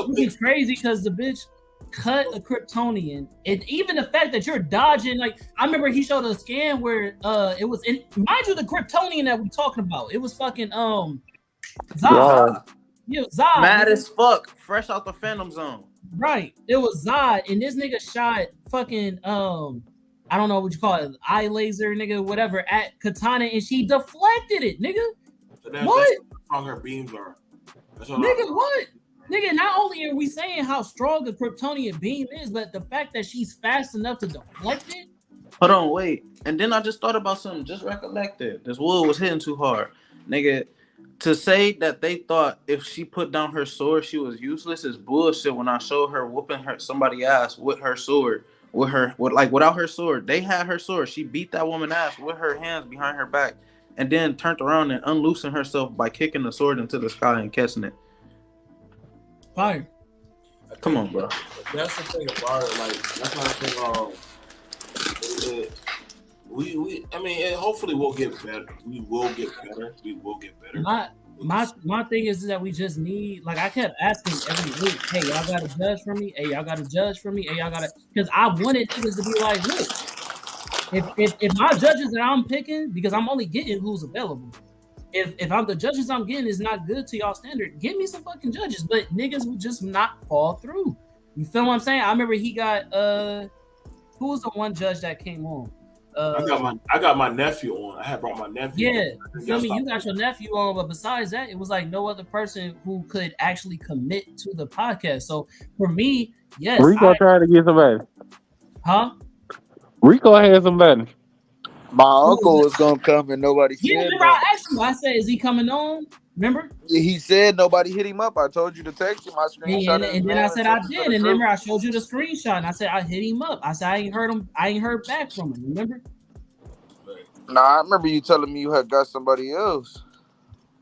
which is crazy because the bitch cut a Kryptonian, and even the fact that you're dodging, like I remember he showed a scan where it was in, mind you, the Kryptonian that we talking about, it was fucking Zod. Yeah, Zod. Mad as fuck, fresh out the Phantom Zone. Right. It was Zod, and this nigga shot fucking I don't know what you call it, eye laser, nigga, whatever, at Katana, and she deflected it, nigga. So what? That's how strong her beams are. Nigga, what? Nigga, not only are we saying how strong a Kryptonian beam is, but the fact that she's fast enough to deflect it. Hold on, wait. And then I just thought about something. Just recollected. This wood was hitting too hard. Nigga, to say that they thought if she put down her sword, she was useless is bullshit. When I showed her whooping somebody ass with her sword, without her sword. They had her sword. She beat that woman ass with her hands behind her back and then turned around and unloosened herself by kicking the sword into the sky and catching it. Fire. Come on, bro. That's the thing about it. Like, that's not the thing. I mean, hopefully we'll get better. We will get better. My thing is that we just need, like I kept asking every week, hey, y'all got a judge for me? Hey, y'all got a judge for me? Hey, y'all got to, because I wanted niggas to be like, look, if my judges that I'm picking, because I'm only getting who's available. If I'm the judges I'm getting is not good to y'all standard, give me some fucking judges. But niggas would just not fall through. You feel what I'm saying? I remember he got who was the one judge that came on? I got my nephew on. I had brought my nephew. Yeah, you feel me? You got your nephew on, but besides that, it was like no other person who could actually commit to the podcast. So for me, yes, Rico tried to get somebody. Huh? Rico had somebody. My uncle was gonna come and nobody said. Yeah, remember I asked you. I said, "Is he coming on?" Remember? He said nobody hit him up. I told you to text him. I screenshot and then I said I did. And remember, I showed you the screenshot. And I said I hit him up. I said I ain't heard him. I ain't heard back from him. Remember? Nah, I remember you telling me you had got somebody else.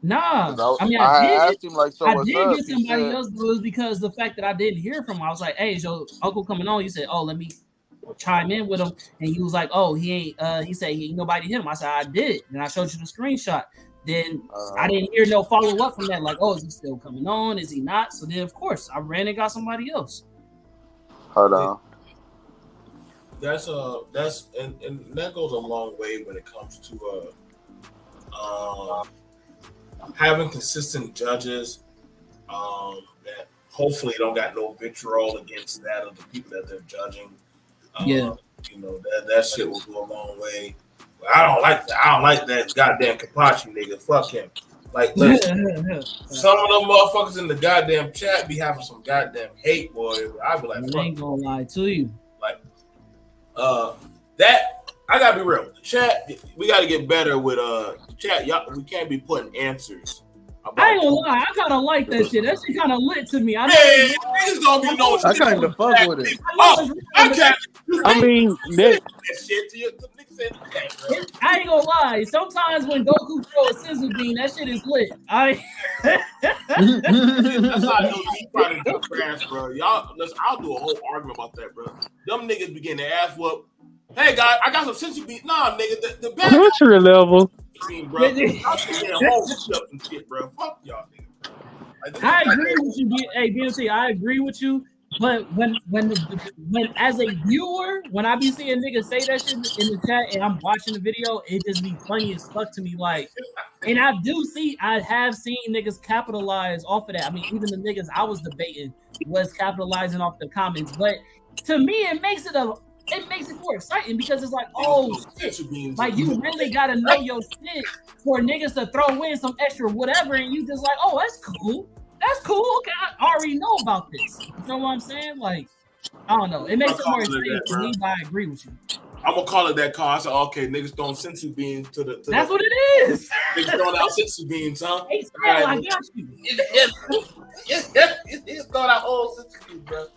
Nah, I mean I asked him like, so I what's did up? get somebody else, but it was because the fact that I didn't hear from him. I was like, "Hey, is your uncle coming on?" You said, "Oh, let me chime in with him," and he was like, "Oh, he ain't." He said, "He ain't nobody hit him." I said, "I did," and I showed you the screenshot. Then I didn't hear no follow up from that. Like, "Oh, is he still coming on? Is he not?" So then, of course, I ran and got somebody else. Hold on. That's and that goes a long way when it comes to having consistent judges that hopefully don't got no vitriol against that of the people that they're judging. Yeah, you know that shit will go a long way. I don't like that. I don't like that goddamn Kapachi nigga. Fuck him. Like, listen, some of them motherfuckers in the goddamn chat be having some goddamn hate, boy. I be like, fuck. I ain't gonna lie to you. Like, that I gotta be real. The chat, we gotta get better with the chat. Y'all, we can't be putting answers. I ain't gonna lie, I kind of like that shit. That shit kind of lit to me. Niggas gonna be knowing. I kind of fuck with it. I can't. I mean, that shit to you. I ain't gonna lie. Sometimes when Goku throw a scissor beam, that shit is lit. That's how I know you probably do crash, bro. Y'all, I'll do a whole argument about that, bro. Them niggas begin to ask, "Well, hey guys, I got some sense beat." Nah, nigga, the bad country level. Bro, y'all getting whole stuff and shit, bro. Fuck y'all, nigga. Like, I agree with you, hey BMC. I agree with you. But when as a viewer, when I be seeing niggas say that shit in the chat and I'm watching the video, it just be funny as fuck to me. Like, and I have seen niggas capitalize off of that. I mean, even the niggas I was debating was capitalizing off the comments. But to me, it makes it it makes it more exciting because it's like, oh shit, like you really gotta know your shit for niggas to throw in some extra whatever, and you just like, oh, that's cool. That's cool. Okay, I already know about this. You know what I'm saying? Like, I don't know. It makes it more exciting for me, but I agree with you. I'm gonna call it that car. I said, okay, niggas throwing sensu beans to the. That's what it is. Niggas throwing out sensu beans, huh? Hey, Sam, I got you. He's throwing out old sensu beans, bro.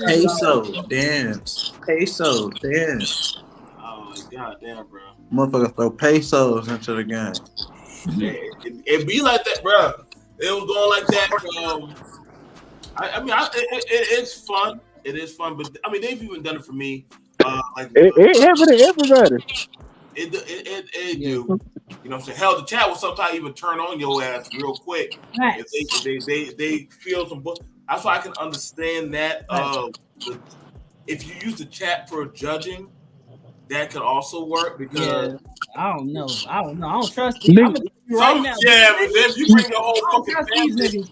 Peso dance. Peso dance. Oh, goddamn, bro. Motherfucker throw pesos into the game. Yeah, it be like that, bro. It was going like that. It's fun. It is fun, but I mean, they've even done it for me. It happened to everybody. It do. You know what I'm saying? Hell, the chat will sometimes even turn on your ass real quick. Right. If they feel some. That's why I can understand that. If you use the chat for judging, that could also work because I don't know. I don't trust you. I'm gonna tell you right now. Yeah, but if you bring your whole fucking family,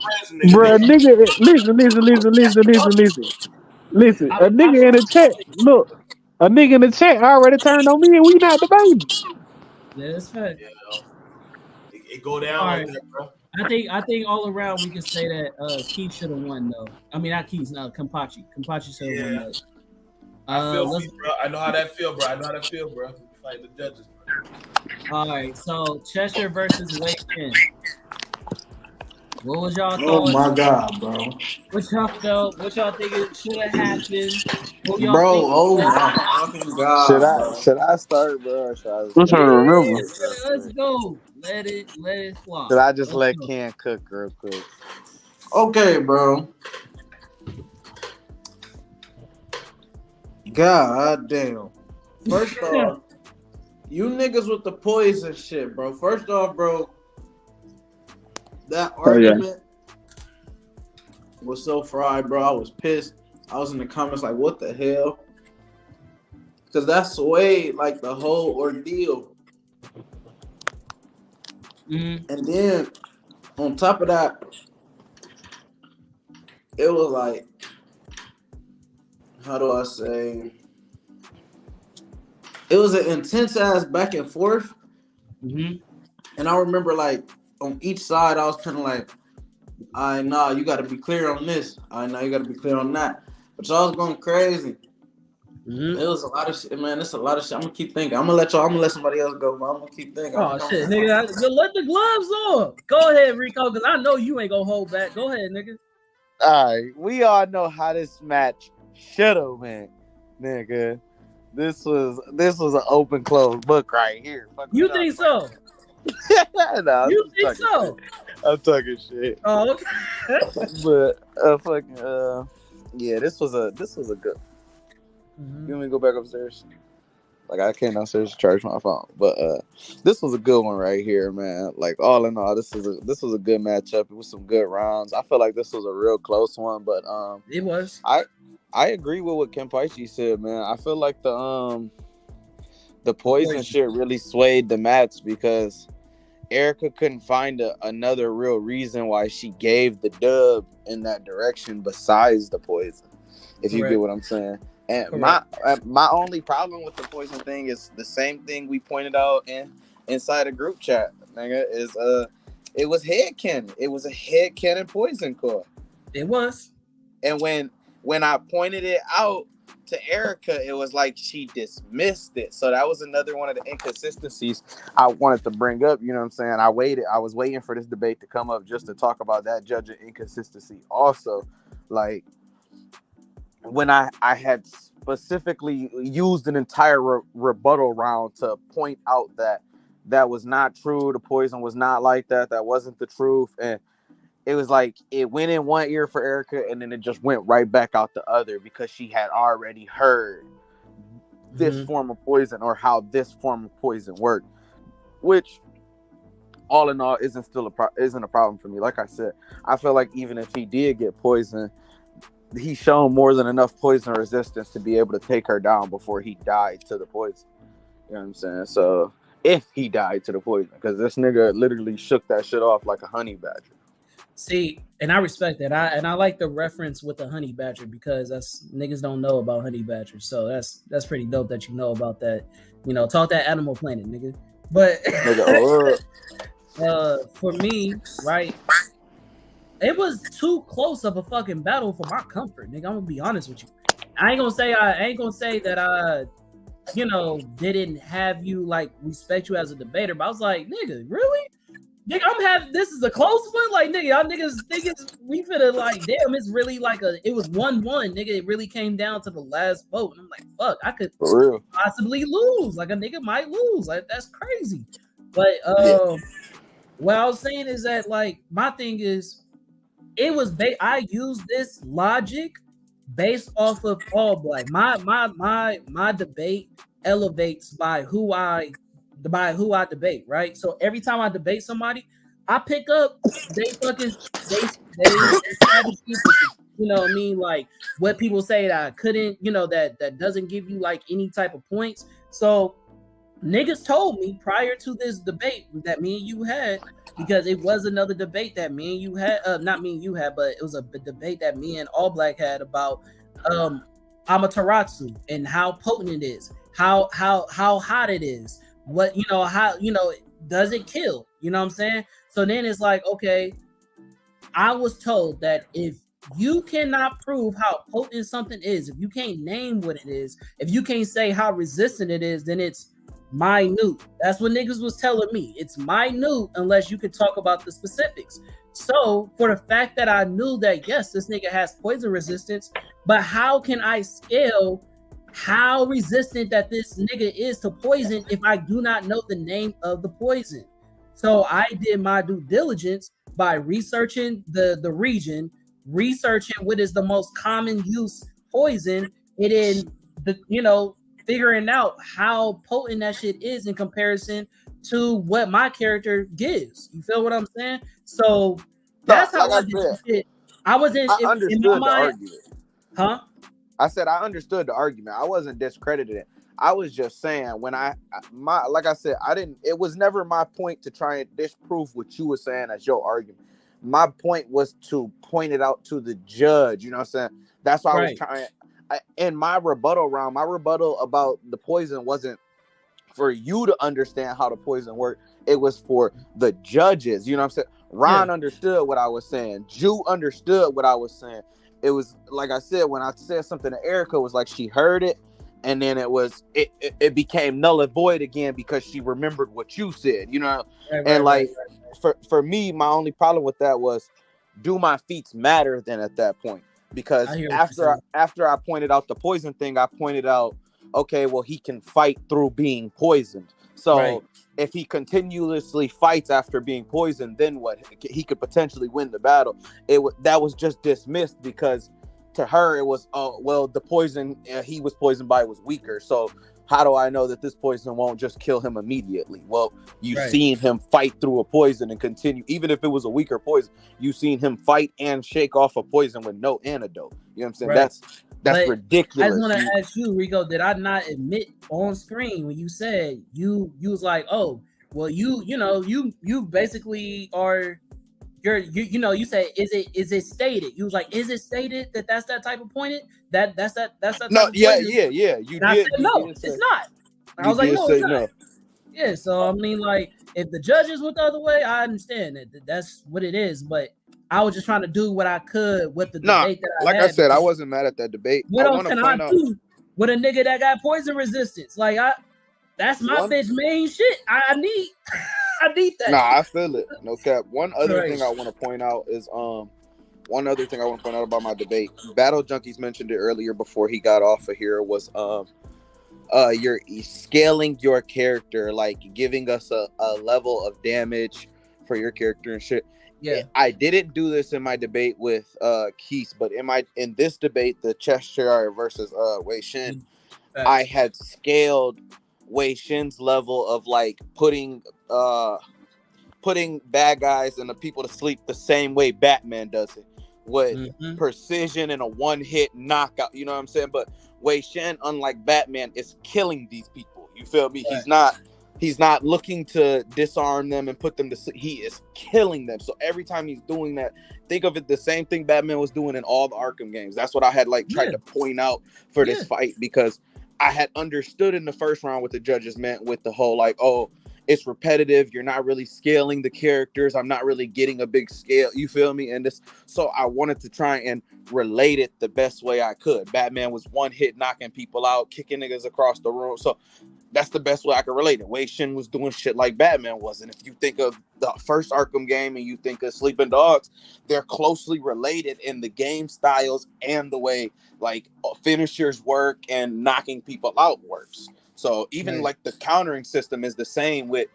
bro, nigga, listen. A nigga in the chat, look. A nigga in the chat already turned on me, and we not debating. Yeah, that's fact. It go down like that, bro. I think all around we can say that Keith should have won though. I mean, not Keith, no, Kampachi. Kampachi should have won that. I feel bro. I know how that feel, bro. Fight the judges, bro. All right, so Cheshire versus Wei Chen. What was y'all thoughts? Oh my god, bro. What y'all felt? What y'all think it should have happened? Bro, oh my fucking god. Should I start, bro? Or should I I'm trying to remember. Let's go. Let it fly. Should I just let Ken cook real quick? Okay, bro. God damn. First off, you niggas with the poison shit, bro. First off, bro, that argument was so fried, bro. I was pissed. I was in the comments like, what the hell? Because that swayed like the whole ordeal. Mm-hmm. And then on top of that, it was like, how do I say? It was an intense ass back and forth. Mm-hmm. And I remember like on each side, I was kind of like, you got to be clear on this. You got to be clear on that. But y'all was going crazy. Mm-hmm. It was a lot of shit, man. It's a lot of shit. I'm gonna keep thinking. I'm gonna let somebody else go, but I'm gonna keep thinking. Oh shit, nigga! Let the gloves on. Go ahead, Rico, because I know you ain't gonna hold back. Go ahead, nigga. All right, we all know how this match should have went, nigga. This was an open closed book right here. You think so? No, you think so? I'm talking shit. Oh, okay. But yeah, this was a good. Mm-hmm. You want me to go back upstairs? Like I came downstairs to charge my phone, but this was a good one right here, man. Like all in all, this was a good matchup. It was some good rounds. I feel like this was a real close one, but it was. I agree with what Kenpaichi said, man. I feel like the poison shit really swayed the match because Erica couldn't find another real reason why she gave the dub in that direction besides the poison. If you get what I'm saying. And my only problem with the poison thing is the same thing we pointed out inside a group chat, nigga, is it was headcanon. It was a headcanon poison core. It was. And when I pointed it out to Erica, it was like she dismissed it. So that was another one of the inconsistencies I wanted to bring up. You know what I'm saying? I was waiting for this debate to come up just to talk about that judging inconsistency. Also, like when I had specifically used an entire rebuttal round to point out that was not true. The poison was not like that. That wasn't the truth. And it was like it went in one ear for Erica and then it just went right back out the other because she had already heard this form of poison or how this form of poison worked, which all in all isn't a problem for me. Like I said, I feel like even if he did get poisoned, he's shown more than enough poison resistance to be able to take her down before he died to the poison. You know what I'm saying? So if he died to the poison, because this nigga literally shook that shit off like a honey badger. See, and I respect that. I like the reference with the honey badger because that's niggas don't know about honey badgers. So that's pretty dope that you know about that. You know, talk that Animal Planet, nigga. But for me, right, it was too close of a fucking battle for my comfort, nigga. I'm gonna be honest with you. I ain't gonna say that I, you know, didn't have you like respect you as a debater, but I was like, nigga, really? Nigga, this is a close one. Like, nigga, y'all niggas, we finna like, damn, it's really like it was 1-1, nigga. It really came down to the last vote. And I'm like, fuck, I could possibly lose. Like, a nigga might lose. Like, that's crazy. But what I was saying is that, like, my thing is, it was I used this logic based off of all black. My debate elevates by who I debate, right? So every time I debate somebody, I pick up they strategy, you know what I mean? Like what people say that I couldn't, you know, that doesn't give you like any type of points. So niggas told me prior to this debate that me and you had, because it was another debate that me and you had, not me and you had, but it was a debate that me and All Black had about Amaterasu and how potent it is, how hot it is. What, you know, how, you know, does it kill? You know what I'm saying? So then it's like, okay, I was told that if you cannot prove how potent something is, if you can't name what it is, if you can't say how resistant it is, then it's minute. That's what niggas was telling me. It's minute unless you could talk about the specifics. So for the fact that I knew that, yes, this nigga has poison resistance, but how can I scale how resistant that this nigga is to poison if I do not know the name of the poison? So I did my due diligence by researching the region, researching what is the most common use poison, and then figuring out how potent that shit is in comparison to what my character gives. You feel what I'm saying? So that's how I did it. I wasn't. I understood the argument. Huh? I said I understood the argument. I wasn't discrediting it. I was just saying like I said, it was never my point to try and disprove what you were saying as your argument. My point was to point it out to the judge. You know what I'm saying? That's why I was trying. In my rebuttal round, my rebuttal about the poison wasn't for you to understand how the poison worked. It was for the judges. You know what I'm saying? Ron understood what I was saying. Jew understood what I was saying. It was like I said, when I said something to Erica, it was like she heard it, and then it became null and void again because she remembered what you said, you know. For me, my only problem with that was, do my feats matter then at that point? Because after I pointed out the poison thing, I pointed out, okay, well, he can fight through being poisoned. So if he continuously fights after being poisoned, then what? He could potentially win the battle. That was just dismissed because to her it was, oh, well, the poison he was poisoned by was weaker. So how do I know that this poison won't just kill him immediately? Well, you've seen him fight through a poison and continue, even if it was a weaker poison. You've seen him fight and shake off a poison with no antidote. You know what I'm saying? That's ridiculous. I just want to ask you, Rico, did I not admit on screen when you said you was like, oh, well, you basically are, you say, is it stated? You was like, is it stated that that's that type of pointed? That's that type of yeah. You did. I said, no, it's not. I was like, no, it's not. Yeah, so I mean, like, if the judges went the other way, I understand that that's what it is, but I was just trying to do what I could with the debate that I had. I said, I wasn't mad at that debate. What else can I do with a nigga that got poison resistance? Like, that's my bitch main shit. I need that. Nah, I feel it. No cap. One other thing I want to point out is about my debate. Battle Junkies mentioned it earlier before he got off of here was you're scaling your character, like giving us a level of damage for your character and shit. Yeah, I didn't do this in my debate with Keith, but in this debate, the Cheshire versus Wei Shin, I had scaled Wei Shin's level of like putting bad guys and the people to sleep the same way Batman does it, with precision and a one-hit knockout. You know what I'm saying? But Wei Shin, unlike Batman, is killing these people. You feel me? He's not He's not looking to disarm them and put them to sleep. He is killing them. So every time he's doing that, think of it the same thing Batman was doing in all the Arkham games. That's what I had tried to point out for this fight, because I had understood in the first round what the judges meant with the whole it's repetitive. You're not really scaling the characters. I'm not really getting a big scale. You feel me? And so I wanted to try and relate it the best way I could. Batman was one hit knocking people out, kicking niggas across the room. So that's the best way I could relate it. Wei Shin was doing shit like Batman was. And if you think of the first Arkham game and you think of Sleeping Dogs, they're closely related in the game styles and the way finishers work and knocking people out works. So even the countering system is the same with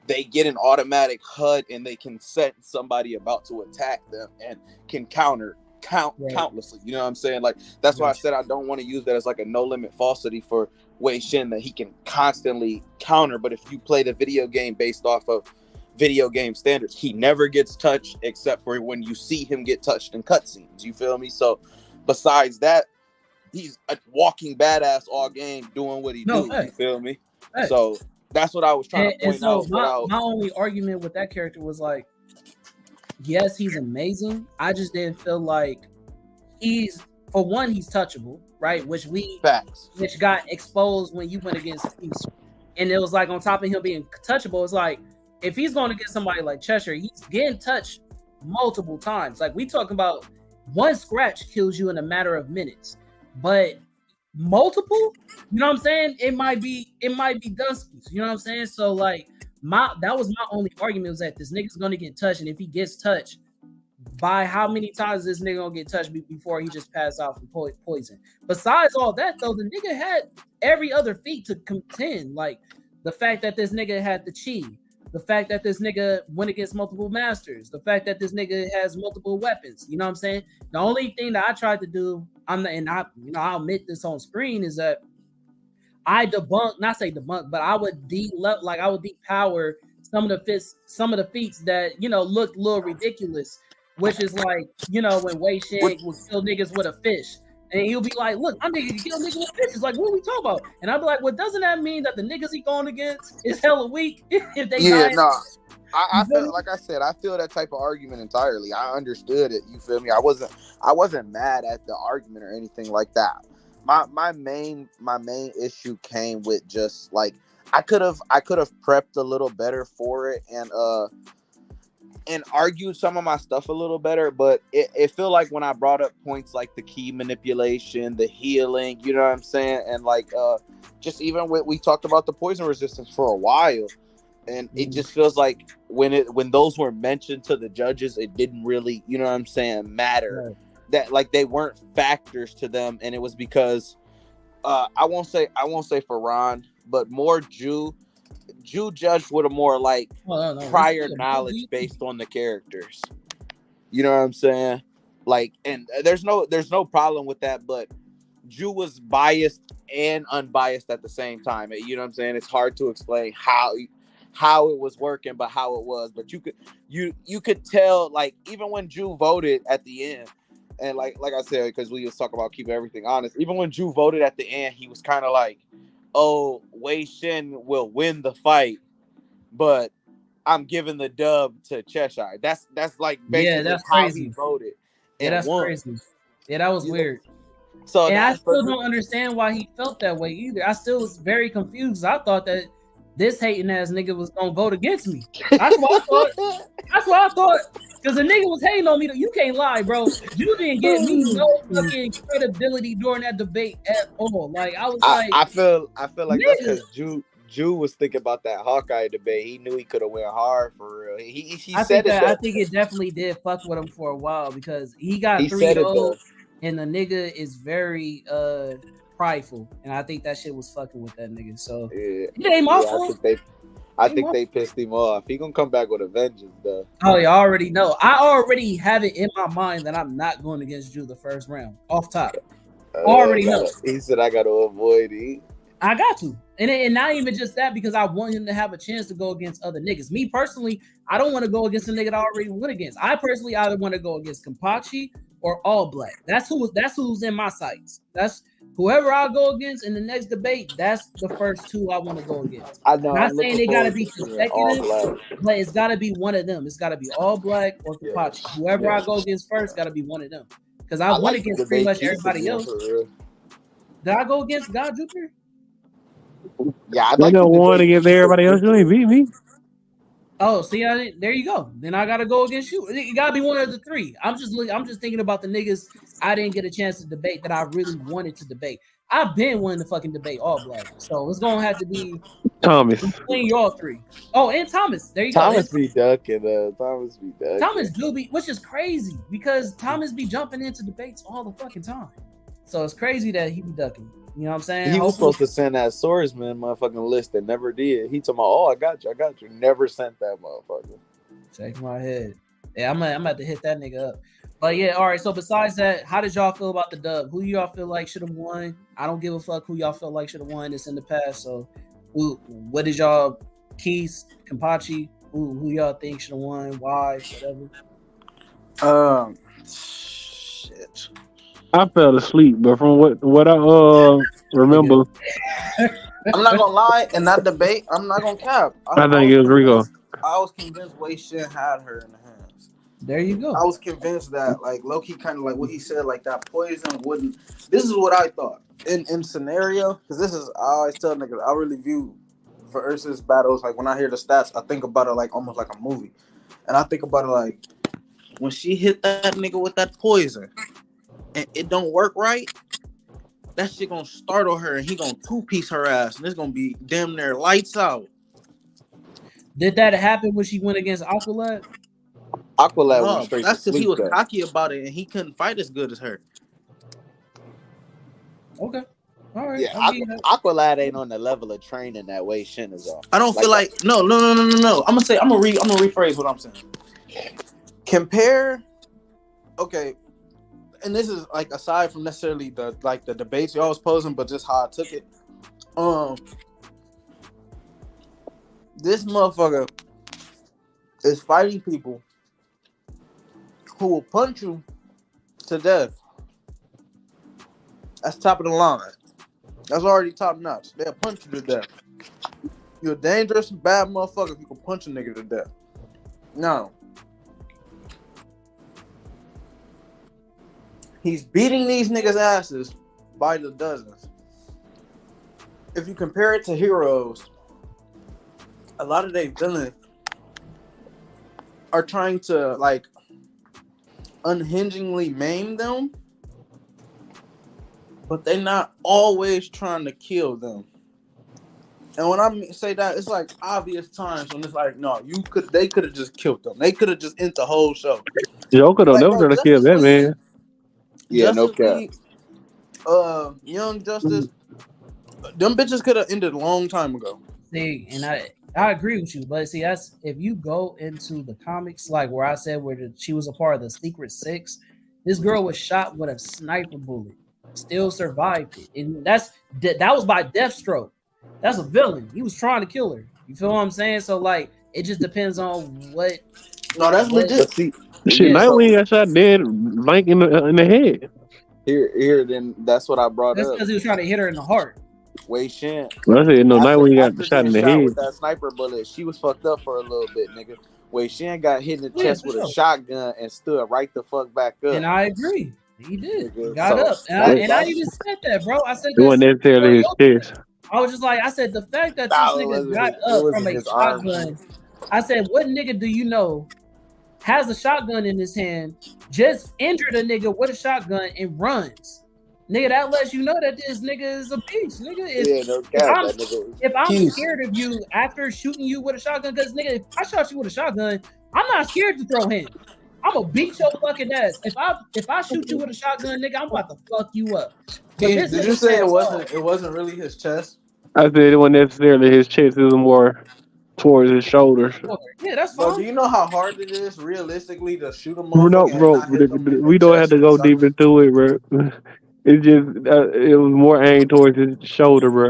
they get an automatic HUD and they can set somebody about to attack them and can countlessly. You know what I'm saying? That's why I said I don't want to use that as a no limit falsity for Wei Shin, that he can constantly counter. But if you play the video game based off of video game standards, he never gets touched except for when you see him get touched in cutscenes. You feel me? So besides that, he's a walking badass all game doing what he do. You feel me? So that's what I was trying to point out. My only argument with that character was yes, he's amazing. I just didn't feel like he's touchable, right? Which got exposed when you went against Peace. And it was on top of him being touchable, it's if he's going to get somebody like Cheshire, he's getting touched multiple times. We talking about one scratch kills you in a matter of minutes. But multiple, you know what I'm saying? It might be Dunsky's, you know what I'm saying? So that was my only argument, was that this nigga's gonna get touched, and if he gets touched, by how many times this nigga gonna get touched before he just passed out from poison? Besides all that, though, the nigga had every other feat to contend, the fact that this nigga had the chi, the fact that this nigga went against multiple masters, the fact that this nigga has multiple weapons, you know what I'm saying? The only thing that I tried to do, I'll admit this on screen, is that I but I would depower some of the feats that looked a little ridiculous, which is when Wei Shin will kill niggas with a fish. And he'll be like, look, I'm nigga kill niggas with fishes. What are we talking about? And I'll be like, well, doesn't that mean that the niggas he going against is hella weak if they I feel like I said, I feel that type of argument entirely. I understood it. You feel me? I wasn't mad at the argument or anything like that. My main issue came with just I could have prepped a little better for it and argued some of my stuff a little better, but it feel like when I brought up points like the key manipulation, the healing, you know what I'm saying, and just even when we talked about the poison resistance for a while, and it just feels like when those were mentioned to the judges, it didn't really, you know what I'm saying, matter. Right. That they weren't factors to them, and it was because I won't say for Ron, but more Jew judged with a more prior knowledge based on the characters. You know what I'm saying? And there's no problem with that, but Jew was biased and unbiased at the same time. You know what I'm saying? It's hard to explain how it was working, but how it was. But you could tell, even when Jew voted at the end, and like I said, because we was talking about keeping everything honest, even when Jew voted at the end, he was kind of oh, Wei Shin will win the fight, but I'm giving the dub to Cheshire. That's basically that's how crazy. He voted. Yeah, that's crazy. Yeah, that was weird. So and I still don't understand why he felt that way either. I still was very confused. I thought that this hating ass nigga was gonna vote against me. That's what I thought. Because the nigga was hating on me. You can't lie, bro. You didn't get me no fucking credibility during that debate at all. I feel like that's because Jew was thinking about that Hawkeye debate. He knew he could have went hard for real. I think it definitely did fuck with him for a while, because he got 3-0, and the nigga is very prideful, and I think that shit was fucking with that nigga. So it ain't my fault. I think they pissed him off. He gonna come back with a vengeance, though. Oh, you already know. I already have it in my mind that I'm not going against Drew the first round. Off top. Already know. He said I got to avoid it. I got to. And not even just that, because I want him to have a chance to go against other niggas. Me personally, I don't want to go against a nigga that I already went against. I personally either want to go against Kampachi or all black. That's who's in my sights. That's whoever I go against in the next debate. That's the first two I want to go against. I know. Not I'm saying looking they gotta forward be to seeing all consecutive, black. but it's gotta be one of them. It's gotta be all black or Kapachi. Whoever I go against first gotta be one of them. Because I went against pretty much everybody else. Did I go against God Jupiter? Yeah, I got one against everybody else. You ain't beat me. Oh, see, there you go. Then I gotta go against you. It gotta be one of the three. I'm just thinking about the niggas I didn't get a chance to debate that I really wanted to debate. I've been wanting to fucking debate all black, so it's gonna have to be Thomas. between y'all three. Oh, and Thomas. There you Thomas go. be ducking. Thomas be ducking. Thomas do be, which is crazy because Thomas be jumping into debates all the fucking time. So it's crazy that he be ducking. You know what I'm saying? He was supposed to send that swordsman motherfucking list that never did. He told me, "Oh, I got you. Never sent that motherfucker. Shake my head. Yeah, I'm gonna have to hit that nigga up. But yeah, all right. So besides that, how did y'all feel about the dub? Who y'all feel like should have won? I don't give a fuck who y'all feel like should have won this in the past. So, what is y'all Keith, Kampachi? Who y'all think should have won? Why? Whatever. Shit. I fell asleep, but from what I remember, I'm not gonna lie. In that debate, I'm not gonna cap. I think it was Rico. I was convinced Wei Shin had her in the hands. There you go. I was convinced that, like, low-key, kind of like what he said, like that poison wouldn't. This is what I thought in scenario, because this is I always tell niggas I really view versus battles. Like when I hear the stats, I think about it like almost like a movie, and I think about it like when she hit that nigga with that poison, and it don't work right. That shit gonna startle her, and he gonna two-piece her ass, and it's gonna be damn near lights out. Did that happen when she went against Aqualad? Aqualad went straight. That's because he was cocky about it, and he couldn't fight as good as her. Okay, all right. Yeah, Aqualad ain't on the level of training that Wei Shin is on. I don't feel like no. I'm gonna rephrase what I'm saying. Compare, okay, and this is like aside from necessarily the debates y'all was posing, but just how I took it. This motherfucker is fighting people who will punch you to death. That's top of the line. That's already top notch. They'll punch you to death. You're a dangerous, bad motherfucker if you can punch a nigga to death. Now, he's beating these niggas' asses by the dozens. If you compare it to heroes, a lot of their villains are trying to like unhingingly maim them, but they're not always trying to kill them. And when I say that, it's like obvious times when it's like, no, they could have just killed them. They could have just ended the whole show. Joker don't never gonna kill that man. Yeah, no cap. Young Justice, them bitches could have ended a long time ago. See, and I agree with you, but see, that's if you go into the comics, like where I said she was a part of the Secret Six, this girl was shot with a sniper bullet, still survived it, and that was by Deathstroke. That's a villain. He was trying to kill her. You feel what I'm saying? So like, it just depends on what. No, that's legit. Shit, Nightwing got shot dead, like in the head. Here, then that's what I brought That's up. because he was trying to hit her in the heart. Wei Shin. Well, I said, no, Nightwing got shot in the head. With that sniper bullet, she was fucked up for a little bit, nigga. Wei Shin got hit in the chest with a shotgun and stood right the fuck back up. And I agree. He did. He got up. And I even said that, bro. I said it wasn't necessarily his chest. I was just like, I said, the fact that this nigga got up from a shotgun, I said, what nigga do you know has a shotgun in his hand, just injured a nigga with a shotgun and runs? Nigga, that lets you know that this nigga is a beast, nigga. If I'm scared of you after shooting you with a shotgun, because nigga, if I shot you with a shotgun, I'm not scared to throw hands. I'm gonna beat your fucking ass. If I shoot you with a shotgun, nigga, I'm about to fuck you up. Did you say it wasn't really his chest? I said it wasn't necessarily his chest. It was more towards his shoulders. Yeah, that's fine. Bro, do you know how hard it is realistically to shoot a motherfucker? No, bro. We don't have to go deep into it, bro. It just it was more aimed towards his shoulder, bro.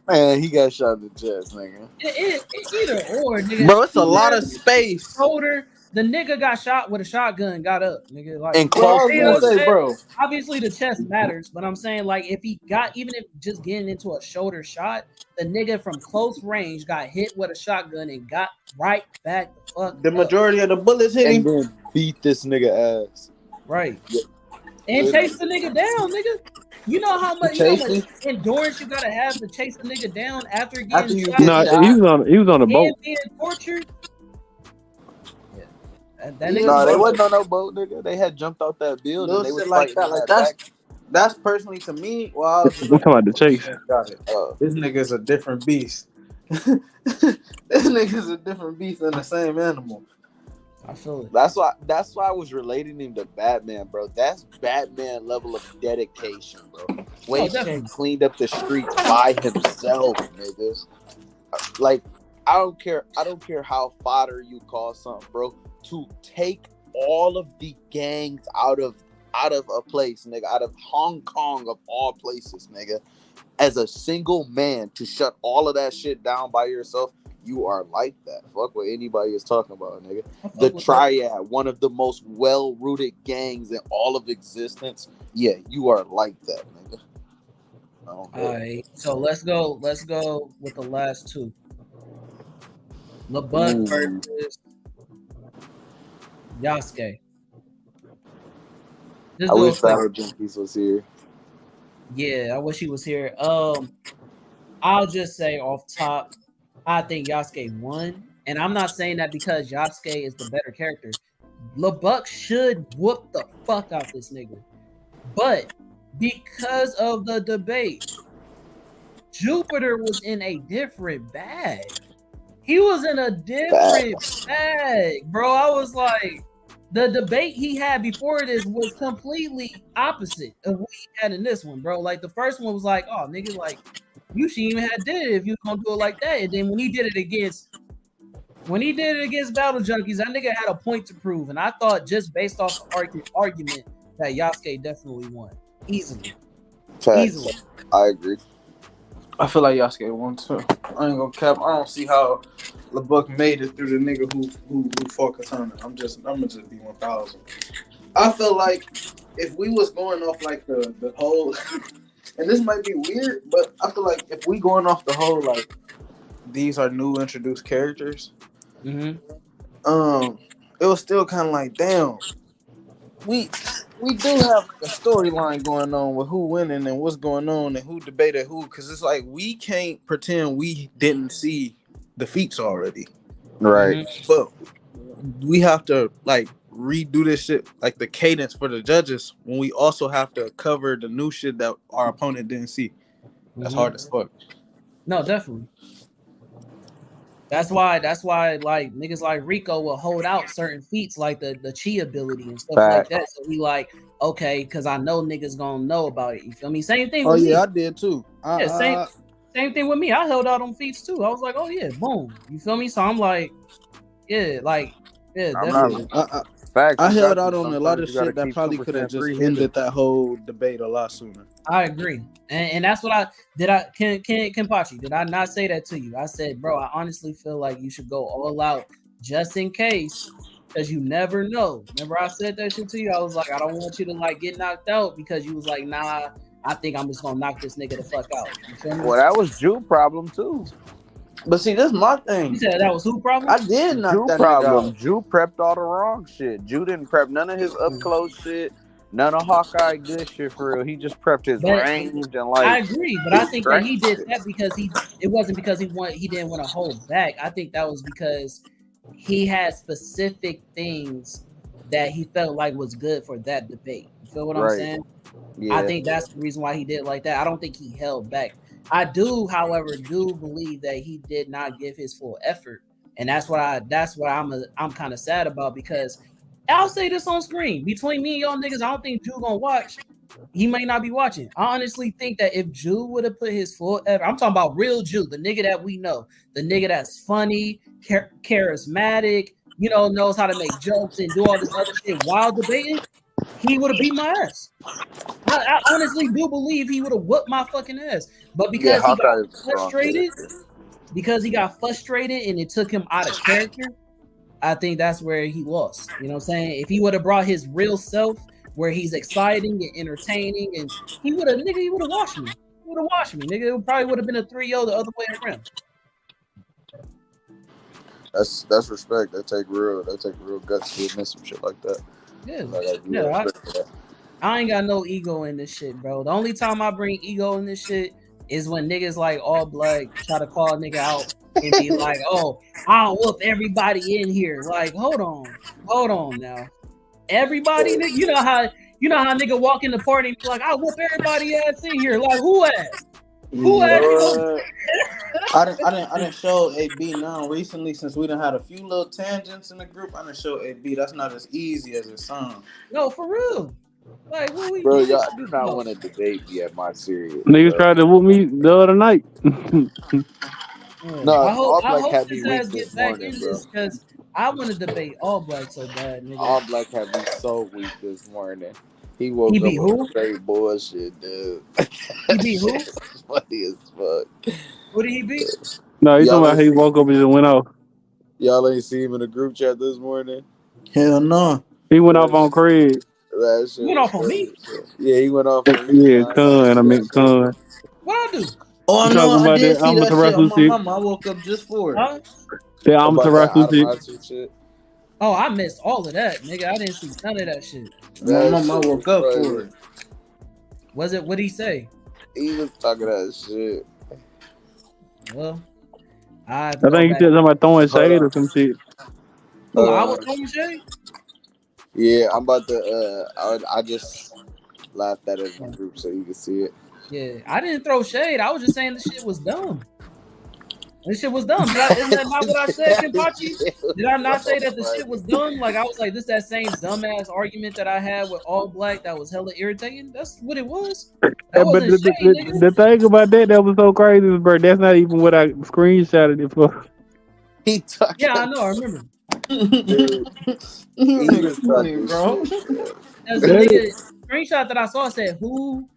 Man, he got shot in the chest, nigga. It's either or, nigga. Bro, it's a lot of space. Shoulder, the nigga got shot with a shotgun, got up, nigga. Like, And Well, I close was you know gonna what I'm say, saying? bro. Obviously, the chest matters, but I'm saying like if he got even if just getting into a shoulder shot, the nigga from close range got hit with a shotgun and got right back the fuck the up. majority of the bullets hit And him. then beat this nigga ass. Right. And chase the nigga down, nigga. You know how much endurance you gotta have to chase a nigga down after After getting you shot get No, shot. he was on a and boat. being tortured. Yeah. That Yeah, nigga's No, they bro. wasn't on no boat, nigga. They had jumped out that building. Little They was shit like fighting that. in Like that back. that's personally to me. Well, I was just We looking talking about the chase. got it. This nigga's a different beast. This nigga's a different beast than the same animal. I feel it. That's why I was relating him to Batman, bro. That's Batman level of dedication, bro. Wade definitely. cleaned up the streets by himself, niggas. Like, I don't care how fodder you call something, bro. To take all of the gangs out of a place, nigga, out of Hong Kong of all places, nigga, as a single man, to shut all of that shit down by yourself, you are like that. Fuck what anybody is talking about, nigga. The Triad, one of the most well-rooted gangs in all of existence. Yeah, you are like that, nigga. All right, so let's go with the last two. LeBuck versus Yasuke. I wish Battle Junkies was here. Yeah, I wish he was here. I'll just say off top, I think Yasuke won. And I'm not saying that because Yasuke is the better character. LeBuck should whoop the fuck out this nigga. But because of the debate, Jupiter was in a different bag. He was in a different bag, bro. I was like, the debate he had before this was completely opposite of what he had in this one, bro. Like the first one was like, oh, nigga, like you shouldn't even have did it if you was gonna do it like that. And then when he did it against Battle Junkies, that nigga had a point to prove. And I thought just based off the argument that Yasuke definitely won easily. Easily. I agree. I feel like Yasuke won too. I ain't gonna cap. I don't see how LeBuck made it through the nigga who fought Katana. I'm gonna just be 1,000. I feel like if we was going off like the whole, and this might be weird, but I feel like if we going off the whole like these are new introduced characters, it was still kind of like damn. We do have like a storyline going on with who winning and what's going on and who debated who, because it's like we can't pretend we didn't see the feats already, right? But we have to like redo this shit, like the cadence for the judges, when we also have to cover the new shit that our opponent didn't see. That's hard as fuck. No, definitely. That's why like niggas like Rico will hold out certain feats like the chi ability and stuff like that. So we like, okay, because I know niggas gonna know about it. You feel me? Same thing with me. I did too. Same thing with me. I held out on feats too. I was like, oh yeah, boom. You feel me? So I'm like, definitely. I held out on a lot of shit that probably could have just ended that whole debate a lot sooner. I agree. And that's what Kenpachi, did I not say that to you? I said, bro, I honestly feel like you should go all out just in case, because you never know. Remember I said that shit to you? I was like, I don't want you to like get knocked out, because you was like, nah, I think I'm just gonna knock this nigga the fuck out. You feel me? Well, that was Jude's problem too. But see, this is my thing. You said that was who problem? I did knock Jude that problem. out. Jude prepped all the wrong shit. Jude didn't prep none of his up close shit. None of Hawkeye good shit for real. He just prepped his range and like. I agree, but I think that he did that because it wasn't because he didn't want to hold back. I think that was because he had specific things that he felt like was good for that debate. You feel what I'm saying? Yeah. I think that's the reason why he did like that. I don't think he held back. I do, however, believe that he did not give his full effort, and that's what I'm kind of sad about, because I'll say this on screen between me and y'all niggas, I don't think Jude gonna watch. He may not be watching. I honestly think that if Jude would have put his full effort, I'm talking about real Jude, the nigga that we know, the nigga that's funny, charismatic, knows how to make jokes and do all this other shit while debating, he would have beat my ass. I honestly do believe he would have whooped my fucking ass. But because he got frustrated and it took him out of character, I think that's where he lost. You know what I'm saying? If he would have brought his real self, where he's exciting and entertaining, and he would have washed me. He would have washed me, nigga. It probably would have been a 3-0 the other way around. That's respect. That take real guts to admit some shit like that. Yeah, Like, I ain't got no ego in this shit, bro. The only time I bring ego in this shit is when niggas like All Black try to call a nigga out and be like, "Oh, I'll whoop everybody in here." Like, hold on now. Everybody, you know how nigga walk in the party and be like, "I'll whoop everybody ass in here." Like, who ass? Who ass? I didn't show AB now recently since we done had a few little tangents in the group. I didn't show AB. That's not as easy as it sounds. No, for real. Like, what we? Bro, y'all do not want to debate me at my serious. Niggas tried to whoop me the other night. No, I All hope Black had me his weak ass this get back morning, in bro. this because I want to debate All Black so bad, nigga. All Black had me so weak this morning. He woke He up beat who? with straight bullshit, dude. He beat who? Funny as fuck. Who did he beat? No, you talking about he woke up and just went off. Y'all ain't see him in the group chat this morning? Hell no. He went off on Craig. That shit He went off on me? Yeah, he went off on you. Yeah, Con. I meant Con. What I do? Oh You no, talking I about did that see that shit on Amaterasu my shit? mama. I woke up just for it. Huh? That About that Amaterasu shit. Amaterasu shit. Oh, I missed all of that, nigga. I didn't see none of that shit. My mama, I woke up for it. Was it? What'd he say? He was talking that shit. Well, I think he said something about throwing shade or some shit. Oh, I was throwing shade? Yeah, I'm about to. I just laughed at it in the group so you can see it. Yeah, I didn't throw shade. I was just saying the shit was dumb. This shit was dumb. Isn't that not what I said, Kenpachi? Did I not say that the shit was dumb? Like, I was like, this that same dumbass argument that I had with All Black that was hella irritating? That's what it was. That But wasn't shade, nigga. the thing about that was so crazy, bro. That's not even what I screenshotted it for. Yeah, I know. I remember. Dude, funny, bro. There's a nigga screenshot that I saw said who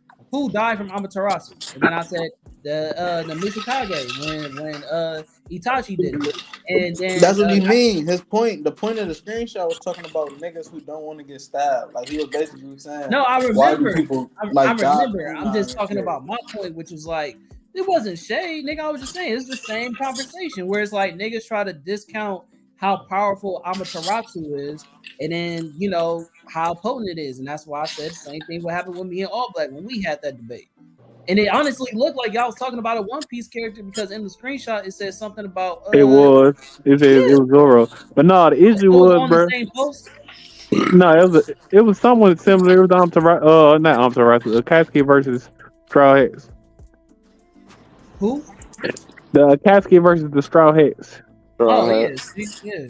died from Amaterasu, and then I said the Mizukage when Itachi did it, and then That's what he mean. The point of the screenshot was talking about niggas who don't want to get stabbed. Like he was basically saying, no, I remember. Why do people I remember. I'm just talking about my point, which was like it wasn't shade, nigga. I was just saying it's the same conversation where it's like niggas try to discount how powerful Amaterasu is, and then you know how potent it is, and that's why I said the same thing what happened with me and All Black when we had that debate. And it honestly looked like y'all was talking about a One Piece character because in the screenshot it said something about It was. It was Zoro. But no, the issue was, on bro. the same post. No, it was someone similar. It was not Amaterasu. Akatsuki versus Straw Hats. Who? The Akatsuki versus the Straw Hats. Oh yes, yeah.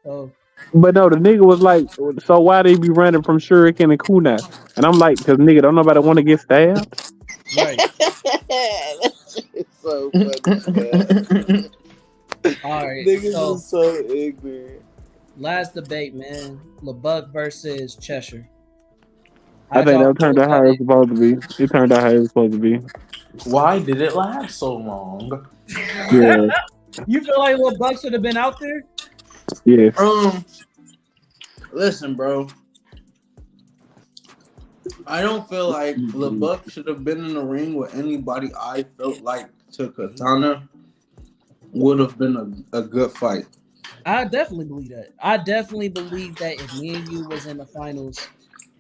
Oh. But no, the nigga was like, so why they be running from Shuriken and Kunai? And I'm like, because nigga, don't nobody want to get stabbed. Right. It's so funny. All right. Niggas is so ignorant. Last debate, man. LeBuck versus Cheshire. I think that turned out how it was supposed to be. It turned out how it was supposed to be. Why did it last so long? Yeah. You feel like LeBuck should have been out there? Yes. Listen, bro. I don't feel like LeBuck should have been in the ring with anybody. I felt like to Katana would have been a good fight. I definitely believe that. I definitely believe that if me and you was in the finals,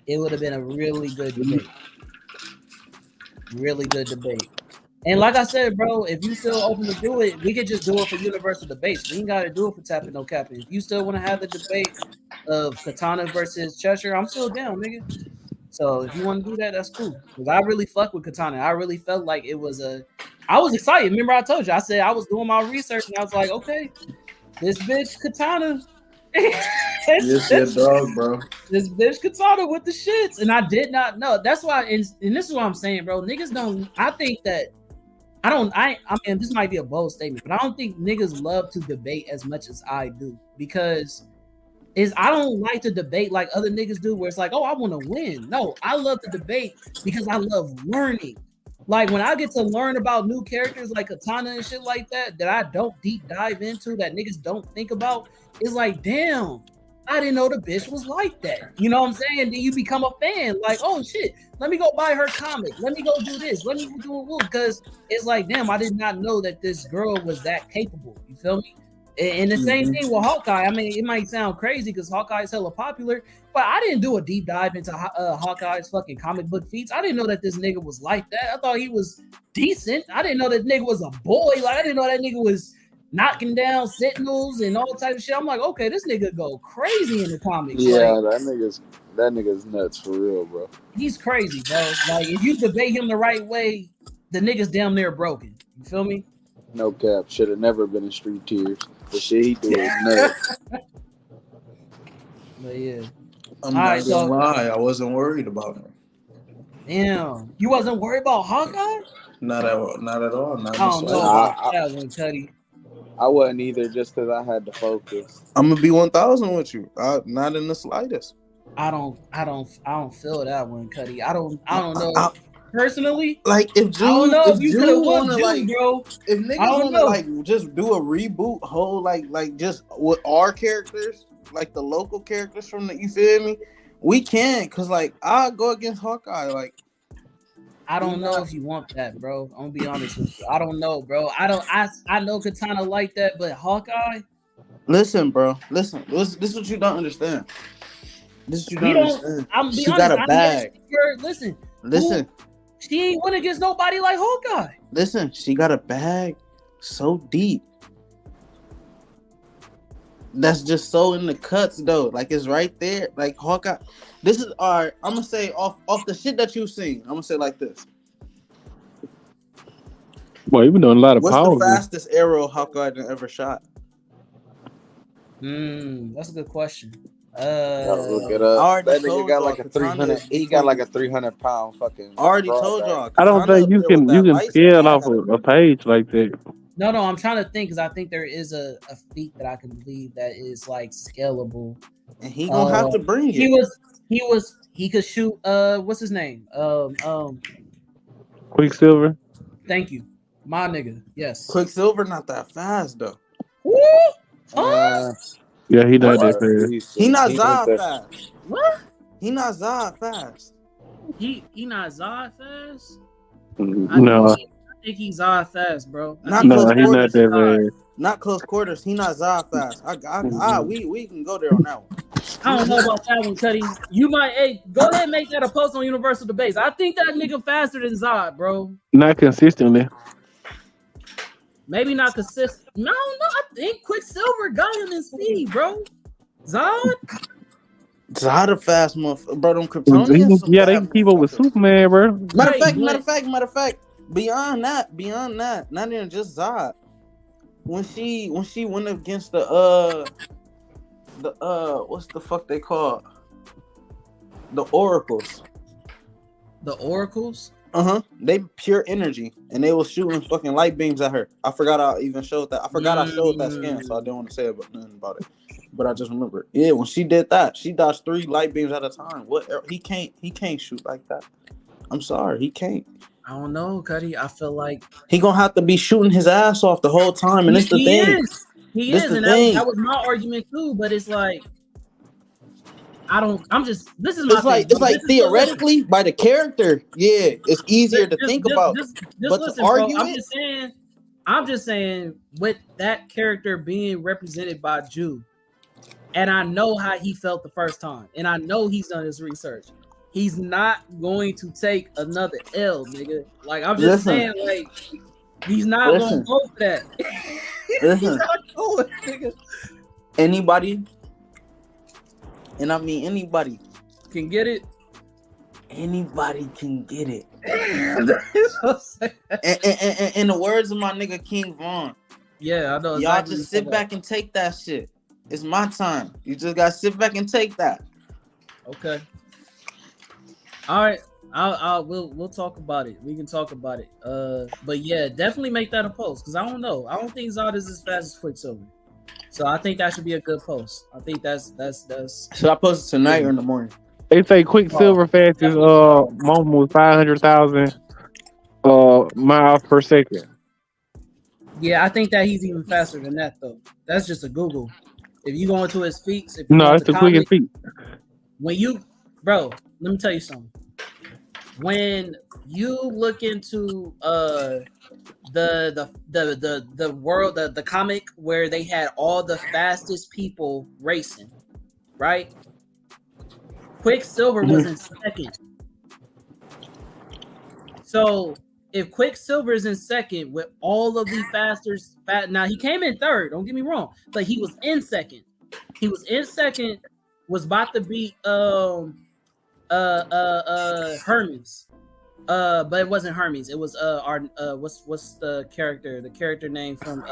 it would have been a really good debate. Really good debate. And like I said, bro, if you still open to do it, we could just do it for universal debates. We ain't got to do it for TapN, no CapN. If you still want to have the debate of Katana versus Cheshire, I'm still down, nigga. So if you want to do that, that's cool. Because I really fuck with Katana. I really felt like it was I was excited. Remember I told you, I said I was doing my research and I was like, okay, this bitch Katana. This your dog, bro. This bitch Katana with the shits. And I did not know. That's why, and this is what I'm saying, bro. Niggas don't, I think that, I mean, this might be a bold statement, but I don't think niggas love to debate as much as I do. Because I don't like to debate like other niggas do, where it's like, oh, I want to win. No, I love to debate because I love learning. Like when I get to learn about new characters like Katana and shit like that I don't deep dive into, that niggas don't think about, it's like, damn, I didn't know the bitch was like that. You know what I'm saying? Then you become a fan. Like, oh shit, let me go buy her comic. Let me go do this. Let me do it because it's like, damn, I did not know that this girl was that capable. You feel me? And the same thing with Hawkeye. I mean, it might sound crazy because Hawkeye is hella popular, but I didn't do a deep dive into Hawkeye's fucking comic book feats. I didn't know that this nigga was like that. I thought he was decent. I didn't know that nigga was a boy. Like, I didn't know that nigga was knocking down sentinels and all type of shit. I'm like, okay, this nigga go crazy in the comics. Yeah, like, that nigga's nuts for real, bro. He's crazy, bro. Like, if you debate him the right way, the nigga's damn near broken. You feel me? No cap. Should have never been in Street Tears. The shit he do is nuts. But yeah. I'm not gonna lie, I wasn't worried about him. Damn. You wasn't worried about Hawkeye? Not at all. I don't know about that one, Cuddy. I wasn't either, just because I had to focus. I'm gonna be 1,000 with you. Not in the slightest. I don't feel that one, Cuddy. I don't know. Personally, like if I don't know if you could have won, like, bro. If niggas wanna like just do a reboot, whole like just with our characters, like the local characters from the, you feel me? We can, cause like I go against Hawkeye. Like I don't know if you want that, bro. I'm gonna be honest with you. I don't know, bro. I know Katana like that, but Hawkeye. Listen, bro. Listen. This is what you don't understand. This is what you don't understand. I'm be she honest, got a bag. Listen. She ain't win against nobody like Hawkeye. Listen, she got a bag so deep. That's just so in the cuts though. Like it's right there. Like Hawkeye. This is all right. I'm gonna say off the shit that you've seen. I'm gonna say like this. Well, you've been doing a lot of power. What's the fastest arrow Hawkeye ever shot? That's a good question. Look it up. That nigga got like a 300. He got like a 300-pound fucking. Already told y'all. I don't think you can scale off a page like that. No, I'm trying to think because I think there is a feat that I can believe that is like scalable. And he gonna have to bring it. He could shoot. What's his name? Quicksilver. Thank you, my nigga. Yes. Quicksilver not that fast though. Woo! Yeah, he not that fast. He not Zod fast. What? He not Zod fast. He not Zod fast? No. I think he's Zod fast, bro. He's not that fast. Not close quarters. He not Zod fast. We can go there on that one. I don't know about that one, Cuddy. You might go ahead and make that a post on Universal Debates. I think that nigga faster than Zod, bro. Not consistently. Maybe not consistent. No, I think Quicksilver got him in speed, bro. Zod a fast motherfucker, bro. Them Kryptonians. Yeah, they can keep up with Superman, bro. Matter of fact. Beyond that, not even just Zod. When she went against the what's the fuck they call the Oracles? The Oracles? They pure energy, and they was shooting fucking light beams at her. I forgot I even showed that. I showed that scan, so I didn't want to say nothing about it. But I just remember, yeah, when she did that, she dodged 3 light beams at a time. What? He can't shoot like that. I'm sorry, he can't. I don't know, Cuddy. I feel like he gonna have to be shooting his ass off the whole time, and it's the thing. He is, and that was my argument too. But it's like this is my thing. It's like theoretically by the character, yeah, it's easier to think about. But listen, to argue bro, it, I'm just saying with that character being represented by Jew, and I know how he felt the first time, and I know he's done his research. He's not going to take another L, nigga. Like I'm just saying, like he's not going to go for that. He's not going, nigga. Anybody. And I mean anybody can get it. Anybody can get it. and in the words of my nigga King Vaughn. Yeah, I know. Y'all just sit back and take that shit. It's my time. You just gotta sit back and take that. Okay. All right. We'll talk about it. We can talk about it. But yeah, definitely make that a post because I don't know. I don't think Zod is as fast as Quicksilver. So I think that should be a good post. I think that's. Should I post it tonight or in the morning? They say Quicksilver fastest moment was 500,000 miles per second. Yeah, I think that he's even faster than that though. That's just a Google. If you go into his feats, if you go No, it's into the quickest comic, feet. when you, bro, let me tell you something. When you look into the world, the comic where they had all the fastest people racing, right? Quicksilver was in second. So if Quicksilver is in second with all of the fastest, now he came in third. Don't get me wrong, but he was in second. He was in second. Was about to beat Hermes. But it wasn't Hermes. It was our what's the character name from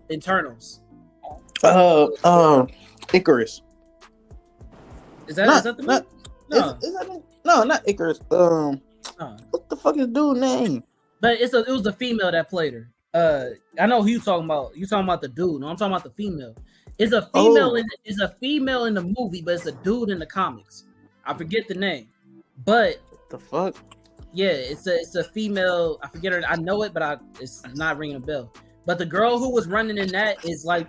Internals. Icarus. Is that the movie? No. Is that it? No, not Icarus. What the fuck is dude's name? But it was the female that played her. I know who you talking about. You talking about the dude. No, I'm talking about the female. It's a female it's a female in the movie, but it's a dude in the comics. I forget the name. But the fuck? Yeah, it's a female. I forget her. I know it, but it's not ringing a bell. But the girl who was running in that is like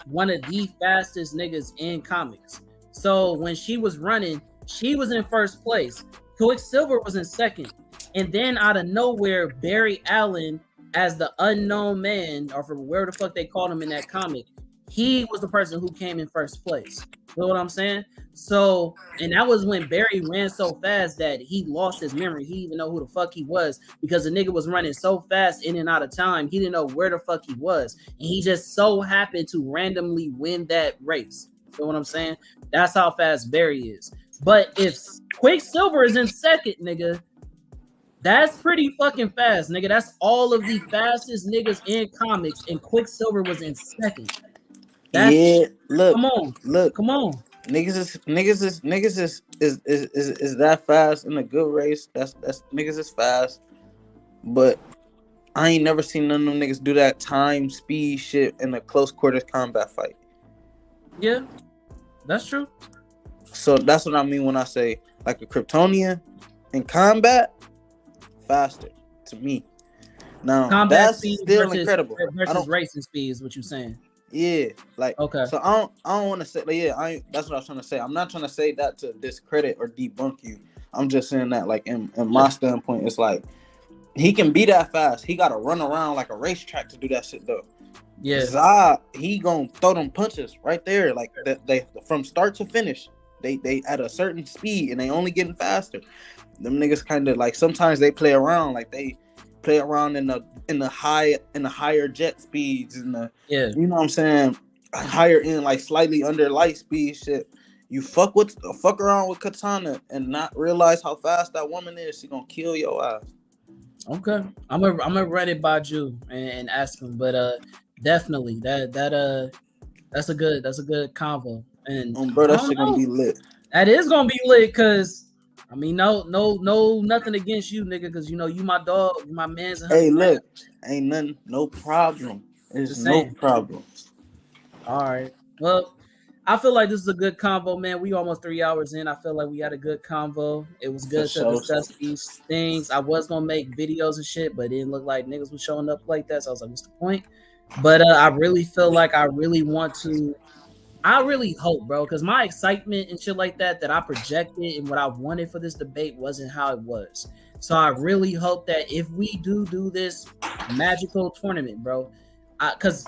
one of the fastest niggas in comics. So when she was running, she was in first place. Quicksilver was in second. And then out of nowhere, Barry Allen, as the unknown man, or from where the fuck they called him in that comic, he was the person who came in first place. You know what I'm saying? So, and that was when Barry ran so fast that he lost his memory. He didn't even know who the fuck he was because the nigga was running so fast in and out of time. He didn't know where the fuck he was. And he just so happened to randomly win that race. You know what I'm saying? That's how fast Barry is. But if Quicksilver is in second, nigga, that's pretty fucking fast, nigga. That's all of the fastest niggas in comics, and Quicksilver was in second. Look, come on. Niggas is that fast in a good race. That's niggas is fast, but I ain't never seen none of them niggas do that time speed shit in a close quarters combat fight. Yeah, that's true. So that's what I mean when I say like a Kryptonian in combat faster to me. Now combat that's still incredible. Versus racing speed is what you're saying. Yeah, like okay. So I don't want to say that's what I was trying to say. I'm not trying to say that to discredit or debunk you. I'm just saying that like in my standpoint, it's like he can be that fast. He got to run around like a racetrack to do that shit though. Yeah, Zod, he gonna throw them punches right there, like they from start to finish. They at a certain speed and they only getting faster. Them niggas kind of like sometimes they play around, like they play around in the higher jet speeds and you know what I'm saying, higher end, like slightly under light speed shit. You fuck around with Katana and not realize how fast that woman is. She gonna kill your ass. Okay, I'm gonna run it by you and ask him, but definitely that's a good convo. And bro, that shit gonna be lit. That is gonna be lit, cause I mean, no, nothing against you, nigga, cause you know you my dog, you my man's. Hey, look, ain't nothing, no problem. It's no problem. All right, well, I feel like this is a good convo, man. We almost 3 hours in. I feel like we had a good convo. It was good to discuss these things. I was gonna make videos and shit, but it didn't look like niggas was showing up like that. So I was like, what's the point? But I really feel like I really hope, bro, because my excitement and shit like that I projected and what I wanted for this debate wasn't how it was. So I really hope that if we do this magical tournament, bro, because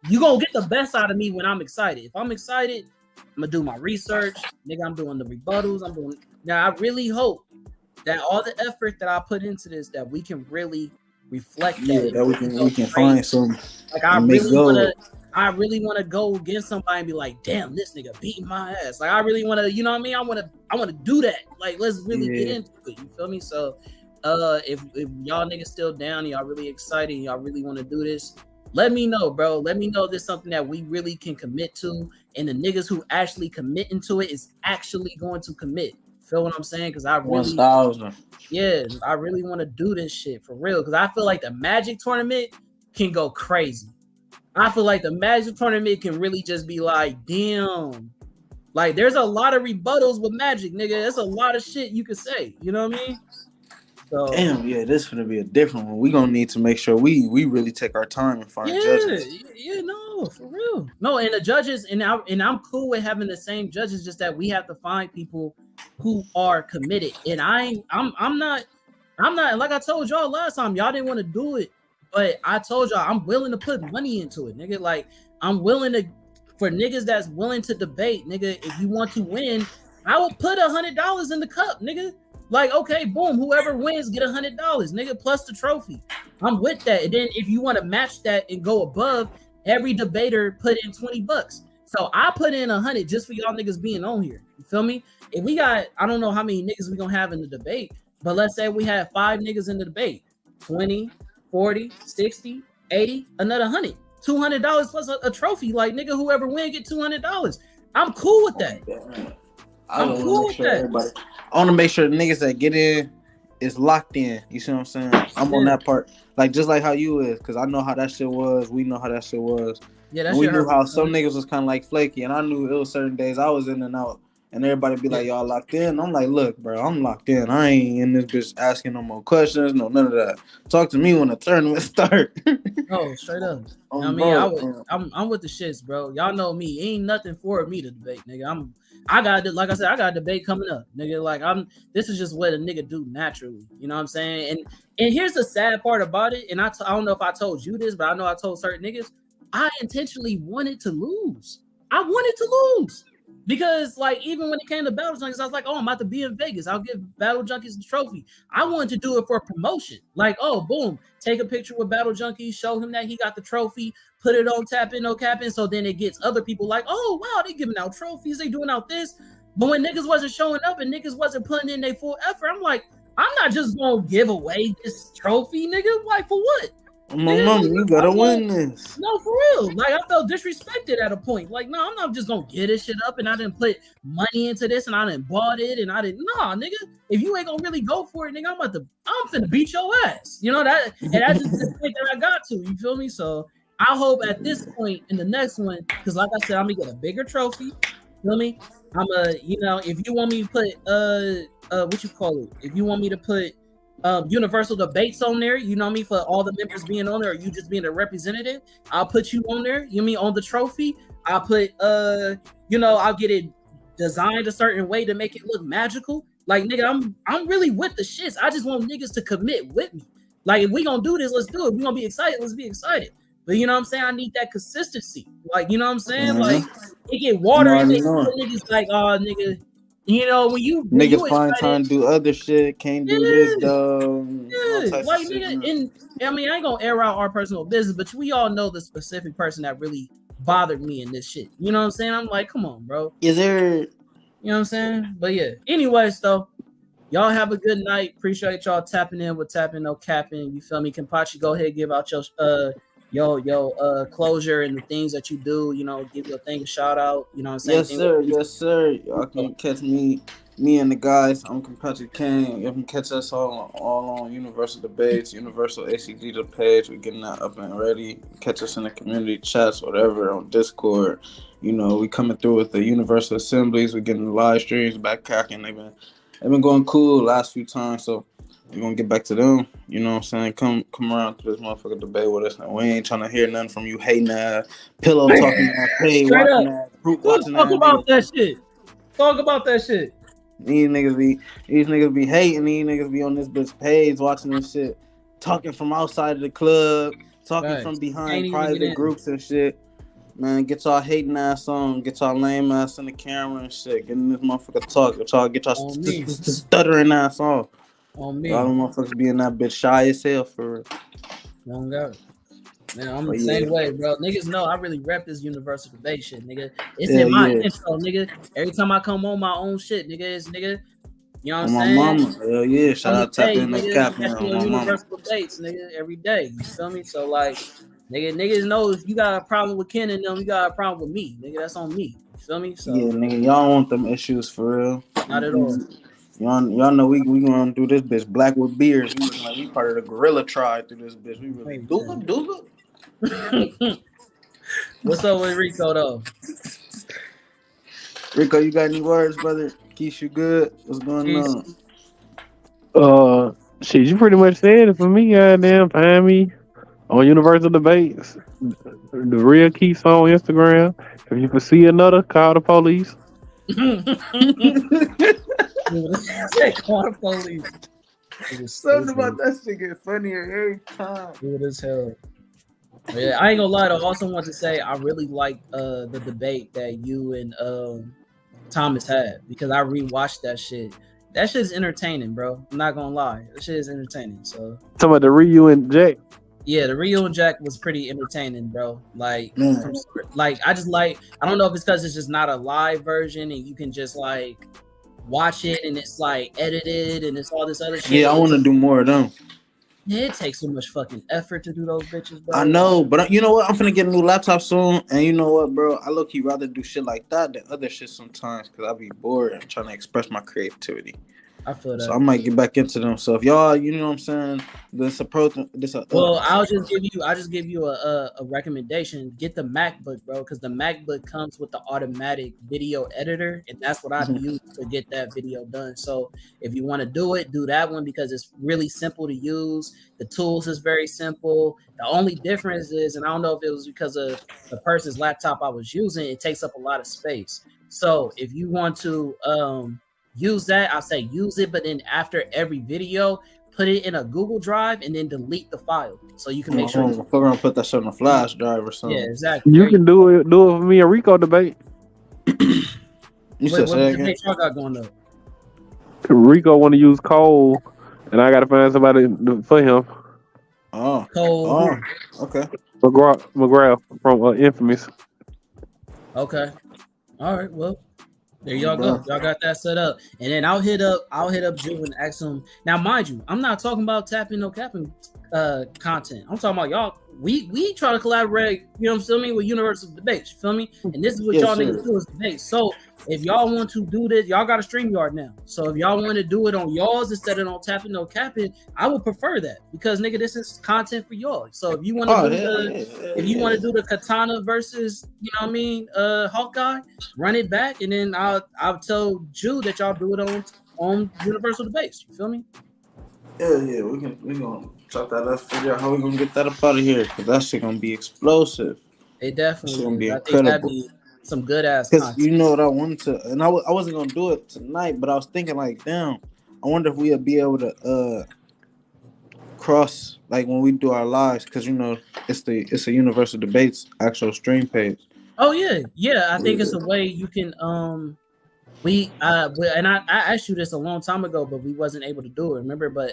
you gonna get the best out of me when I'm excited. If I'm excited, I'm gonna do my research, nigga. I'm doing the rebuttals. Now I really hope that all the effort that I put into this, that we can really reflect that. Yeah, that we can find some. Like I really want to go against somebody and be like, damn, this nigga beating my ass. Like I really want to, you know what I mean? I want to do that. Like let's really get into it. You feel me? So, if y'all niggas still down, y'all really excited, y'all really want to do this, let me know, bro. Let me know if there's something that we really can commit to, and the niggas who actually commit into it is actually going to commit. Feel what I'm saying? Because I really, 1,000. Yeah, I really want to do this shit for real. Because I feel like the Magic tournament can go crazy. I feel like the Magic tournament can really just be like, damn. Like, there's a lot of rebuttals with Magic, nigga. There's a lot of shit you could say. You know what I mean? So damn, yeah, this is gonna be a different one. We gonna need to make sure we really take our time and find judges. Yeah, no, for real. No, and the judges, and I'm cool with having the same judges, just that we have to find people who are committed. And I'm not like I told y'all last time, y'all didn't want to do it, but I told y'all I'm willing to put money into it, nigga. Like I'm willing to for niggas that's willing to debate, nigga. If you want to win, I will put $100 in the cup, nigga. Like, okay, boom, whoever wins get $100, nigga, plus the trophy. I'm with that. And then if you want to match that and go above, every debater put in $20. So I put in 100 just for y'all niggas being on here. You feel me? If we got, I don't know how many niggas we gonna have in the debate, but let's say we have 5 niggas in the debate, 20, 40, 60, 80, another 100, $200 plus a trophy. Like, nigga, whoever win get $200. I'm cool with that. I'm cool with that. I want to make sure the niggas that get in is locked in. You see what I'm saying? I'm on that part. Like, just like how you is, because I know how that shit was. We know how that shit was. Yeah, that we shit knew hurt. how some niggas was kind of like flaky, and I knew it was certain days I was in and out, and everybody be like, y'all locked in? I'm like, look, bro, I'm locked in. I ain't in this bitch asking no more questions, no, none of that. Talk to me when the tournament start. Oh, straight up. I mean, I'm with the shits, bro. Y'all know me. Ain't nothing for me to debate, nigga. I got a debate coming up, nigga. Like this is just what a nigga do naturally. You know what I'm saying? And here's the sad part about it. And I don't know if I told you this, but I know I told certain niggas. I intentionally wanted to lose. I wanted to lose. Because, like, even when it came to Battle Junkies, I was like, oh, I'm about to be in Vegas. I'll give Battle Junkies the trophy. I wanted to do it for promotion. Like, oh, boom, take a picture with Battle Junkies, show him that he got the trophy, put it on TapN, no CapN, so then it gets other people like, oh, wow, they giving out trophies, they doing out this. But when niggas wasn't showing up and niggas wasn't putting in their full effort, I'm like, I'm not just going to give away this trophy, nigga. Like, for what? Mama, you gotta win this. No, for real. Like, I felt disrespected at a point. Like, no, I'm not just gonna get this shit up and I didn't put money into this and I didn't bought it and I didn't. Nah, nigga. If you ain't gonna really go for it, nigga, I'm finna beat your ass. You know that? And that's just the point that I got to. You feel me? So I hope at this point in the next one, because like I said, I'm gonna get a bigger trophy. Feel me? If you want me to put what you call it? If you want me to put universal debates on there, you know what I mean, for all the members being on there, or you just being a representative, I'll put you on there. You mean on the trophy? I'll put I'll get it designed a certain way to make it look magical. Like, nigga, I'm really with the shits. I just want niggas to commit with me. Like, if we gonna do this, let's do it. If we gonna be excited, let's be excited. But you know what I'm saying? I need that consistency. Like, you know what I'm saying? Mm-hmm. Like, it get water in it. Niggas like, oh, nigga. You know, when you find time to do other shit, can't do this though. Yeah, like, nigga, I mean, I ain't gonna air out our personal business, but we all know the specific person that really bothered me in this shit. You know what I'm saying? I'm like, come on, bro. Is there? You know what I'm saying? But yeah. Anyways, though, y'all have a good night. Appreciate y'all tapping in with TapN, no CapN. You feel me? Kampachi, go ahead, give out your closure and the things that you do, you know, give your thing a shout out, you know what I'm saying? Yes, sir. Y'all can catch me and the guys. I'm Patrick Kane. You can catch us all on Universal Debates, Universal ACG the page. We're getting that up and ready. Catch us in the community chats, whatever, on Discord. You know, we coming through with the Universal Assemblies. We're getting the live streams back cracking. They've been going cool last few times, so we're gonna get back to them. You know what I'm saying? Come around to this motherfucker debate with us. Now, we ain't trying to hear nothing from you hating that, pillow talking that, hey, watching that, fruit watching that. Talk about that shit. Talk about that shit. These niggas be hating. These niggas be on this bitch page watching this shit, talking from outside of the club, talking from behind private groups and shit. Man, get y'all hating ass on, get y'all lame ass in the camera and shit. Get in this motherfucker talk. Get y'all stuttering ass off. On me. Y'all motherfuckers be in that bitch shy as hell for real. Don't go. Man, I'm the same way, bro. Niggas know I really rep this universal debate shit, nigga. It's in my intro, nigga. Every time I come on my own shit, nigga, it's nigga. You know what I'm saying? My mama. Hell yeah. Shout out TapN, no CapN on my universal debates, nigga, every day. You feel me? So, like, niggas know if you got a problem with Ken and them, you got a problem with me, nigga. That's on me. You feel me? So yeah, nigga, y'all want them issues for real. Not at all. Y'all know we gonna do this bitch black with beards. We looking like we part of the gorilla tribe through this bitch. We really do it. What's up with Rico though? Rico, you got any words, brother? Keisha, you good? What's going on? Shit, you pretty much said it for me. Goddamn, find me on Universal Debates, the real Keith's on Instagram. If you can see another, call the police. Say call the police. Something about that shit get funnier every time. Good as hell. Yeah, I ain't gonna lie though. I also want to say I really like the debate that you and Thomas had because I rewatched that shit. That shit is entertaining, bro. I'm not gonna lie. That shit is entertaining. So Talking about the Ryu and Jack. yeah, the Rio and Jack was pretty entertaining, bro. Like, Man. I just like. I don't know if it's because it's just not a live version and you can just like watch it and it's like edited and it's all this other shit. Yeah, I want to do more of them. Yeah, it takes so much fucking effort to do those bitches, bro. I know, but you know what? I'm finna get a new laptop soon, and you know what, bro? I low-key rather do shit like that than other shit sometimes because I be bored and trying to express my creativity. I feel that. So I might get back into them. So if y'all, you know what I'm saying, Well, I'll just give you a recommendation. Get the MacBook, bro, because the MacBook comes with the automatic video editor, and that's what I've used to get that video done. So if you want to do it, do that one because it's really simple to use. The tools is very simple. The only difference is, and I don't know if it was because of the person's laptop I was using, it takes up a lot of space. So if you want to use that, I'll say use it, but then after every video, put it in a Google Drive and then delete the file so you can make sure. I'm gonna put that shit on a flash drive or something. Yeah, exactly. You can do it for me and Rico debate. What debate y'all got going up? Rico want to use Cole, and I got to find somebody for him. Oh, Cole. Okay. McGrath from Infamous. Okay. All right. Well, there y'all go. Y'all got that set up, and then I'll hit up Drew and ask him. Now, mind you, I'm not talking about tapping no capping content. I'm talking about y'all. We try to collaborate. You know what I'm saying? With Universal Debates. You feel me? And this is what y'all niggas do is debate. So if y'all want to do this, y'all got a StreamYard now. So if y'all want to do it on y'all's instead of on tapping no capping, I would prefer that because nigga, this is content for y'all. So if you want to do the Katana versus, you know what I mean, Hawkeye, run it back, and then I'll tell Jew that y'all do it on Universal Debates. You feel me? Yeah, we gonna chop that up, figure out how we gonna get that up out of here because that shit gonna be explosive. It definitely gonna be incredible. incredible. That'd be some good ass Because content. you know what I wanted to, and I wasn't gonna do it tonight, but I was thinking like, damn, I wonder if we'll be able to cross like when we do our lives because you know it's a Universal Debates actual stream page. Oh yeah. I think it's a way you can and I asked you this a long time ago, but we wasn't able to do it. Remember? But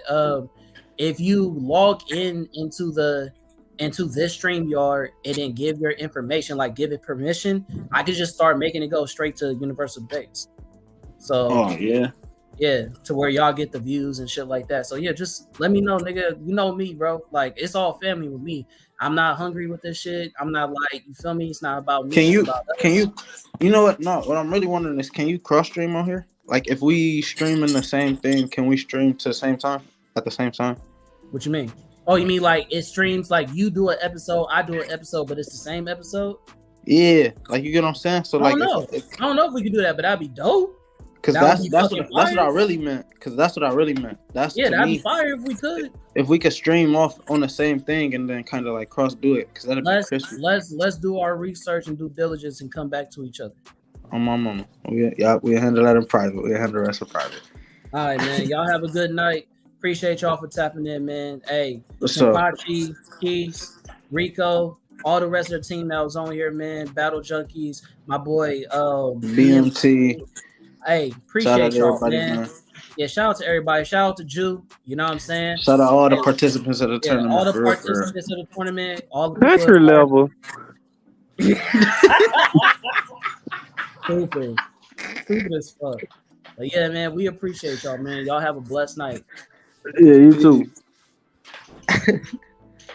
if you log into this StreamYard and then give your information, like give it permission, I could just start making it go straight to Universal Debates. So to where y'all get the views and shit like that. So yeah, just let me know, nigga. You know me, bro. Like it's all family with me. I'm not hungry with this shit. I'm not like, you feel me? It's not about me. You know what? No, what I'm really wondering is, can you cross stream on here? Like if we stream in the same thing, can we stream to the same time at the same time? What you mean? Oh, you mean like it streams like you do an episode, I do an episode, but it's the same episode? Yeah, like you get what I'm saying. So I don't know if we can do that, but that'd be dope. Because that's what I really meant. That'd be fire if we could. If we could stream off on the same thing and then kind of like cross do it, because that'd be crispy. Let's do our research and due diligence and come back to each other. On my mama. We'll handle that in private. We'll handle the rest in private. All right, man. Y'all have a good night. Appreciate y'all for tapping in, man. Hey, what's up? Pachi, Keith, Rico, all the rest of the team that was on here, man. Battle Junkies, my boy BMT. Hey, appreciate y'all, man. Yeah, shout out to everybody. Shout out to Jew. You know what I'm saying? Shout out all the participants of the tournament. All the participants of the tournament. All the country level. Stupid as fuck. But yeah, man, we appreciate y'all, man. Y'all have a blessed night. Yeah, you too.